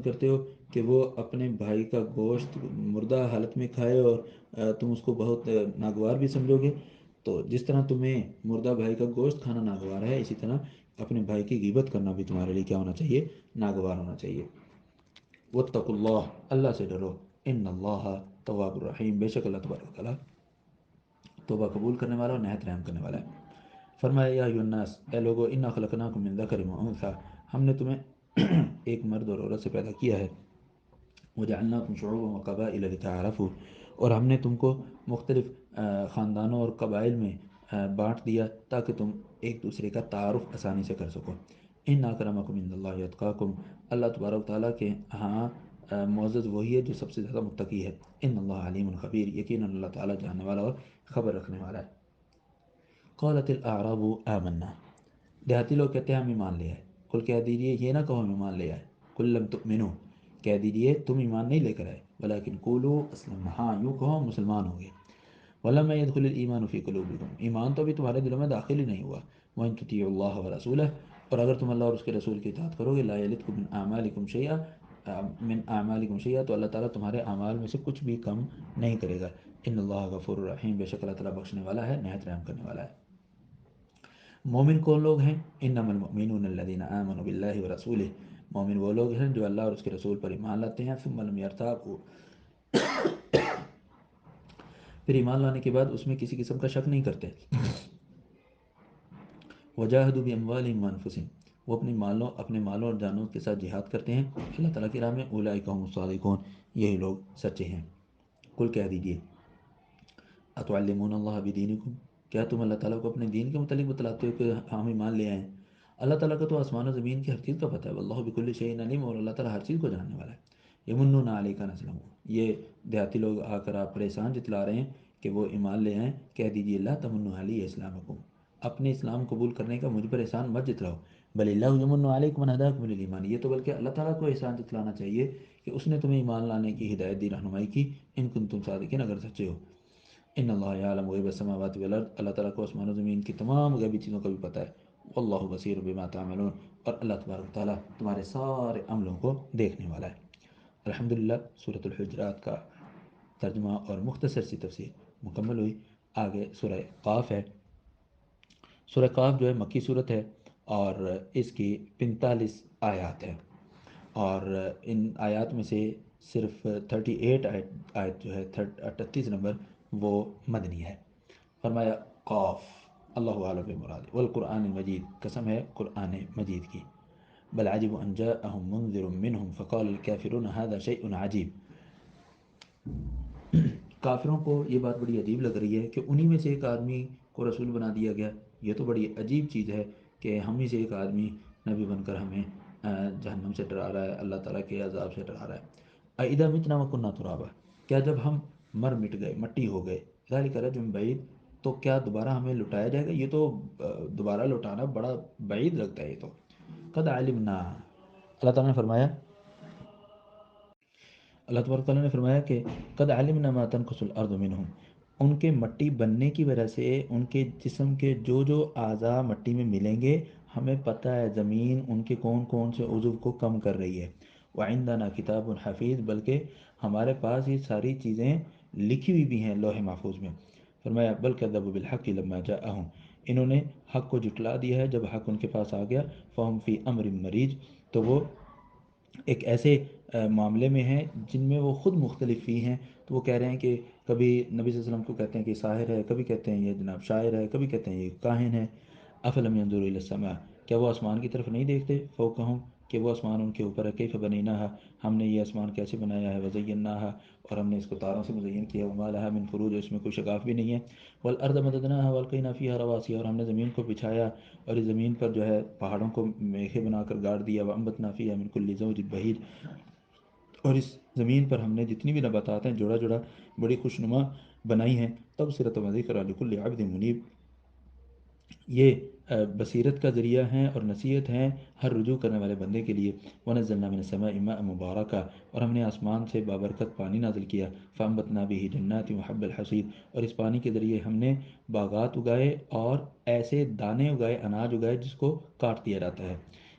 کرتے ہو کہ وہ اپنے بھائی کا گوشت مردہ حالت میں کھائے، اور تم اس کو بہت ناگوار بھی سمجھو گے؟ تو جس طرح تمہیں مردہ بھائی کا گوشت کھانا ناگوار ہے، اسی طرح اپنے بھائی کی غیبت کرنا بھی تمہارے لیے کیا ہونا چاہیے؟ ناگوار ہونا چاہیے۔ واتقوا اللہ، اللہ سے ڈرو، ان اللہ تواب الرحیم، بے شک اللہ تبارک و تعالیٰ توبہ قبول کرنے والا اور نہایت رحم کرنے والا ہے۔ فرمایا یا ایھا الناس، اے لوگو، انا خلقناکم من ذکر و انثی، ہم نے تمہیں ایک مرد اور عورت سے پیدا کیا ہے، وجعلناکم شعوبا وقبائل لتعارفوا، اور ہم نے تم کو مختلف خاندانوں اور قبائل میں بانٹ دیا تاکہ تم ایک دوسرے کا تعارف آسانی سے کر سکو۔ ان اکرمکم عند اللہ اتقاکم، اللہ تبارک و تعالیٰ کے ہاں معزز وہی ہے جو سب سے زیادہ متقی ہے۔ ان اللہ علیم خبیر، یقیناً اللہ تعالیٰ جاننے والا اور خبر رکھنے والا ہے۔ قالت الاعراب آمنا، دیہاتی لوگ کہتے ہیں ہم ایمان لے آئے، قل کہہ دیجیے یہ نہ کہو ہم ایمان لے آئے، قل لم تؤمنوا، کہہ دیجیے تم ایمان نہیں لے کر آئے، ولیکن قولوا اسلمنا، ہاں یوں کہو ہم مسلمان ہو گئے، ولما يدخل الايمان في قلوبكم، ایمان تو ابھی تمہارے دلوں میں داخل ہی نہیں ہوا، وان تطيعوا الله ورسوله، اور اگر تم اللہ اور اس کے رسول کی اطاعت کرو گے، لا يلدكم من اعمالكم شيئا، تو اللہ تعالیٰ تمہارے اعمال میں سے کچھ بھی کم نہیں کرے گا۔ ان اللہ غفور الرحیم، بے شک اللہ تعالیٰ بخشنے والا ہے، نہایت رحم کرنے والا ہے۔ مومن کون لوگ ہیں؟ انما المؤمنون الذين آمنوا بالله ورسوله، مومن وہ لوگ ہیں جو اللہ اور اس کے رسول پر ایمان لاتے ہیں، ثم لم يرتابوا، پھر ایمان لانے کے بعد اس میں کسی قسم کا شک نہیں کرتے، وجاہدوا باموالهم وانفسهم، وہ اپنے مالوں اور جانوں کے ساتھ جہاد کرتے ہیں اللہ تعالیٰ کی راہ میں، اولئک هم الصادقون، یہی لوگ سچے ہیں۔ کل کہہ دیجیے اتعلمون اللہ بدینکم، کیا تم اللہ تعالیٰ کو اپنے دین کے متعلق بتلاتے ہو کہ ہم ایمان لے آئے ہیں؟ اللہ تعالیٰ کا تو آسمان و زمین کی ہر چیز کا پتہ ہے، واللہ بکل شیء علیم، اور اللہ تعالیٰ ہر چیز کو جاننے والا ہے۔ یمنون علیک ان اسلموا، یہ دیہاتی لوگ آ کر آپ پر احسان جتلا رہے ہیں کہ وہ ایمان لے آئیں، کہہ دیجیے لا تمنوا علی اسلامکم، اپنے اسلام قبول کرنے کا مجھ پر احسان مت جتلاؤ، بل اللہ یمن علیکم ان ہداکم للایمان، یہ تو بلکہ اللہ تعالیٰ کو احسان جتلانا چاہیے کہ اس نے تمہیں ایمان لانے کی ہدایت دی، رہنمائی کی، ان کنتم صادقین، اگر سچے ہو۔ ان اللہ یعلم غیب السماوات والارض، اللہ تعالیٰ کو آسمان و زمین کی تمام غیبی چیزوں کا بھی پتہ ہے، واللہ بصیر بما تعملون، اور اللہ تبارک تعالیٰ تمہارے سارے عملوں کو دیکھنے والا ہے۔ الحمدللہ سورۃ الحجرات کا ترجمہ اور مختصر سی تفسیر مکمل ہوئی۔ آگے سورہ قاف ہے۔ سورہ قاف جو ہے مکی صورت ہے اور اس کی 45 آیات ہے، اور ان آیات میں سے صرف 38 آیت جو ہے 38 نمبر وہ مدنی ہے۔ فرمایا قاف، اللہ عالم مراد، والقرآن المجید، قسم ہے قرآن مجید کی، بل عجب ان جاءهم منذر منهم فقال الكافرون هذا شيء عجیب، کافروں کو یہ بات بڑی عجیب لگ رہی ہے کہ انہی میں سے ایک آدمی کو رسول بنا دیا گیا، یہ تو بڑی عجیب چیز ہے کہ ہم ہی سے ایک آدمی نبی بن کر ہمیں جہنم سے ڈرا رہا ہے، اللہ تعالیٰ کے عذاب سے ڈرا رہا ہے۔ اَإِذَا مِتْنَا وَكُنَّا تُرَابًا، کیا جب ہم مٹ گئے، مٹی ہو گئے، ذَلِكَ رَجْعٌ بَعِيدٌ، تو کیا دوبارہ ہمیں لٹایا جائے گا؟ یہ تو دوبارہ لٹانا بڑا بعید لگتا ہے۔ یہ تو قد علمنا، اللہ تعالیٰ نے فرمایا، اللہ تبارک تعالیٰ نے فرمایا کہ قد علمنا ما تنقص الارض منہم، ان کے مٹی بننے کی وجہ سے ان کے جسم کے جو جو اعضاء مٹی میں ملیں گے، ہمیں پتہ ہے زمین ان کے کون کون سے عضو کو کم کر رہی ہے۔ وعندنا کتاب حفیظ، بلکہ ہمارے پاس یہ ساری چیزیں لکھی ہوئی بھی ہیں لوح محفوظ میں۔ فرمایا بل کذبوا بالحق لما جاءہم، انہوں نے حق کو جھٹلا دیا ہے جب حق ان کے پاس آ گیا، فہم فی امر مریج، تو وہ ایک ایسے معاملے میں ہیں جن میں وہ خود مختلف ہی ہیں۔ تو وہ کہہ رہے ہیں کہ کبھی نبی صلی اللہ علیہ وسلم کو کہتے ہیں کہ ساحر ہے، کبھی کہتے ہیں یہ جناب شاعر ہے، کبھی کہتے ہیں یہ کاہن ہے۔ افلم ينظروا الى السماء، کیا وہ آسمان کی طرف نہیں دیکھتے، فوقہم، کہ وہ آسمان ان کے اوپر ہے، کیف بنیناہا، ہم نے یہ آسمان کیسے بنایا ہے، وزیناہا، اور ہم نے اس کو تاروں سے مزین کیا، وما لها من فروج، اس میں کوئی شگاف بھی نہیں ہے، والارض مددناها والقینا فیہا رواسیا، اور ہم نے زمین کو بچھایا اور اس زمین پر جو ہے پہاڑوں کو میخیں بنا کر گاڑ دیا، وانبتنا فیہا من کل زوج بہیج، اور اس زمین پر ہم نے جتنی بھی نباتات ہیں جوڑا جوڑا بڑی خوشنما بنائی ہیں، تبصرۃ و ذکر لکل عبد منیب، یہ بصیرت کا ذریعہ ہیں اور نصیحت ہیں ہر رجوع کرنے والے بندے کے لیے۔ وَنَزَّلْنَا مِنَ السَّمَاءِ مَاءً مُبَارَكًا، اور ہم نے آسمان سے بابرکت پانی نازل کیا، فَأَنبَتْنَا بِهِ جَنَّاتٍ وَحَبَّ الْحَصِيدِ، اور اس پانی کے ذریعے ہم نے باغات اگائے اور ایسے دانے اگائے، اناج اگائے جس کو کاٹ دیا جاتا ہے،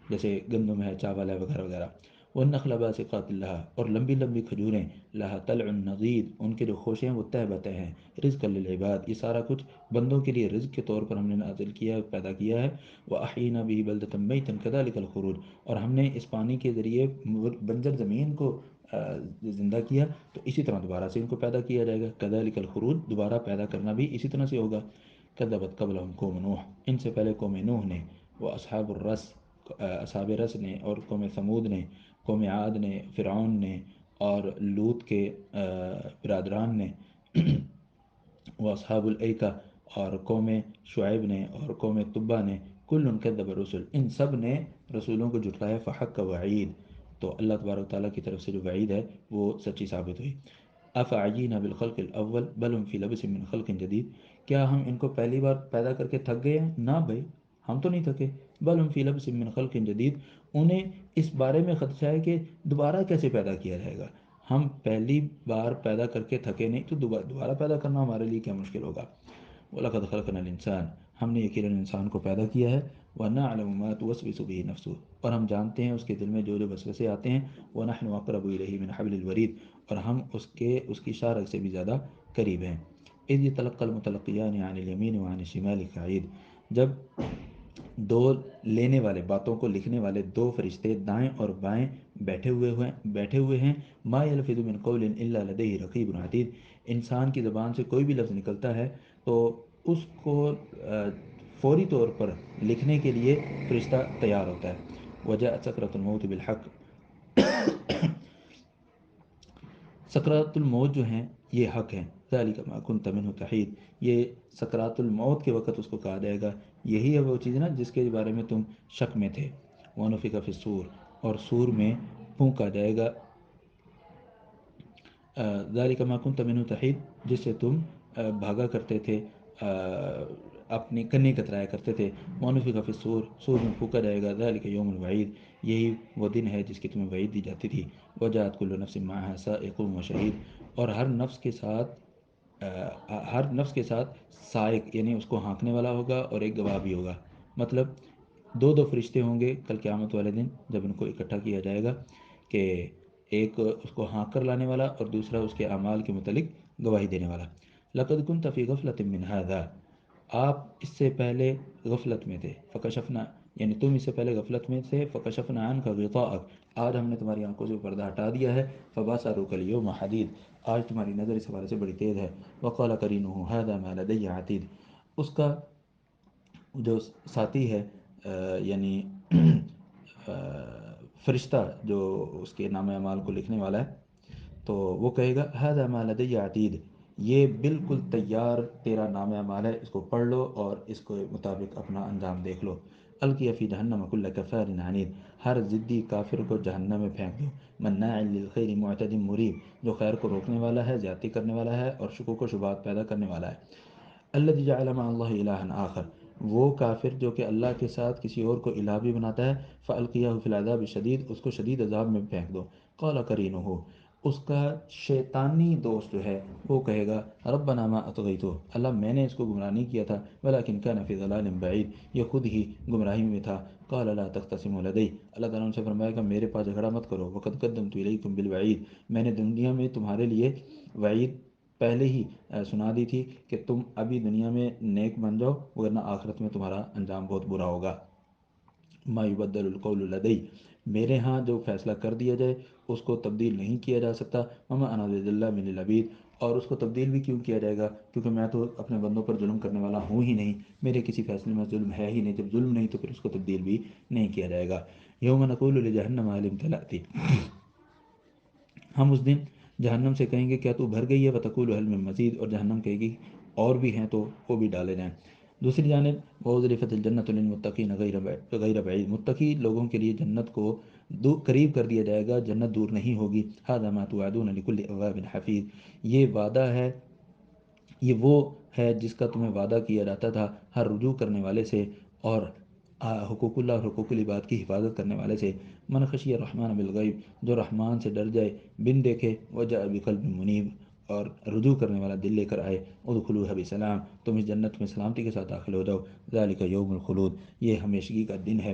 جیسے گندم ہے، چاول ہے، وغیرہ وغیرہ۔ وَالنَّخْلَ بَاسِقَاتٍ لَهَا، اور لمبی لمبی کھجوریں، لَهَا طَلْعٌ نَضِيدٌ، ان کے جو خوشے ہیں وہ تہ بتہ ہیں، رزقا للعباد، یہ سارا کچھ بندوں کے لیے رزق کے طور پر ہم نے نازل کیا، پیدا کیا ہے۔ وَأَحْيِينَا بِهِ بَلْدَةً مَيْتًا كَذَلِكَ الْخُرُوجُ، اور ہم نے اس پانی کے ذریعے بنجر زمین کو زندہ کیا، تو اسی طرح دوبارہ سے ان کو پیدا کیا جائے گا، كَذَلِكَ الْخُرُوجُ، دوبارہ پیدا کرنا بھی اسی طرح سے ہوگا۔ كَذَّبَتْ قَبْلَهُمْ قَوْمُ نوح، ان سے پہلے قوم نوح نے، وہ اصحاب الرس، اصحاب رس نے، اور قوم ثمود نے، قوم عاد نے، فرعون نے، اور لوط کے برادران نے، وہ اصحاب الایکہ، اور قوم شعیب نے، اور قوم تبا نے، کل کذب الرسل، ان سب نے رسولوں کو جھٹلایا، فحق وعید، تو اللہ تبارک تعالیٰ کی طرف سے جو وعید ہے وہ سچی ثابت ہوئی۔ افعینا بالخلق الاول بل هم فی لبس من خلق جدید، کیا ہم ان کو پہلی بار پیدا کر کے تھک گئے ہیں؟ نہ بھائی، ہم تو نہیں تھکے، بل هم فی لبس من خلق جدید، انہیں اس بارے میں خدشہ ہے کہ دوبارہ کیسے پیدا کیا جائے گا، ہم پہلی بار پیدا کر کے تھکے نہیں تو دوبارہ پیدا کرنا ہمارے لیے کیا مشکل ہوگا۔ وَلَقَدْ خَلَقْنَا الْإِنسَانَ، ہم نے یقیناً انسان کو پیدا کیا ہے، وَنَعْلَمُ مَا تُوَسْوِسُ بِهِ نَفْسُهُ، اور ہم جانتے ہیں اس کے دل میں جو جو وسوسے آتے ہیں، وَنَحْنُ أَقْرَبُ إِلَيْهِ مِنْ حَبْلِ الْوَرِيدِ، اور ہم اس کی شاہ رگ سے بھی زیادہ قریب ہیں۔ إِذْ يَتَلَقَّى الْمُتَلَقِّيَانِ عَنِ الْيَمِينِ وَعَنِ الشِّمَالِ قَعِيدٌ، جب دو لینے والے، باتوں کو لکھنے والے دو فرشتے دائیں اور بائیں بیٹھے ہوئے ہیں، ما یلفظ من قول الا لدیہ رقیب عتید، انسان کی زبان سے کوئی بھی لفظ نکلتا ہے تو اس کو فوری طور پر لکھنے کے لیے فرشتہ تیار ہوتا ہے۔ وجاءت سکرۃ الموت بالحق، سکرات الموت جو ہیں یہ حق ہیں۔ ذالک ما کنت منہ تحید، یہ سکرات الموت کے وقت اس کو کہا جائے گا یہی ہے وہ چیز نا جس کے بارے میں تم شک میں تھے۔ ونفخ فی الصور، اور سور میں پھونکا جائے گا۔ ذالک ما کنت منہ تحید، جس سے تم بھاگا کرتے تھے، اپنی کنی کترایا کرتے تھے۔ ونفخ فی الصور، سور میں پھونکا جائے گا۔ ذالک یوم الوعید، یہی وہ دن ہے جس کی تمہیں وعید دی جاتی تھی۔ وجاءت کل نفس معها سائق و شہید، اور ہر نفس کے ساتھ سائق یعنی اس کو ہانکنے والا ہوگا اور ایک گواہ بھی ہوگا۔ مطلب دو فرشتے ہوں گے کل قیامت والے دن جب ان کو اکٹھا کیا جائے گا، کہ ایک اس کو ہانک کر لانے والا اور دوسرا اس کے اعمال کے متعلق گواہی دینے والا۔ لقد كنت في غفلة من هذا، آپ اس سے پہلے غفلت میں تھے۔ فکشفنا، یعنی تم اس سے پہلے غفلت میں تھے۔ فکشفنا عنك غطاءك، آج ہم نے تمہاری آنکھوں سے پردہ ہٹا دیا ہے۔ فبصرك اليوم حدید، آج تمہاری نظر اس حوالے سے بڑی تیز ہے۔ وقال قرینه هذا ما لدي عتید، اس کا جو ساتھی ہے یعنی فرشتہ جو اس کے نام اعمال کو لکھنے والا ہے، تو وہ کہے گا هذا ما لدي عتید، یہ بالکل تیار تیرا نام اعمال ہے، اس کو پڑھ لو اور اس کو مطابق اپنا انجام دیکھ لو۔ القی فی جہنم کل کفار عنید، ہر ضدی کافر کو جہنم میں پھینک دو۔ مناع للخیر معتد مریب، جو خیر کو روکنے والا ہے، زیادتی کرنے والا ہے اور شکوک و شبہات پیدا کرنے والا ہے۔ الذی جعل مع اللہ الہا آخر، وہ کافر جو کہ اللہ کے ساتھ کسی اور کو الہ بھی بناتا ہے۔ فالقیہ فی العذاب الشدید، اس کو شدید عذاب میں پھینک دو۔ قال قرینہ، اس کا شیطانی دوست جو ہے وہ کہے گا ربنا ما اطغیتہ، اللہ میں نے اس کو گمراہ نہیں کیا تھا، ولکن کان فی ضلال بعید، یہ خود ہی گمراہی میں تھا۔ قال لا تختصموا لدی، اللہ تعالیٰ ان سے فرمائے گا میرے پاس جھگڑا مت کرو۔ وقد قدمت الیکم بالوعید، میں نے دنیا میں تمہارے لیے وعید پہلے ہی سنا دی تھی کہ تم ابھی دنیا میں نیک بن جاؤ ورنہ آخرت میں تمہارا انجام بہت برا ہوگا۔ ما یبدل القول لدی، میرے ہاں جو فیصلہ کر دیا جائے اس کو تبدیل نہیں کیا جا سکتا۔ وما انا بظلام للعبید، اور اس کو تبدیل بھی کیوں کیا جائے گا، کیونکہ میں تو اپنے بندوں پر ظلم کرنے والا ہوں ہی نہیں، میرے کسی فیصلے میں ظلم ہے ہی نہیں، جب ظلم نہیں تو پھر اس کو تبدیل بھی نہیں کیا جائے گا۔ یوم نقول لجہنم هل امتلأت، ہم اس دن جہنم سے کہیں گے کیا تو بھر گئی ہے، وتقول هل من مزید، اور جہنم کہے گی اور بھی ہیں تو وہ بھی ڈالے جائیں۔ دوسری جانب وَأُزْلِفَتِ الْجَنَّةُ لِلْمُتَّقِينَ غَيْرَ بَعِيدٍ، متقی لوگوں کے لیے جنت کو قریب کر دیا جائے گا، جنت دور نہیں ہوگی۔ هَذَا مَا تُوعَدُونَ لِكُلِّ أَوَّابٍ حَفِيظٍ، یہ وعدہ ہے، یہ وہ ہے جس کا تمہیں وعدہ کیا جاتا تھا ہر رجوع کرنے والے سے اور حقوق اللہ اور حقوق العباد کی حفاظت کرنے والے سے۔ من خشی الرحمن بالغیب، جو رحمان سے ڈر جائے بن دیکھے، وجاء بقلب منیب، اور رجوع کرنے والا دل لے کر آئے۔ ادخلوها بسلام، تم اس جنت میں سلامتی کے ساتھ داخل ہو جاؤ۔ ذالک یوم الخلود، یہ ہمیشگی کا دن ہے۔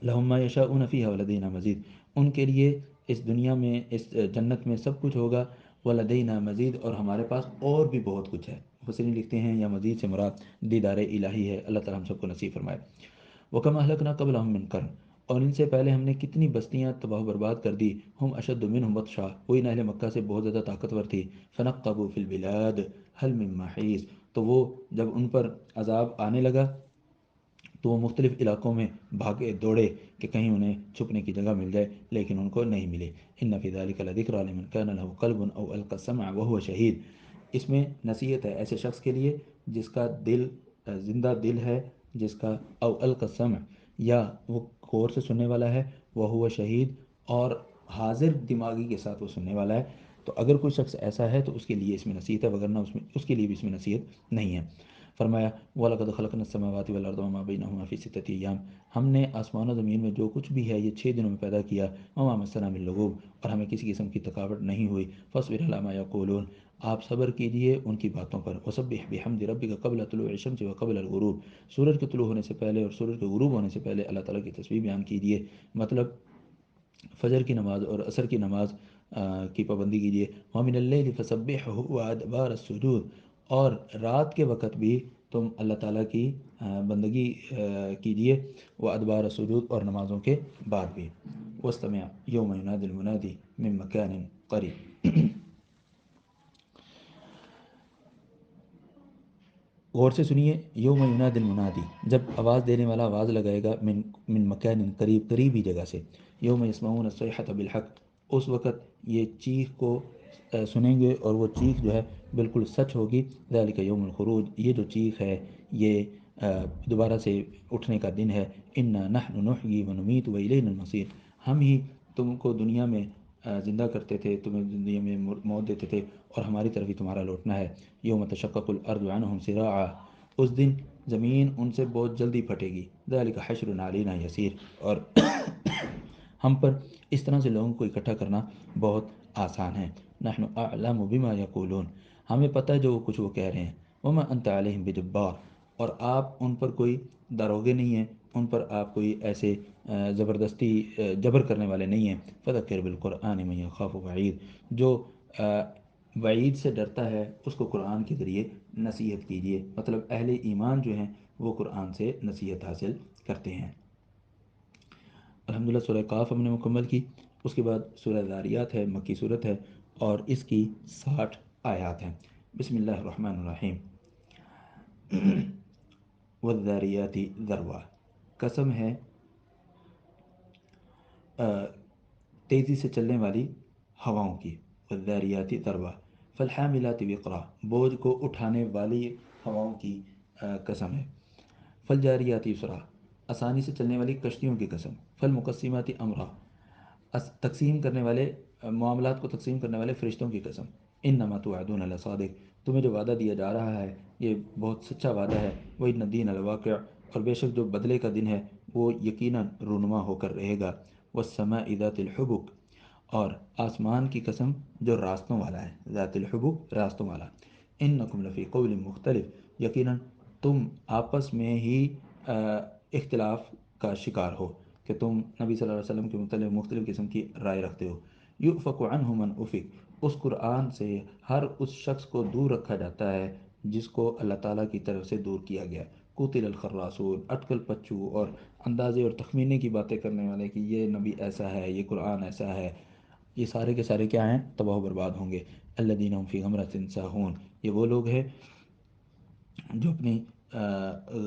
لہم ما یشاؤون فیہا ولدینا مزید، ان کے لیے اس دنیا میں اس جنت میں سب کچھ ہوگا۔ ولدینا مزید، اور ہمارے پاس اور بھی بہت کچھ ہے۔ مفسرین لکھتے ہیں یا مزید سے مراد دیدار الہی ہے، اللہ تعالیٰ ہم سب کو نصیب فرمائے۔ وَكَمْ أَهْلَكْنَا قَبْلَهُم مِّن قَرْنٍ، اور ان سے پہلے ہم نے کتنی بستیاں تباہ و برباد کر دی۔ ہم اشد منہم بطشا، وہی اہل مکہ سے بہت زیادہ طاقتور تھی۔ فنقبوا فی البلاد هل من محیص، تو وہ جب ان پر عذاب آنے لگا تو وہ مختلف علاقوں میں بھاگے دوڑے کہ کہیں انہیں چھپنے کی جگہ مل جائے، لیکن ان کو نہیں ملے۔ ان فی ذلک لذکریٰ لمن کان له قلب او القى السمع وهو شہید، اس میں نصیحت ہے ایسے شخص کے لیے جس کا دل زندہ دل ہے، جس کا او القى السمع، یا وہ غور سے سننے والا ہے، وهو شہید، اور حاضر دماغی کے ساتھ وہ سننے والا ہے۔ تو اگر کوئی شخص ایسا ہے تو اس کے لیے اس میں نصیحت ہے، وگرنہ اس کے لیے بھی اس میں نصیحت نہیں ہے۔ فرمایا وَلَقَدْ خَلَقْنَا السَّمَاوَاتِ وَالْأَرْضَ وَمَا بَيْنَهُمَا فِي سِتَّةِ أَيَّامٍ، ہم نے آسمان و زمین میں جو کچھ بھی ہے یہ 6 دنوں میں پیدا کیا۔ وَمَا مَسَّنَا مِن لُغُوبٍ، اور ہمیں کسی قسم کی تھکاوٹ نہیں ہوئی۔ فَاصْبِرْ عَلَىٰ مَا يَقُولُونَ، آپ صبر کیجئے ان کی باتوں پر۔ وَسَبِّحْ بِحَمْدِ رَبِّكَ قَبْلَ طُلُوعِ الشَّمْسِ وَقَبْلَ الْغُرُوبِ، سورج کے طلوع ہونے سے پہلے اور سورج کے غروب ہونے سے پہلے اللہ تعالیٰ کی تسبیح بیان کیجئے۔ مطلب فجر کی نماز اور عصر کی نماز کی پابندی کیجیے۔ وَمِنَ اللَّيْلِ فَسَبِّحْهُ وَأَدْبَارَ السُّجُودِ، اور رات کے وقت بھی تم اللہ تعالیٰ کی بندگی کیجیے، وَأَدْبَارَ السُّجُودِ، اور نمازوں کے بعد بھی۔ وَاسْتَمِعْ يَوْمَ يُنَادِ الْمُنَادِ مِن مَّكَانٍ، قریب۔ غور سے سنیے، یوم یناد المنادی، جب آواز دینے والا آواز لگائے گا، من مکان قریب، قریبی جگہ سے، یوم یسمعون الصیحۃ بالحق، اس وقت یہ چیخ کو سنیں گے، اور وہ چیخ جو ہے بالکل سچ ہوگی، ذالک یوم الخروج، یہ جو چیخ ہے یہ دوبارہ سے اٹھنے کا دن ہے، انا نحن نحیی و نمیت و الینا المصیر، ہم ہی تم کو دنیا میں زندہ کرتے تھے، تمہیں دنیا میں موت دیتے تھے، اور ہماری طرف ہی تمہارا لوٹنا ہے، یوم تشقق الارض عنہم سراعا، اس دن زمین ان سے بہت جلدی پھٹے گی، ذالک حشر علینا یسیر، اور ہم پر اس طرح سے لوگوں کو اکٹھا کرنا بہت آسان ہے، نحن اعلم بما یقولون، ہمیں پتہ ہے جو کچھ وہ کہہ رہے ہیں، وما انت علیہم بجبار، اور آپ ان پر کوئی داروغے نہیں ہیں، ان پر آپ کوئی ایسے زبردستی جبر کرنے والے نہیں ہیں، فذکر بالقرآن من یخاف وعید، جو وعید سے ڈرتا ہے اس کو قرآن کے ذریعے نصیحت کیجیے، مطلب اہل ایمان جو ہیں وہ قرآن سے نصیحت حاصل کرتے ہیں۔ الحمدللہ سورہ قاف ہم نے مکمل کی، اس کے بعد سورہ ذاریات ہے، مکی صورت ہے، اور اس کی 60 آیات ہیں۔ بسم اللہ الرحمن الرحیم۔ والذاریات ذروا، قسم ہے تیزی سے چلنے والی ہواؤں کی، والذاریات ذروا، فالحاملات وقرا، بوجھ کو اٹھانے والی ہواؤں کی قسم ہے، فالجاریات یسرا، آسانی سے چلنے والی کشتیوں کی قسم، فالمقسمات امرا، تقسیم کرنے والے معاملات کو تقسیم کرنے والے فرشتوں کی قسم، انما توعدون لصادق، تمہیں جو وعدہ دیا جا رہا ہے یہ بہت سچا وعدہ ہے، وان الدین الواقع، اور بے شک جو بدلے کا دن ہے وہ یقیناً رونما ہو کر رہے گا، والسماء ذات الحبک، اور آسمان کی قسم جو راستوں والا ہے، ذات الحبک، راستوں والا، انکم لفی قول مختلف، یقیناً تم آپس میں ہی اختلاف کا شکار ہو، کہ تم نبی صلی اللہ علیہ وسلم کے متعلق مختلف قسم کی رائے رکھتے ہو، یؤفک عنہ من افک، اس قرآن سے ہر اس شخص کو دور رکھا جاتا ہے جس کو اللہ تعالیٰ کی طرف سے دور کیا گیا، قتل الخراصون، اٹکل پچو اور اندازے اور تخمینے کی باتیں کرنے والے کہ یہ نبی ایسا ہے، یہ قرآن ایسا ہے، یہ سارے کے سارے کیا ہیں؟ تباہ و برباد ہوں گے، الذین هم فی غمرۃ ساہون، یہ وہ لوگ ہیں جو اپنی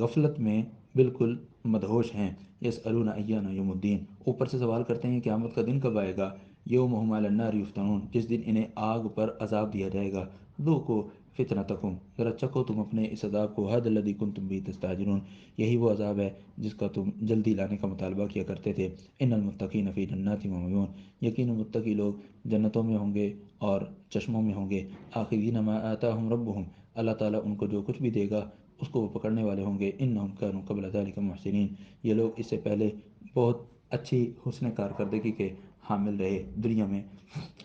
غفلت میں بالکل مدہوش ہیں، یسألون ایان یوم الدین، اوپر سے سوال کرتے ہیں قیامت کا دن کب آئے گا، یوم هم علی النار یفتنون، جس دن انہیں آگ پر عذاب دیا جائے گا، ذوقوا فتنتکم، ذرا چکھو تم اپنے اس عذاب کو، ھذا الذی کنتم به تستعجلون، یہی وہ عذاب ہے جس کا تم جلدی لانے کا مطالبہ کیا کرتے تھے، ان المتقین فی جنات و عیون، یقیناً متقی لوگ جنتوں میں ہوں گے اور چشموں میں ہوں گے، آخذین ما آتاہم ربہم، اللہ تعالیٰ ان کو جو کچھ بھی دے گا اس کو وہ پکڑنے والے ہوں گے، انہم کانوا قبل ذلک محسنین، یہ لوگ اس سے پہلے بہت اچھی حسن کارکردگی کے حامل رہے، دنیا میں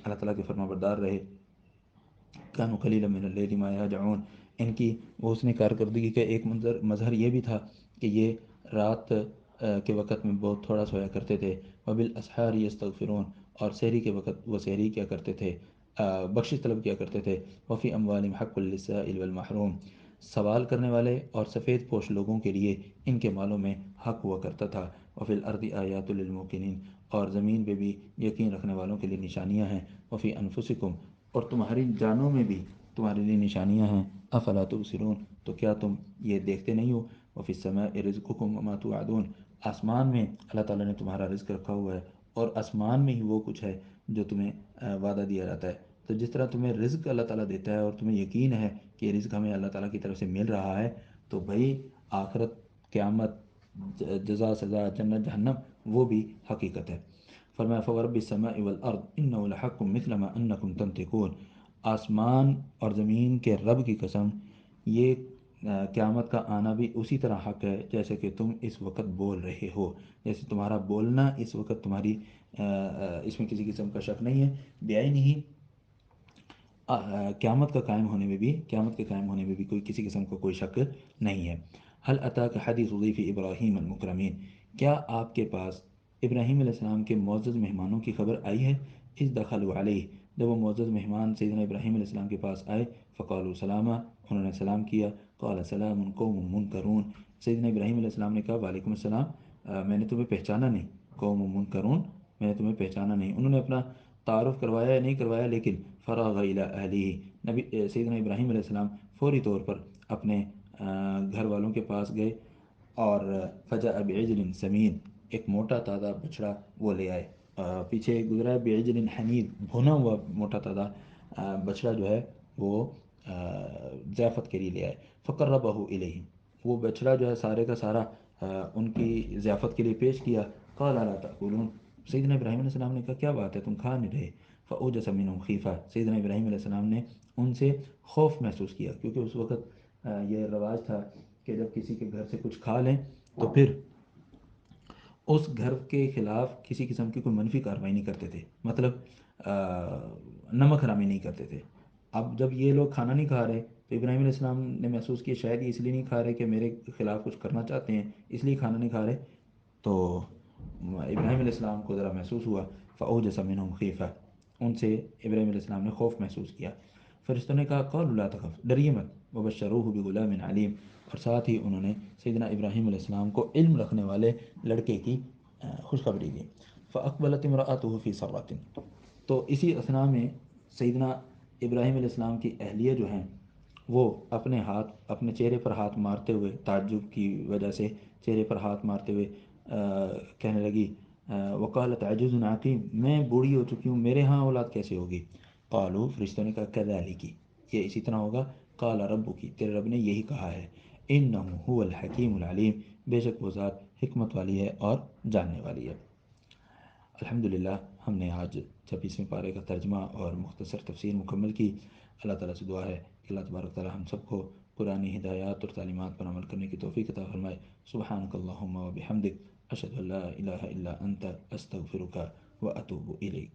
اللہ تعالیٰ کے فرما بردار رہے، کانوا قلیلا من اللیل ما یہجعون، ان کی وہ حسن کارکردگی کا ایک مظہر یہ بھی تھا کہ یہ رات کے وقت میں بہت تھوڑا سویا کرتے تھے، وبالاسحار یستغفرون، اور سحری کے وقت وہ سحری کیا کرتے تھے، بخشش طلب کیا کرتے تھے، وفی اموالہم حق للسائل والمحروم، سوال کرنے والے اور سفید پوش لوگوں کے لیے ان کے مالوں میں حق ہوا کرتا تھا، وفی الارض آیات للموقنین، اور زمین پہ بھی یقین رکھنے والوں کے لیے نشانیاں ہیں، وفی انفسکم، اور تمہاری جانوں میں بھی تمہارے لیے نشانیاں ہیں، افلا تبصرون، تو کیا تم یہ دیکھتے نہیں ہو، وفی السماء رزقکم وما توعدون، آسمان میں اللہ تعالیٰ نے تمہارا رزق رکھا ہوا ہے، اور آسمان میں ہی وہ کچھ ہے جو تمہیں وعدہ دیا جاتا ہے، تو جس طرح تمہیں رزق اللہ تعالیٰ دیتا ہے اور تمہیں یقین ہے کہ یہ رزق ہمیں اللہ تعالیٰ کی طرف سے مل رہا ہے، تو بھائی آخرت، قیامت، جزا، سزا، جنت، جہنم، وہ بھی حقیقت ہے۔ فرمایا فورب السماء والارض انه لحق مثل ما انکم تنطقون، آسمان اور زمین کے رب کی قسم، یہ قیامت کا آنا بھی اسی طرح حق ہے جیسے کہ تم اس وقت بول رہے ہو، جیسے تمہارا بولنا اس وقت تمہاری اس میں کسی قسم کا شک نہیں ہے، بیائی نہیں، قیامت کا قائم ہونے میں بھی، قیامت کے قائم ہونے میں بھی کوئی کسی قسم کا کوئی شک نہیں ہے۔ حل اتاک حدیث ضیف ابراہیم المکرمین، کیا آپ کے پاس ابراہیم علیہ السلام کے معزز مہمانوں کی خبر آئی ہے، اذ دخلوا علیہ، جب وہ معزز مہمان سیدنا ابراہیم علیہ السلام کے پاس آئے، فقالوا سلاما، انہوں نے سلام کیا، قال سلام قوم منکرون، سیدنا ابراہیم علیہ السلام نے کہا وعلیکم السلام، میں نے تمہیں پہچانا نہیں، قوم منکرون، میں نے تمہیں پہچانا نہیں، انہوں نے اپنا تعارف کروایا یا نہیں کروایا، لیکن فراغ الی اہلہ، نبی سیدنا ابراہیم علیہ السلام فوری طور پر اپنے گھر والوں کے پاس گئے اور فجاء بعجل سمین، ایک موٹا تازہ بچڑا وہ لے آئے۔ پیچھے گزرا ہے بعجل حنیذ، بھنا ہوا موٹا تازہ بچڑا جو ہے وہ ضیافت کے لیے لے آئے۔ فقربہ الیہم، وہ بچڑا جو ہے سارے کا سارا ان کی ضیافت کے لیے پیش کیا۔ قال لا تأکلون، سیدنا ابراہیم علیہ السلام نے کہا کیا بات ہے تم کھا نہیں رہے؟ فأوجس منهم خیفہ، سیدنا ابراہیم علیہ السلام نے ان سے خوف محسوس کیا، کیونکہ اس وقت یہ رواج تھا کہ جب کسی کے گھر سے کچھ کھا لیں تو پھر اس گھر کے خلاف کسی قسم کی کوئی منفی کارروائی نہیں کرتے تھے، مطلب نمک حرامی نہیں کرتے تھے۔ اب جب یہ لوگ کھانا نہیں کھا رہے تو ابراہیم علیہ السلام نے محسوس کیا شاید یہ اس لیے نہیں کھا رہے کہ میرے خلاف کچھ کرنا چاہتے ہیں، اس لیے کھانا نہیں کھا رہے۔ تو ابراہیم علیہ السلام کو ذرا محسوس ہوا، فأوجس منهم خیفہ، ان سے ابراہیم علیہ السلام نے خوف محسوس کیا۔ فرشتوں نے کہا قالوا لا تخف، ڈریے مت، وبشروہ بغلام علیم، اور ساتھ ہی انہوں نے سیدنا ابراہیم علیہ السلام کو علم رکھنے والے لڑکے کی خوشخبری دی۔ فاقبلت امرأته فی صرۃ، تو اسی اثناء میں سیدنا ابراہیم علیہ السلام کی اہلیہ جو ہیں وہ اپنے ہاتھ، اپنے چہرے پر ہاتھ مارتے ہوئے، تعجب کی وجہ سے چہرے پر ہاتھ مارتے ہوئے کہنے لگی وقالت عجوز عقیم، میں بوڑھی ہو چکی ہوں، میرے ہاں اولاد کیسے ہوگی؟ قالوا، فرشتوں نے کہا کذالک، یہ اسی طرح ہوگا، قال ربک، تیرے رب نے یہی کہا ہے، انہ هو الحکیم العلیم، بے شک وہ ذات حکمت والی ہے اور جاننے والی ہے۔ الحمدللہ ہم نے آج 26ویں پارے کا ترجمہ اور مختصر تفسیر مکمل کی۔ اللہ تعالیٰ سے دعا ہے کہ اللہ تبارک تعالیٰ ہم سب کو قرآنی ہدایات اور تعلیمات پر عمل کرنے کی توفیق عطا فرمائے۔ سبحانک اللہم و بحمدک، اشہد ان لا الہ الا انت، استغفرک و اتوب الیک۔